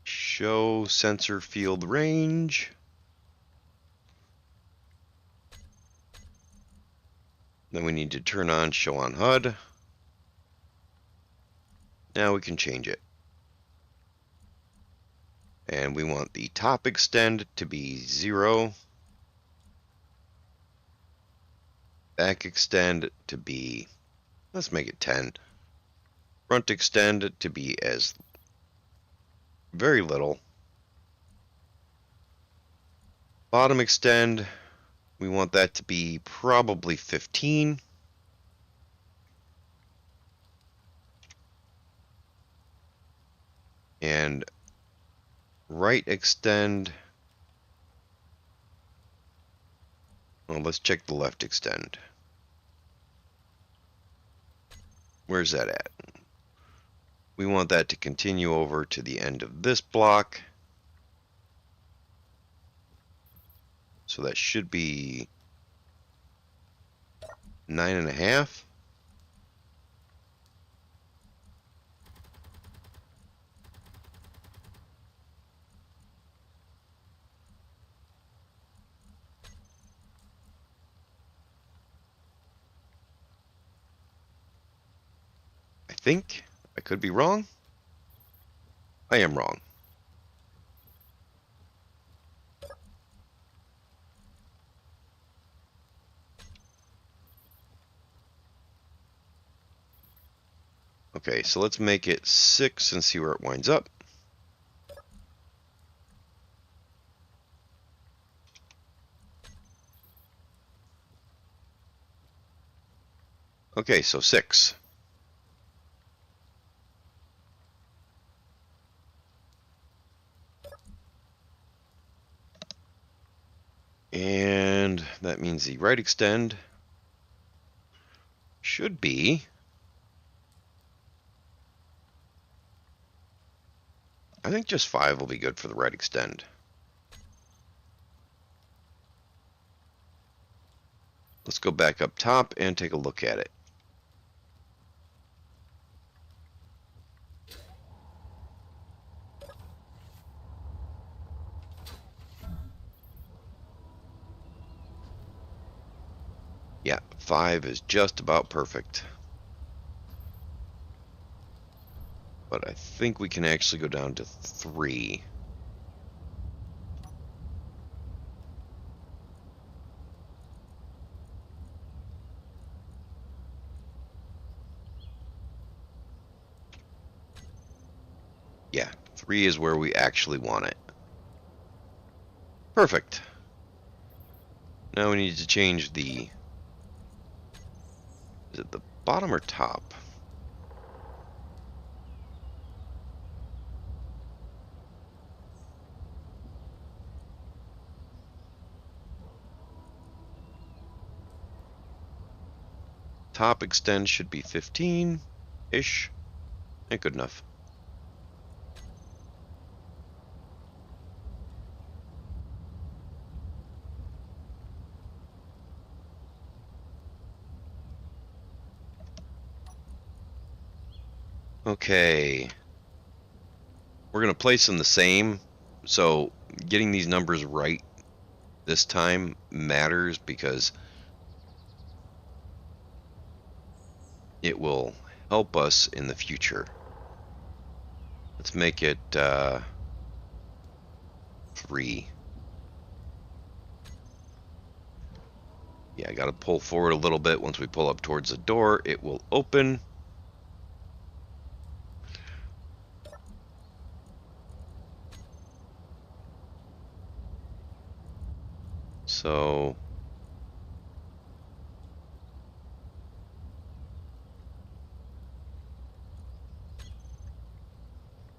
Show sensor field range. Then we need to turn on show on HUD. Now we can change it. And we want the top extend to be 0. Back extend to be, let's make it 10. Front extend to be as very little. Bottom extend, we want that to be probably 15. And right extend, well, let's check the left extend. Where's that at? We want that to continue over to the end of this block. So that should be 9.5. I think. I could be wrong. I am wrong. Okay, so let's make it 6 and see where it winds up. Okay, so 6. And that means the right extend should be I think just 5 will be good for the right extend. Let's go back up top and take a look at it. Yeah, 5 is just about perfect. But I think we can actually go down to 3. Yeah, 3 is where we actually want it. Perfect. Now we need to change the... Is it the bottom or top? Top extend should be 15-ish. Ain't good enough. Okay. We're going to place them the same. So getting these numbers right this time matters because it will help us in the future. Let's make it 3. Yeah, I got to pull forward a little bit. Once we pull up towards the door, it will open. So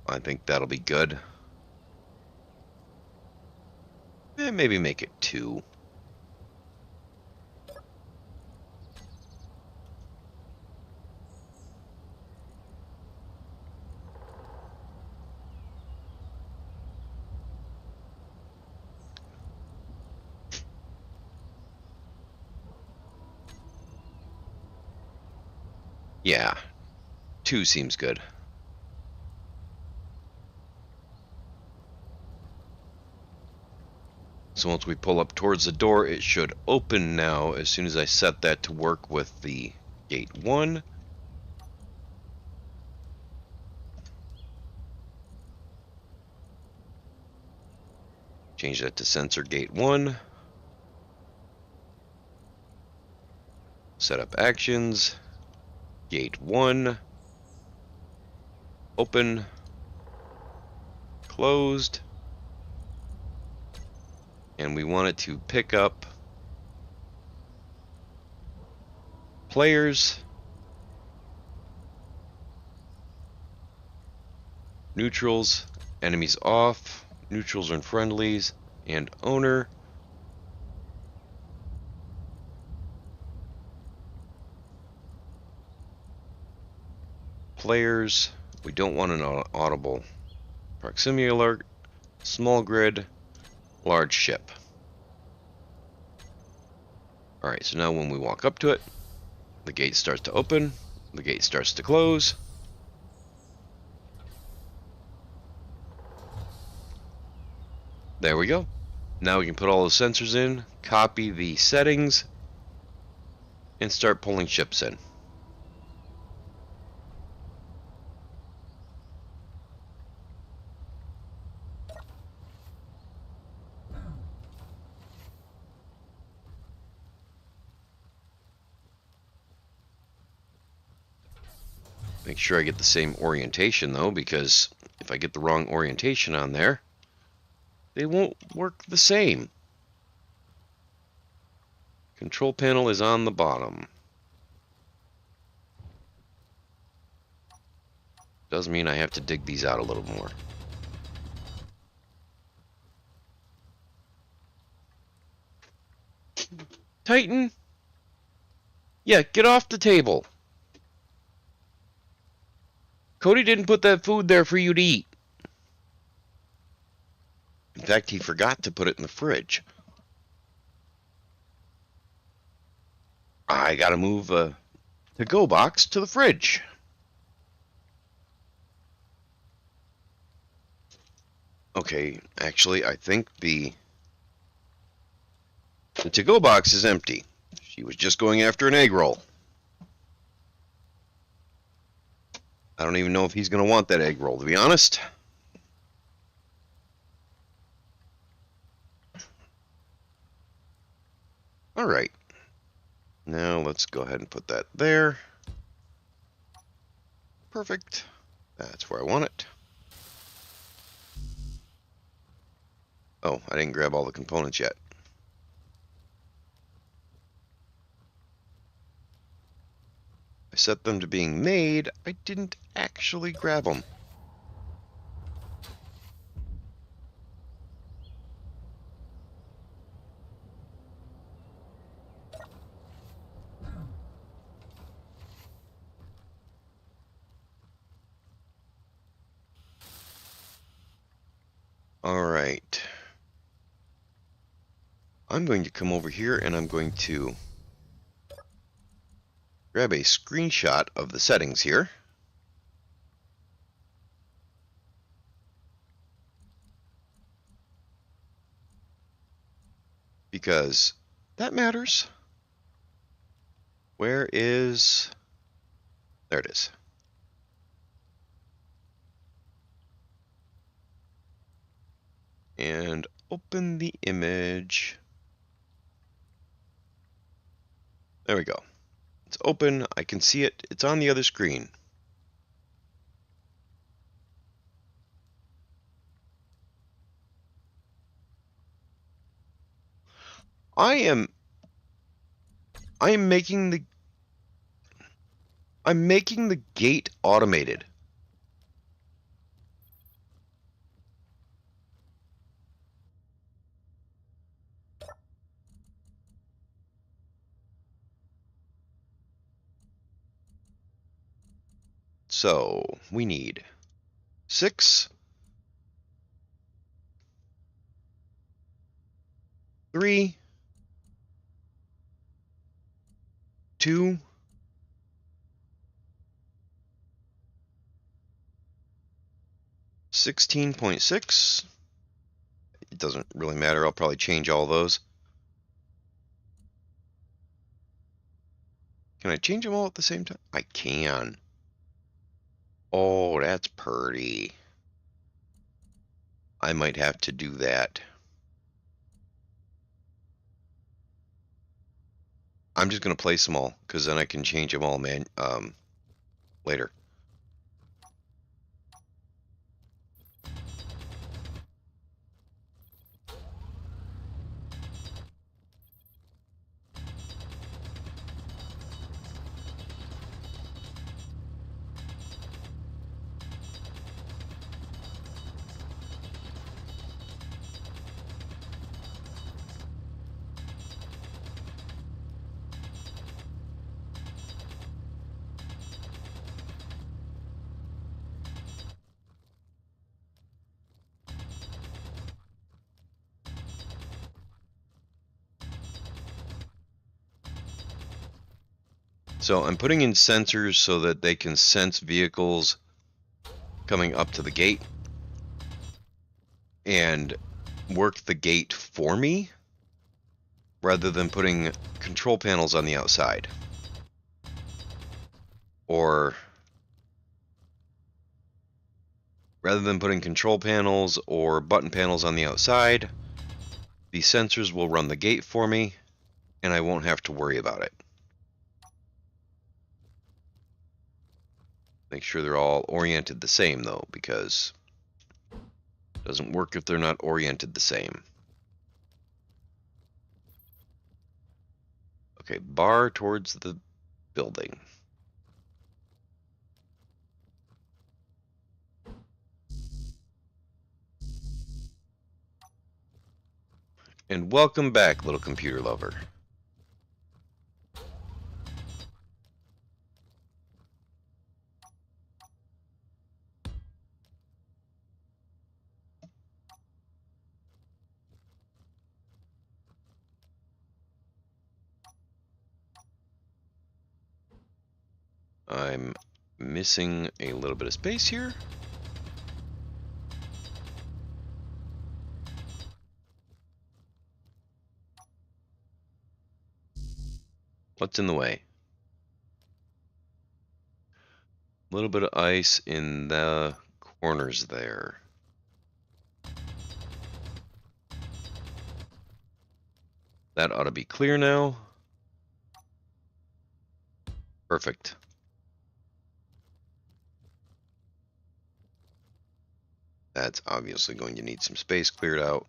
I think that'll be good. And maybe make it 2. Yeah, 2 seems good. So once we pull up towards the door, it should open now as soon as I set that to work with the gate 1. Change that to sensor gate 1. Set up actions. Gate 1. Open. Closed. And we want it to pick up players, neutrals, enemies off, neutrals and friendlies, and owner. Players, we don't want an audible proximity alert, small grid, large ship. Alright, so now when we walk up to it, the gate starts to open, the gate starts to close. There we go. Now we can put all the sensors in, copy the settings, and start pulling ships in. Make sure I get the same orientation though, because if I get the wrong orientation on there, they won't work the same. Control panel is on the bottom. Does mean I have to dig these out a little more. Titan? Yeah, get off the table. Cody didn't put that food there for you to eat. In fact, he forgot to put it in the fridge. I gotta move a to-go box to the fridge. Okay, actually, I think the to-go box is empty. She was just going after an egg roll. I don't even know if he's going to want that egg roll, to be honest. All right. Now let's go ahead and put that there. Perfect. That's where I want it. Oh, I didn't grab all the components yet. I set them to being made. I didn't actually grab them. All right. I'm going to come over here and I'm going to grab a screenshot of the settings here. Because that matters. Where is... There it is. And open the image. There we go. It's open. I can see it. It's on the other screen. I am making the gate automated. So we need 6, 3, 2, 16.6. It doesn't really matter. I'll probably change all those. Can I change them all at the same time? I can. Oh, that's pretty. I might have to do that. I'm just going to place them all, because then I can change them all later. So I'm putting in sensors so that they can sense vehicles coming up to the gate and work the gate for me, rather than putting control panels on the outside. Or rather than putting control panels or button panels on the outside, the sensors will run the gate for me, and I won't have to worry about it. Make sure they're all oriented the same, though, because it doesn't work if they're not oriented the same. Okay, bar towards the building. And welcome back, little computer lover. I'm missing a little bit of space here. What's in the way? A little bit of ice in the corners there. That ought to be clear now. Perfect. That's obviously going to need some space cleared out.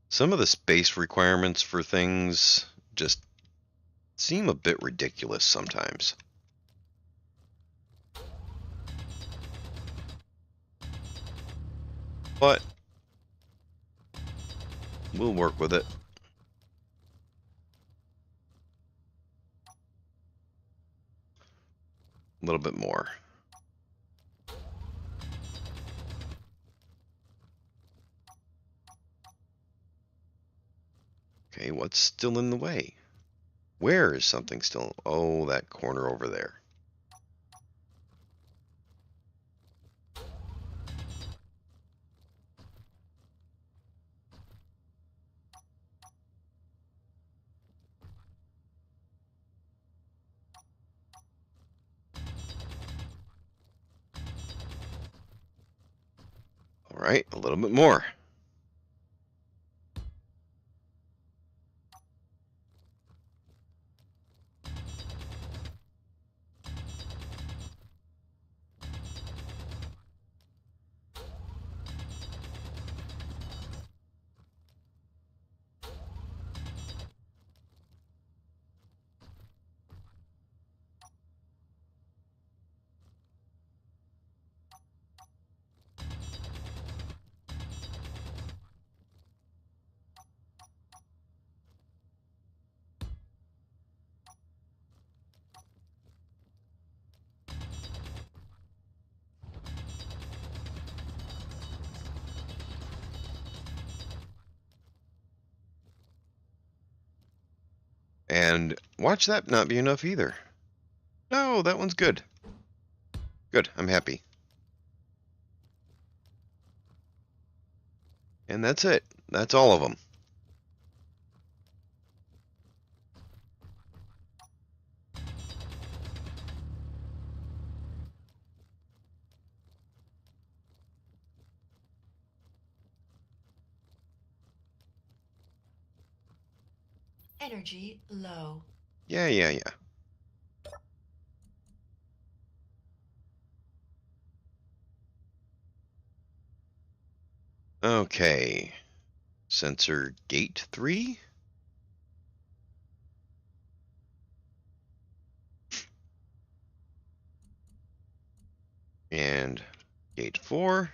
Some of the space requirements for things just seem a bit ridiculous sometimes. But we'll work with it. A little bit more. Okay, what's still in the way? Where is something still? Oh, that corner over there. All right, a little bit more. And watch that not be enough either. No, that one's good. Good, I'm happy. And that's it. That's all of them. Energy low. Yeah. Okay. Sensor gate 3. And gate 4.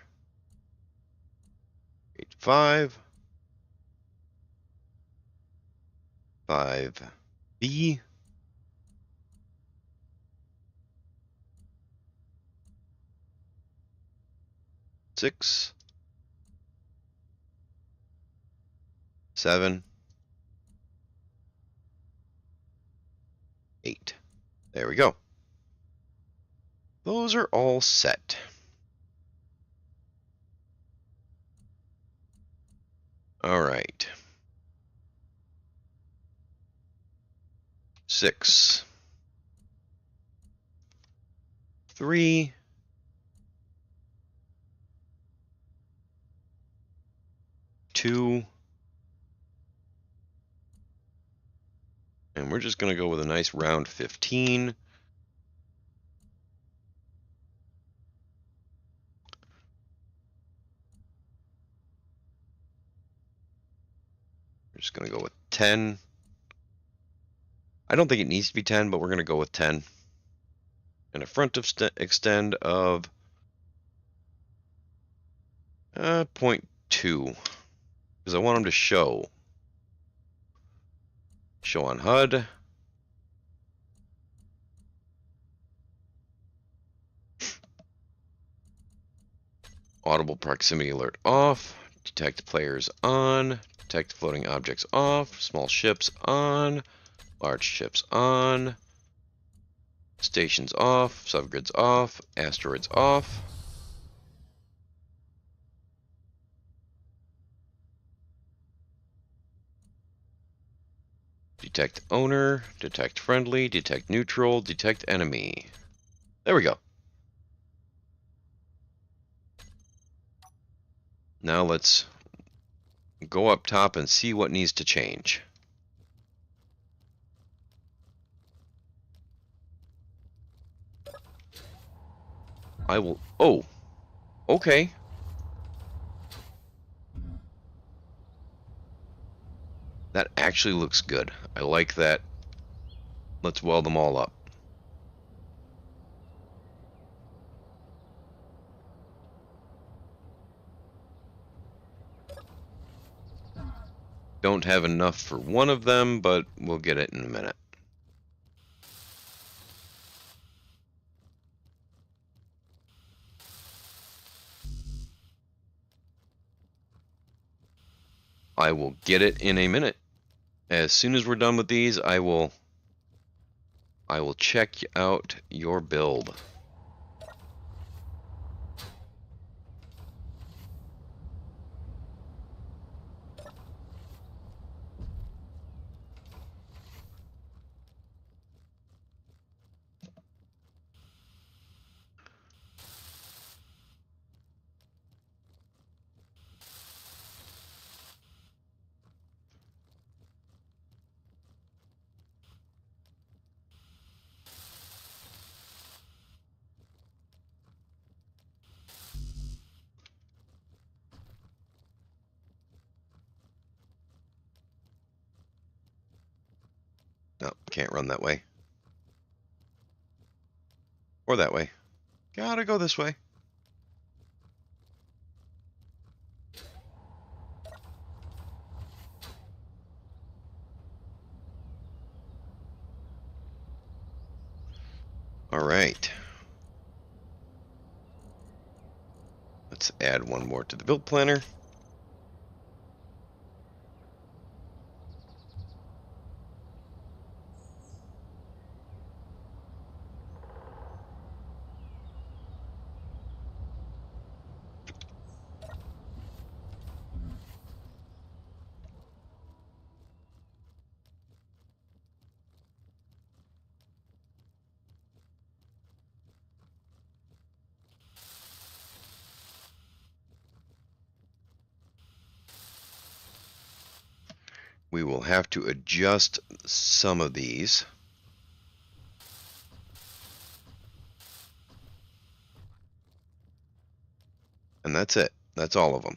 Gate 5. 5B. 6. 7. 8. There we go. Those are all set. All right. 6. 3. 2. And we're just going to go with a nice round 15. We're just going to go with 10. I don't think it needs to be 10, but we're going to go with 10. And a front of extend of 0.2. Because I want them to show. Show on HUD. Audible proximity alert off. Detect players on. Detect floating objects off. Small ships on. Large ships on. Stations off. Subgrids off. Asteroids off. Detect owner. Detect friendly. Detect neutral. Detect enemy. There we go. Now let's go up top and see what needs to change. I will... Oh! Okay. That actually looks good. I like that. Let's weld them all up. Don't have enough for one of them, but we'll get it in a minute. I will get it in a minute. As soon as we're done with these, I will check out your build. can't run that way. Or that way. Gotta go this way. All right. Let's add one more to the build planner. We will have to adjust some of these. And that's it. That's all of them.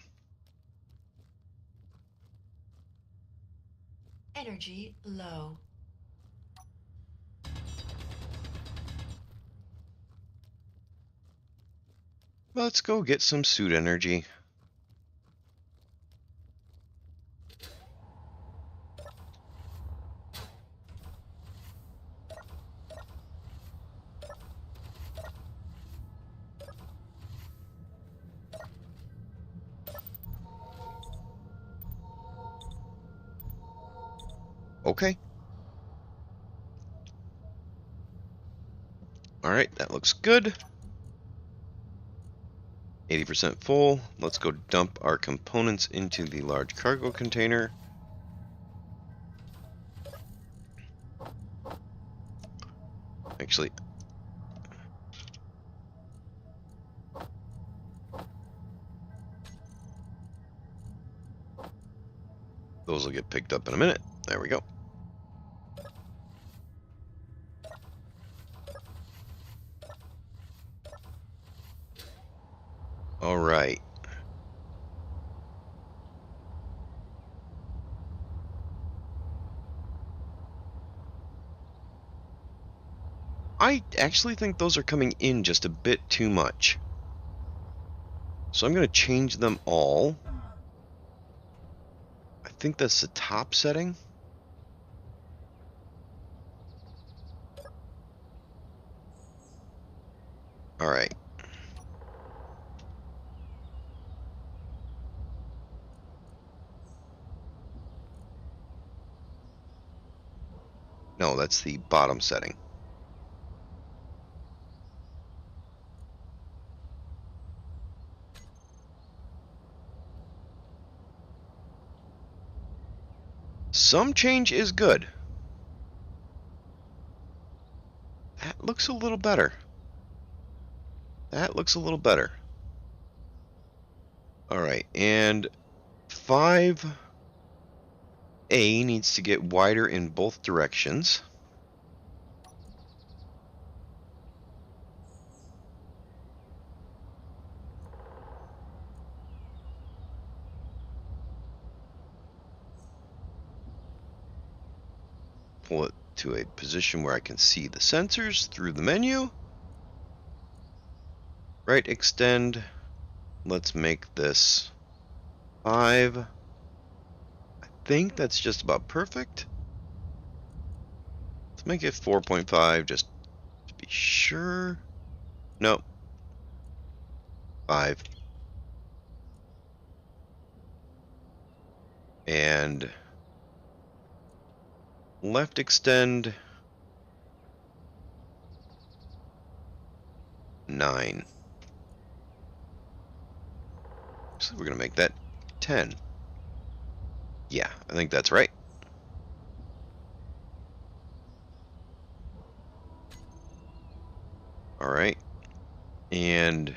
Energy low. Let's go get some suit energy. Okay. All right, that looks good. 80% full. Let's go dump our components into the large cargo container. Actually, those will get picked up in a minute. There we go. All right. I actually think those are coming in just a bit too much. So I'm going to change them all. I think that's the top setting. All right. No, that's the bottom setting. Some change is good. That looks a little better. That looks a little better. All right, and 5A needs to get wider in both directions. Pull it to a position where I can see the sensors through the menu. Right extend. Let's make this 5. I think that's just about perfect. Let's make it 4.5 just to be sure. Nope. 5. And left extend 9. So we're going to make that 10. Yeah, I think that's right. All right. And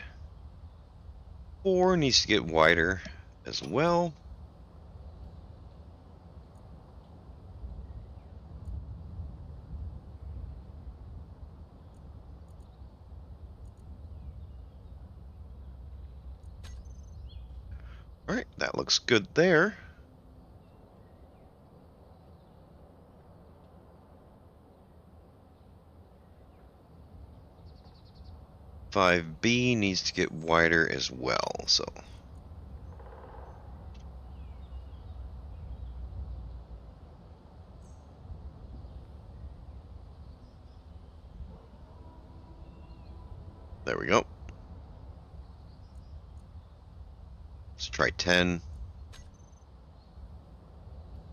4 needs to get wider as well. All right, that looks good there. 5B needs to get wider as well, so. There we go. Let's try 10.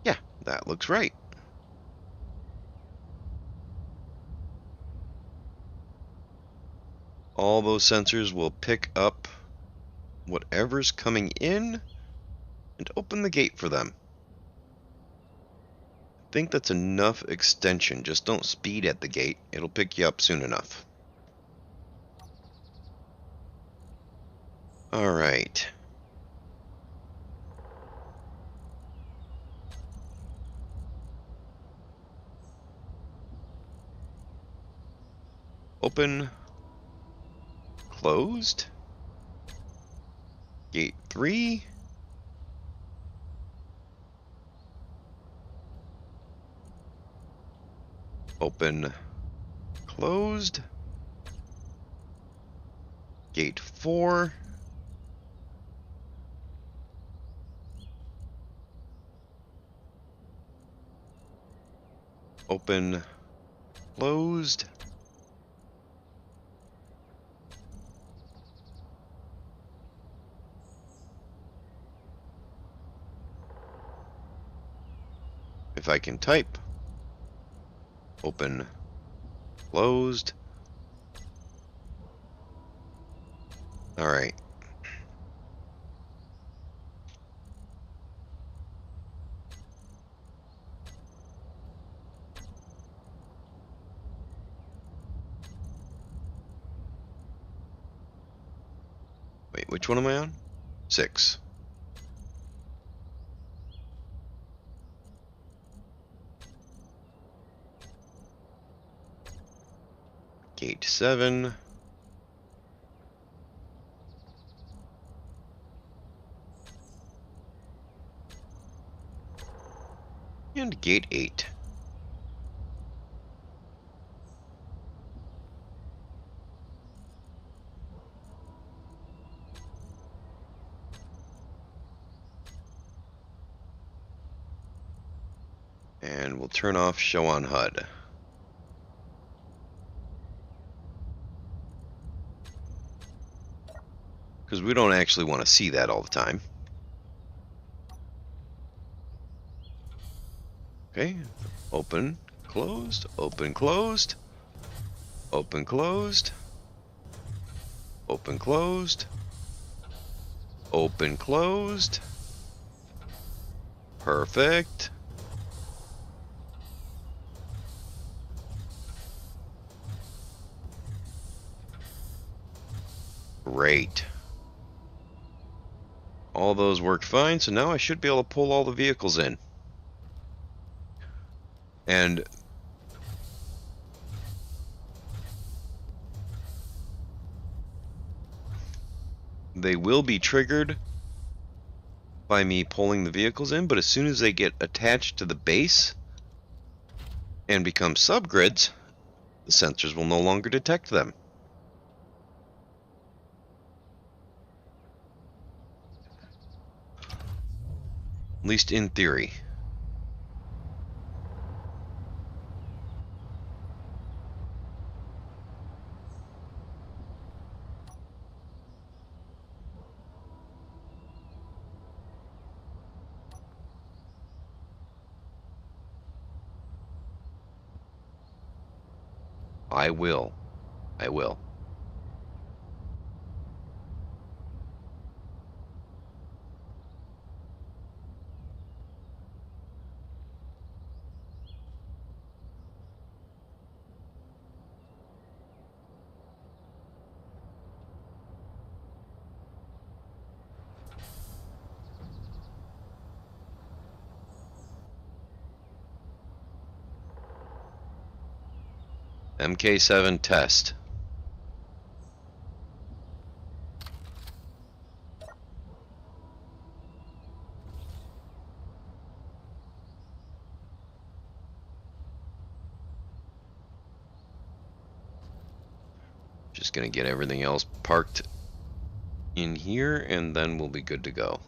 Yeah, that looks right. All those sensors will pick up whatever's coming in and open the gate for them. I think that's enough extension. Just don't speed at the gate. It'll pick you up soon enough. All right. Open. Closed. Gate 3. Open. Closed. Gate 4. Open. Closed. If I can type. Open. Closed. All right. Wait, which one am I on? 6. Gate 7. And gate 8. And we'll turn off show on HUD. Because we don't actually want to see that all the time. Okay, open, closed, open, closed, open, closed, open, closed, open, closed. Perfect. Great. All those worked fine, so now I should be able to pull all the vehicles in. And they will be triggered by me pulling the vehicles in, but as soon as they get attached to the base and become subgrids, the sensors will no longer detect them. At least in theory. I will. I will. MK7 test. Just gonna get everything else parked in here, and then we'll be good to go.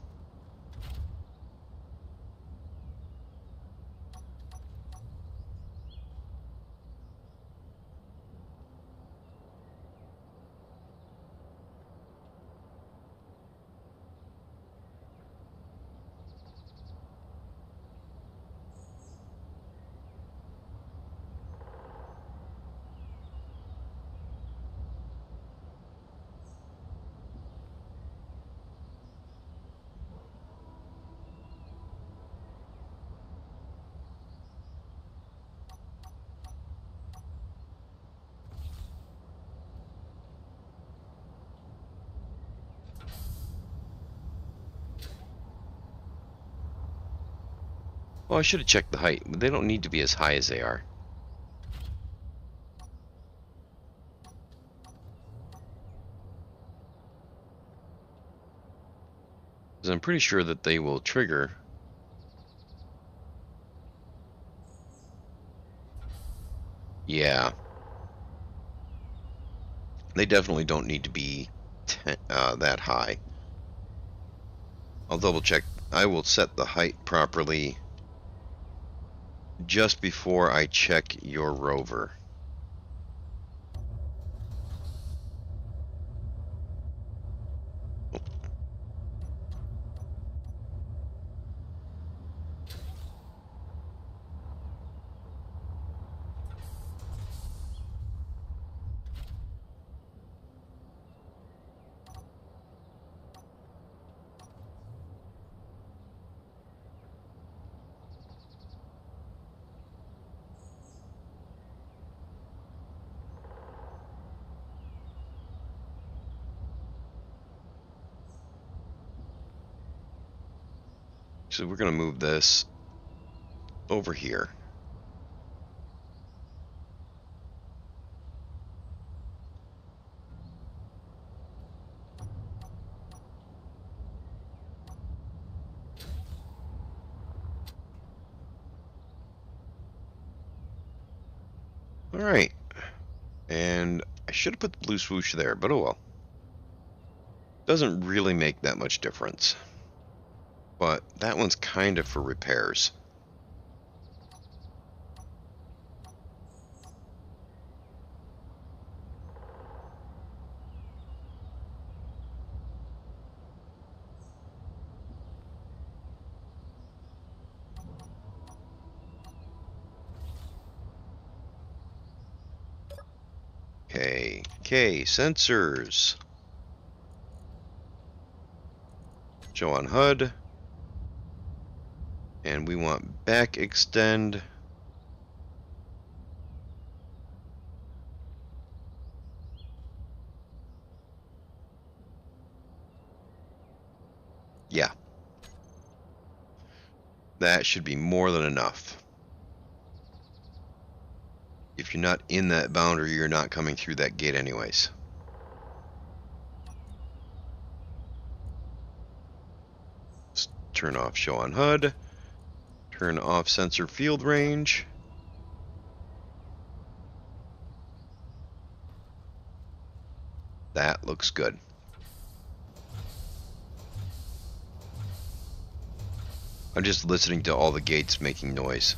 Well, I should have checked the height, but they don't need to be as high as they are. 'Cause I'm pretty sure that they will trigger. Yeah. They definitely don't need to be that high. I'll double check. I will set the height properly just before I check your rover. So we're going to move this over here. All right. And I should have put the blue swoosh there, but oh well. Doesn't really make that much difference. But that one's kind of for repairs. Okay, sensors. Show on HUD. And we want back extend. Yeah. That should be more than enough. If you're not in that boundary, you're not coming through that gate anyways. Let's turn off show on HUD. Turn off sensor field range. That looks good. I'm just listening to all the gates making noise.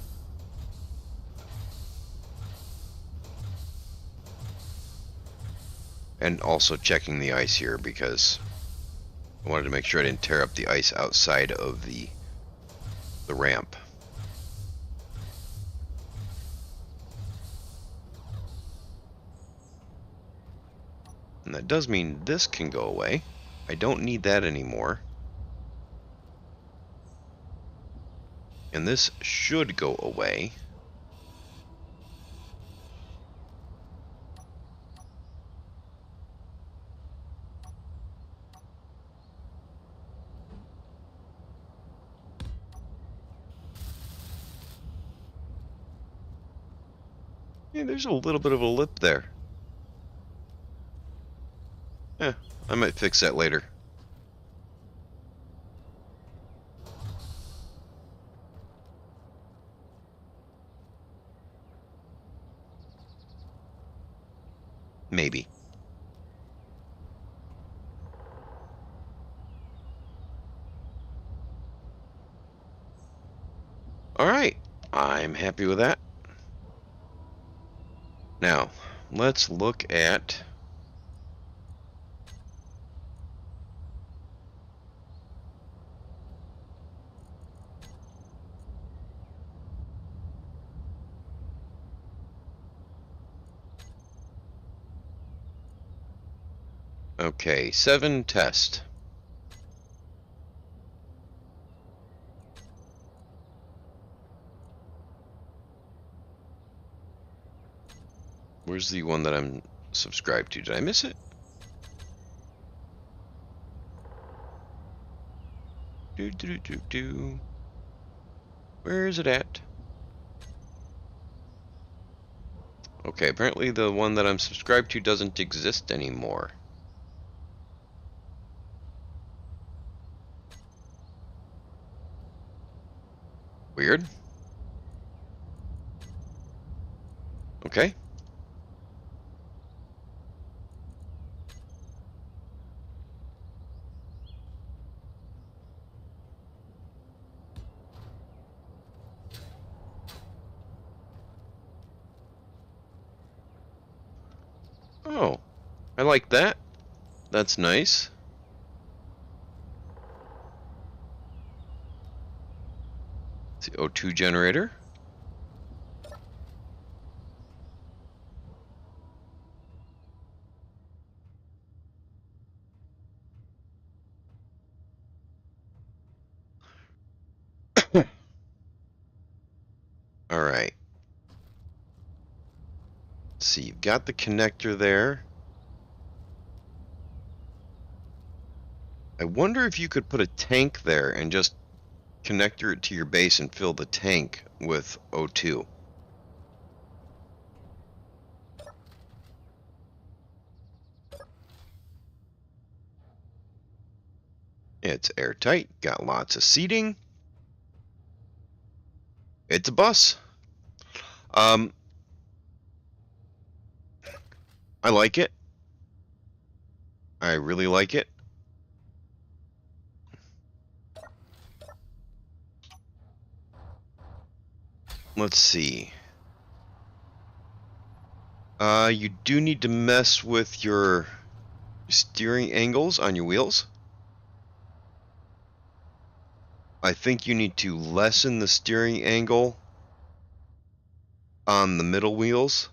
And also checking the ice here because I wanted to make sure I didn't tear up the ice outside of the ramp. And that does mean this can go away. I don't need that anymore. And this should go away. Yeah, there's a little bit of a lip there. I might fix that later. Maybe. I'm happy with that. Now, let's look at... Okay, 7 test. Where's the one that I'm subscribed to? Did I miss it? Where is it at? Okay, apparently the one that I'm subscribed to doesn't exist anymore. Weird. Okay. Oh, I like that. That's nice. It's the O2 generator. All right. Let's see, you've got the connector there. I wonder if you could put a tank there and just connector it to your base and fill the tank with O2. It's airtight, got lots of seating. It's a bus. I like it. I really like it. Let's see. You do need to mess with your steering angles on your wheels. I think you need to lessen the steering angle on the middle wheels,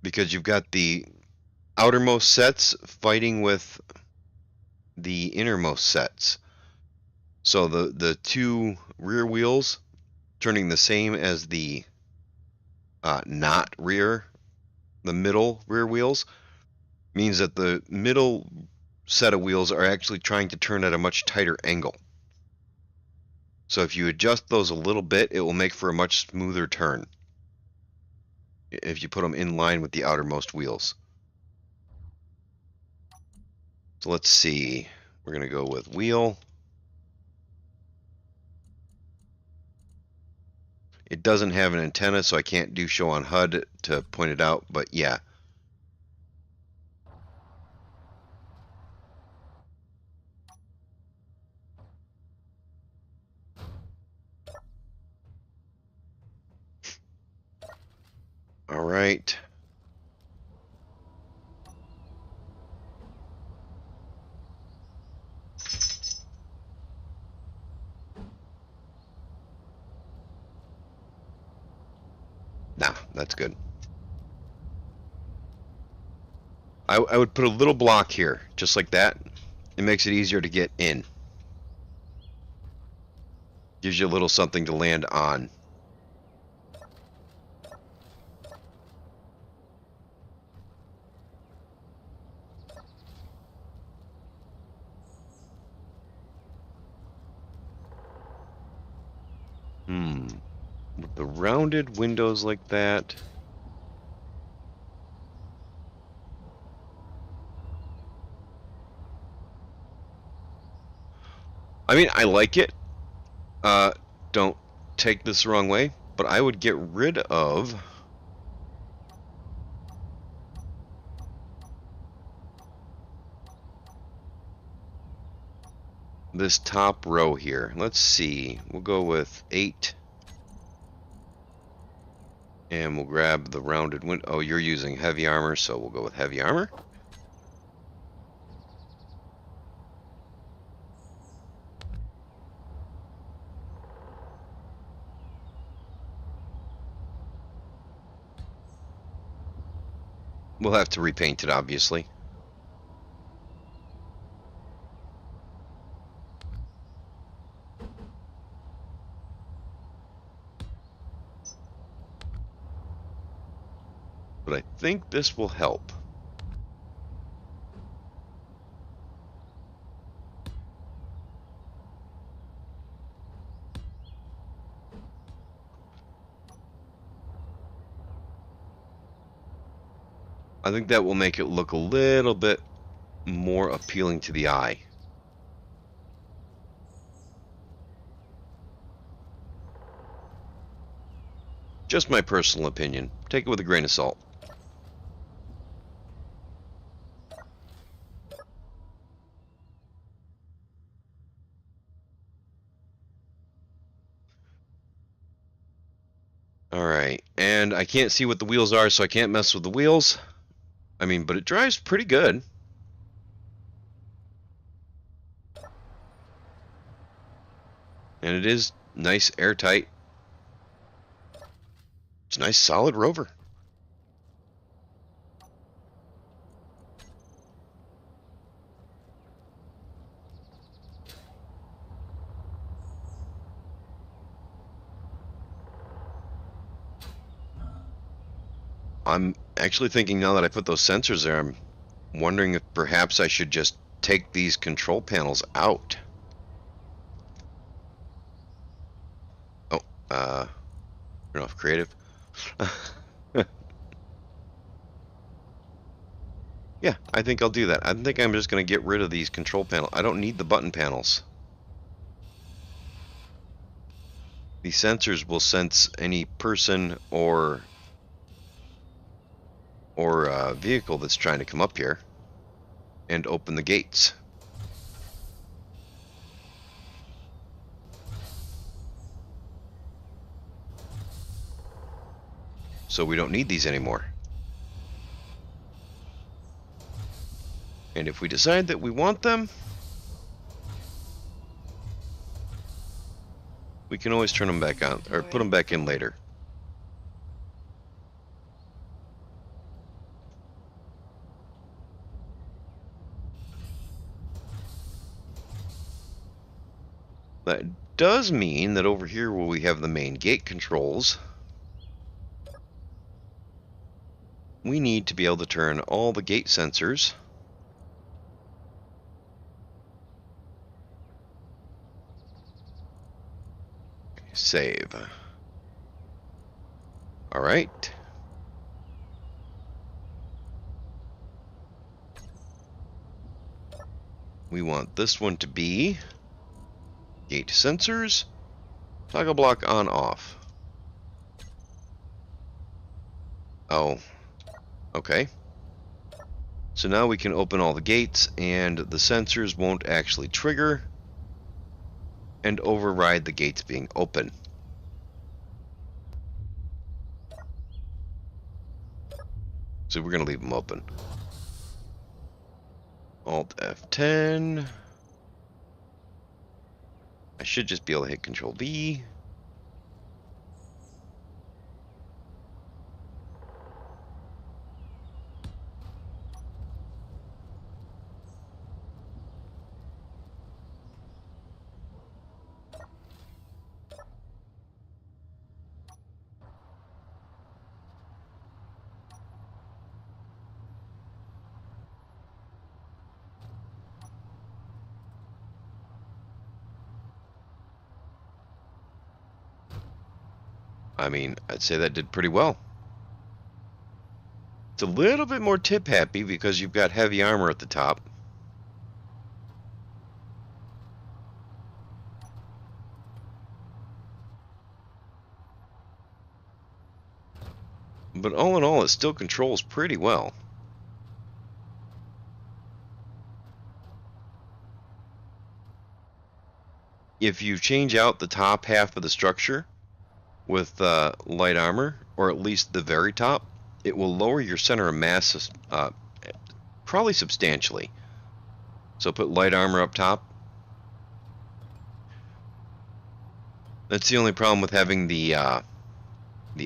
because you've got the outermost sets fighting with the innermost sets. So the two rear wheels turning the same as the not rear, the middle rear wheels, means that the middle set of wheels are actually trying to turn at a much tighter angle. So if you adjust those a little bit, it will make for a much smoother turn if you put them in line with the outermost wheels. So let's see. We're going to go with wheel. It doesn't have an antenna, so I can't do show on HUD to point it out, but yeah. All right. Nah, that's good. I would put a little block here, just like that. It makes it easier to get in. Gives you a little something to land on. With the rounded windows like that. I mean, I like it. Don't take this the wrong way, but I would get rid of this top row here. Let's see. We'll go with 8. And we'll grab the rounded window. Oh, you're using heavy armor, so we'll go with heavy armor. We'll have to repaint it, obviously. But I think this will help. I think that will make it look a little bit more appealing to the eye. Just my personal opinion. Take it with a grain of salt. Alright, and I can't see what the wheels are, so I can't mess with the wheels. I mean, but it drives pretty good. And it is nice, airtight. It's a nice, solid Rover. I'm actually thinking now that I put those sensors there, I'm wondering if perhaps I should just take these control panels out. Oh, turn off creative. Yeah, I think I'll do that. I think I'm just going to get rid of these control panels. I don't need the button panels. These sensors will sense any person or vehicle that's trying to come up here and open the gates. So we don't need these anymore. And if we decide that we want them, we can always turn them back on or put them back in later. That does mean that over here where we have the main gate controls, we need to be able to turn all the gate sensors save. All right. We want this one to be gate sensors, toggle block on off. Oh, okay. So now we can open all the gates and the sensors won't actually trigger and override the gates being open. So we're going to leave them open. Alt F10. I should just be able to hit Control V. I mean, I'd say that did pretty well. It's a little bit more tip happy because you've got heavy armor at the top. But all in all, it still controls pretty well. if you change out the top half of the structure with light armor, or at least the very top, it will lower your center of mass probably substantially. So put light armor up top. That's the only problem with having the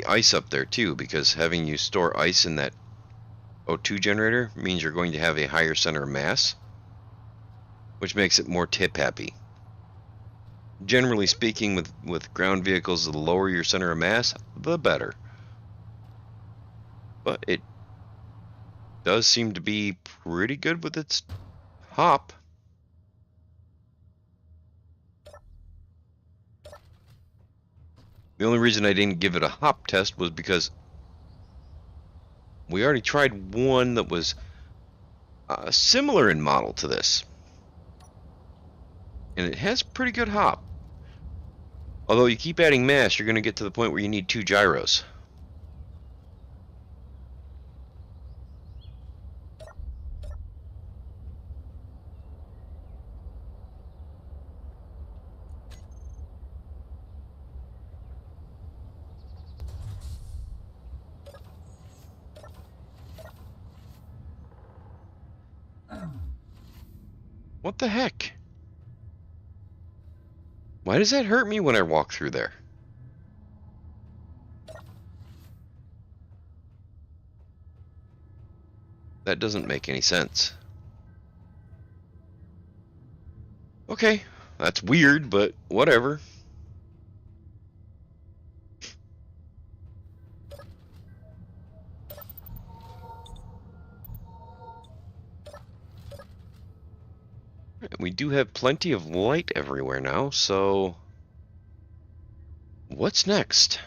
ice up there too, because having you store ice in that O2 generator means you're going to have a higher center of mass, which makes it more tip happy. Generally speaking, with ground vehicles, the lower your center of mass, the better. But it does seem to be pretty good with its hop. The only reason I didn't give it a hop test was because we already tried one that was similar in model to this. And it has pretty good hop. Although you keep adding mass, you're going to get to the point where you need 2 gyros. What the heck? Why does that hurt me when I walk through there? That doesn't make any sense. Okay, that's weird, but whatever. We do have plenty of light everywhere now, so what's next?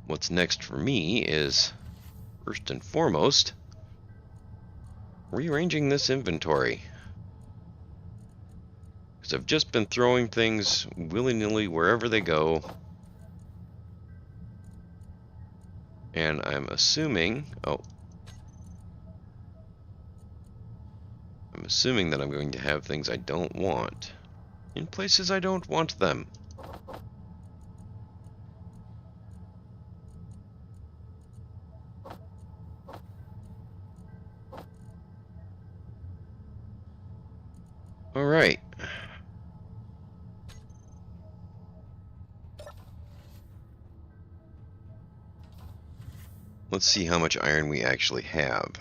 What's next for me is, first and foremost, rearranging this inventory. Because I've just been throwing things willy-nilly wherever they go. And I'm assuming, I'm assuming that I'm going to have things I don't want in places I don't want them. All right. Let's see how much iron we actually have.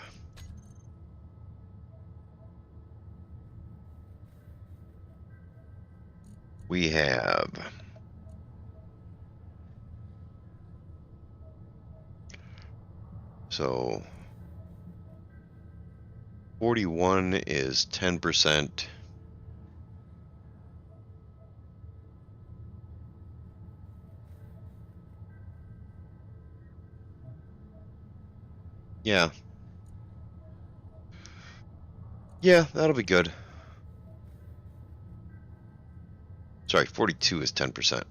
We have so 41 is 10%. Yeah. Yeah, that'll be good. Sorry, 42 is 10%.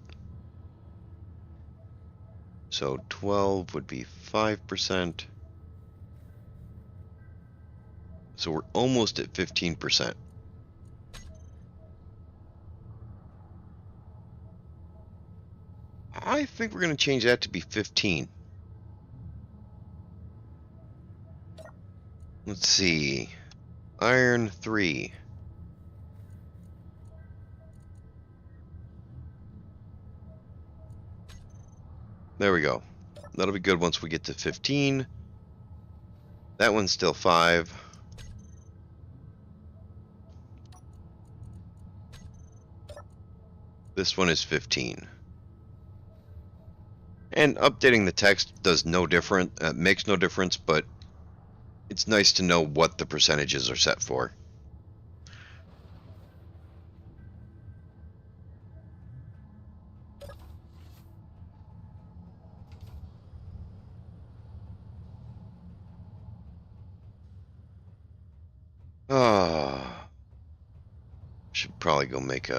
So 12 would be 5%. So we're almost at 15%. I think we're going to change that to be 15. Let's see. Iron 3. There we go. That'll be good once we get to 15. That one's still 5. This one is 15. And updating the text does no different, makes no difference, but it's nice to know what the percentages are set for. Should probably go make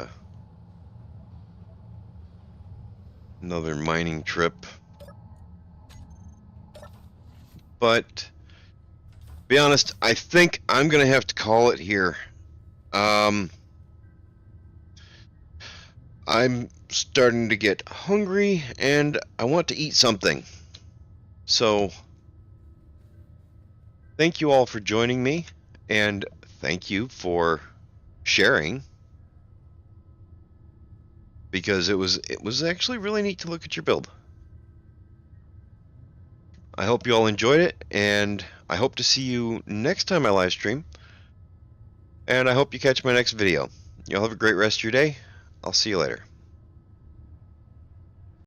another mining trip. But to be honest, I think I'm gonna have to call it here. I'm starting to get hungry and I want to eat something. So, thank you all for joining me, and thank you for sharing, because it was actually really neat to look at your build. I hope you all enjoyed it, and I hope to see you next time I live stream. And I hope you catch my next video. Y'all have a great rest of your day. I'll see you later.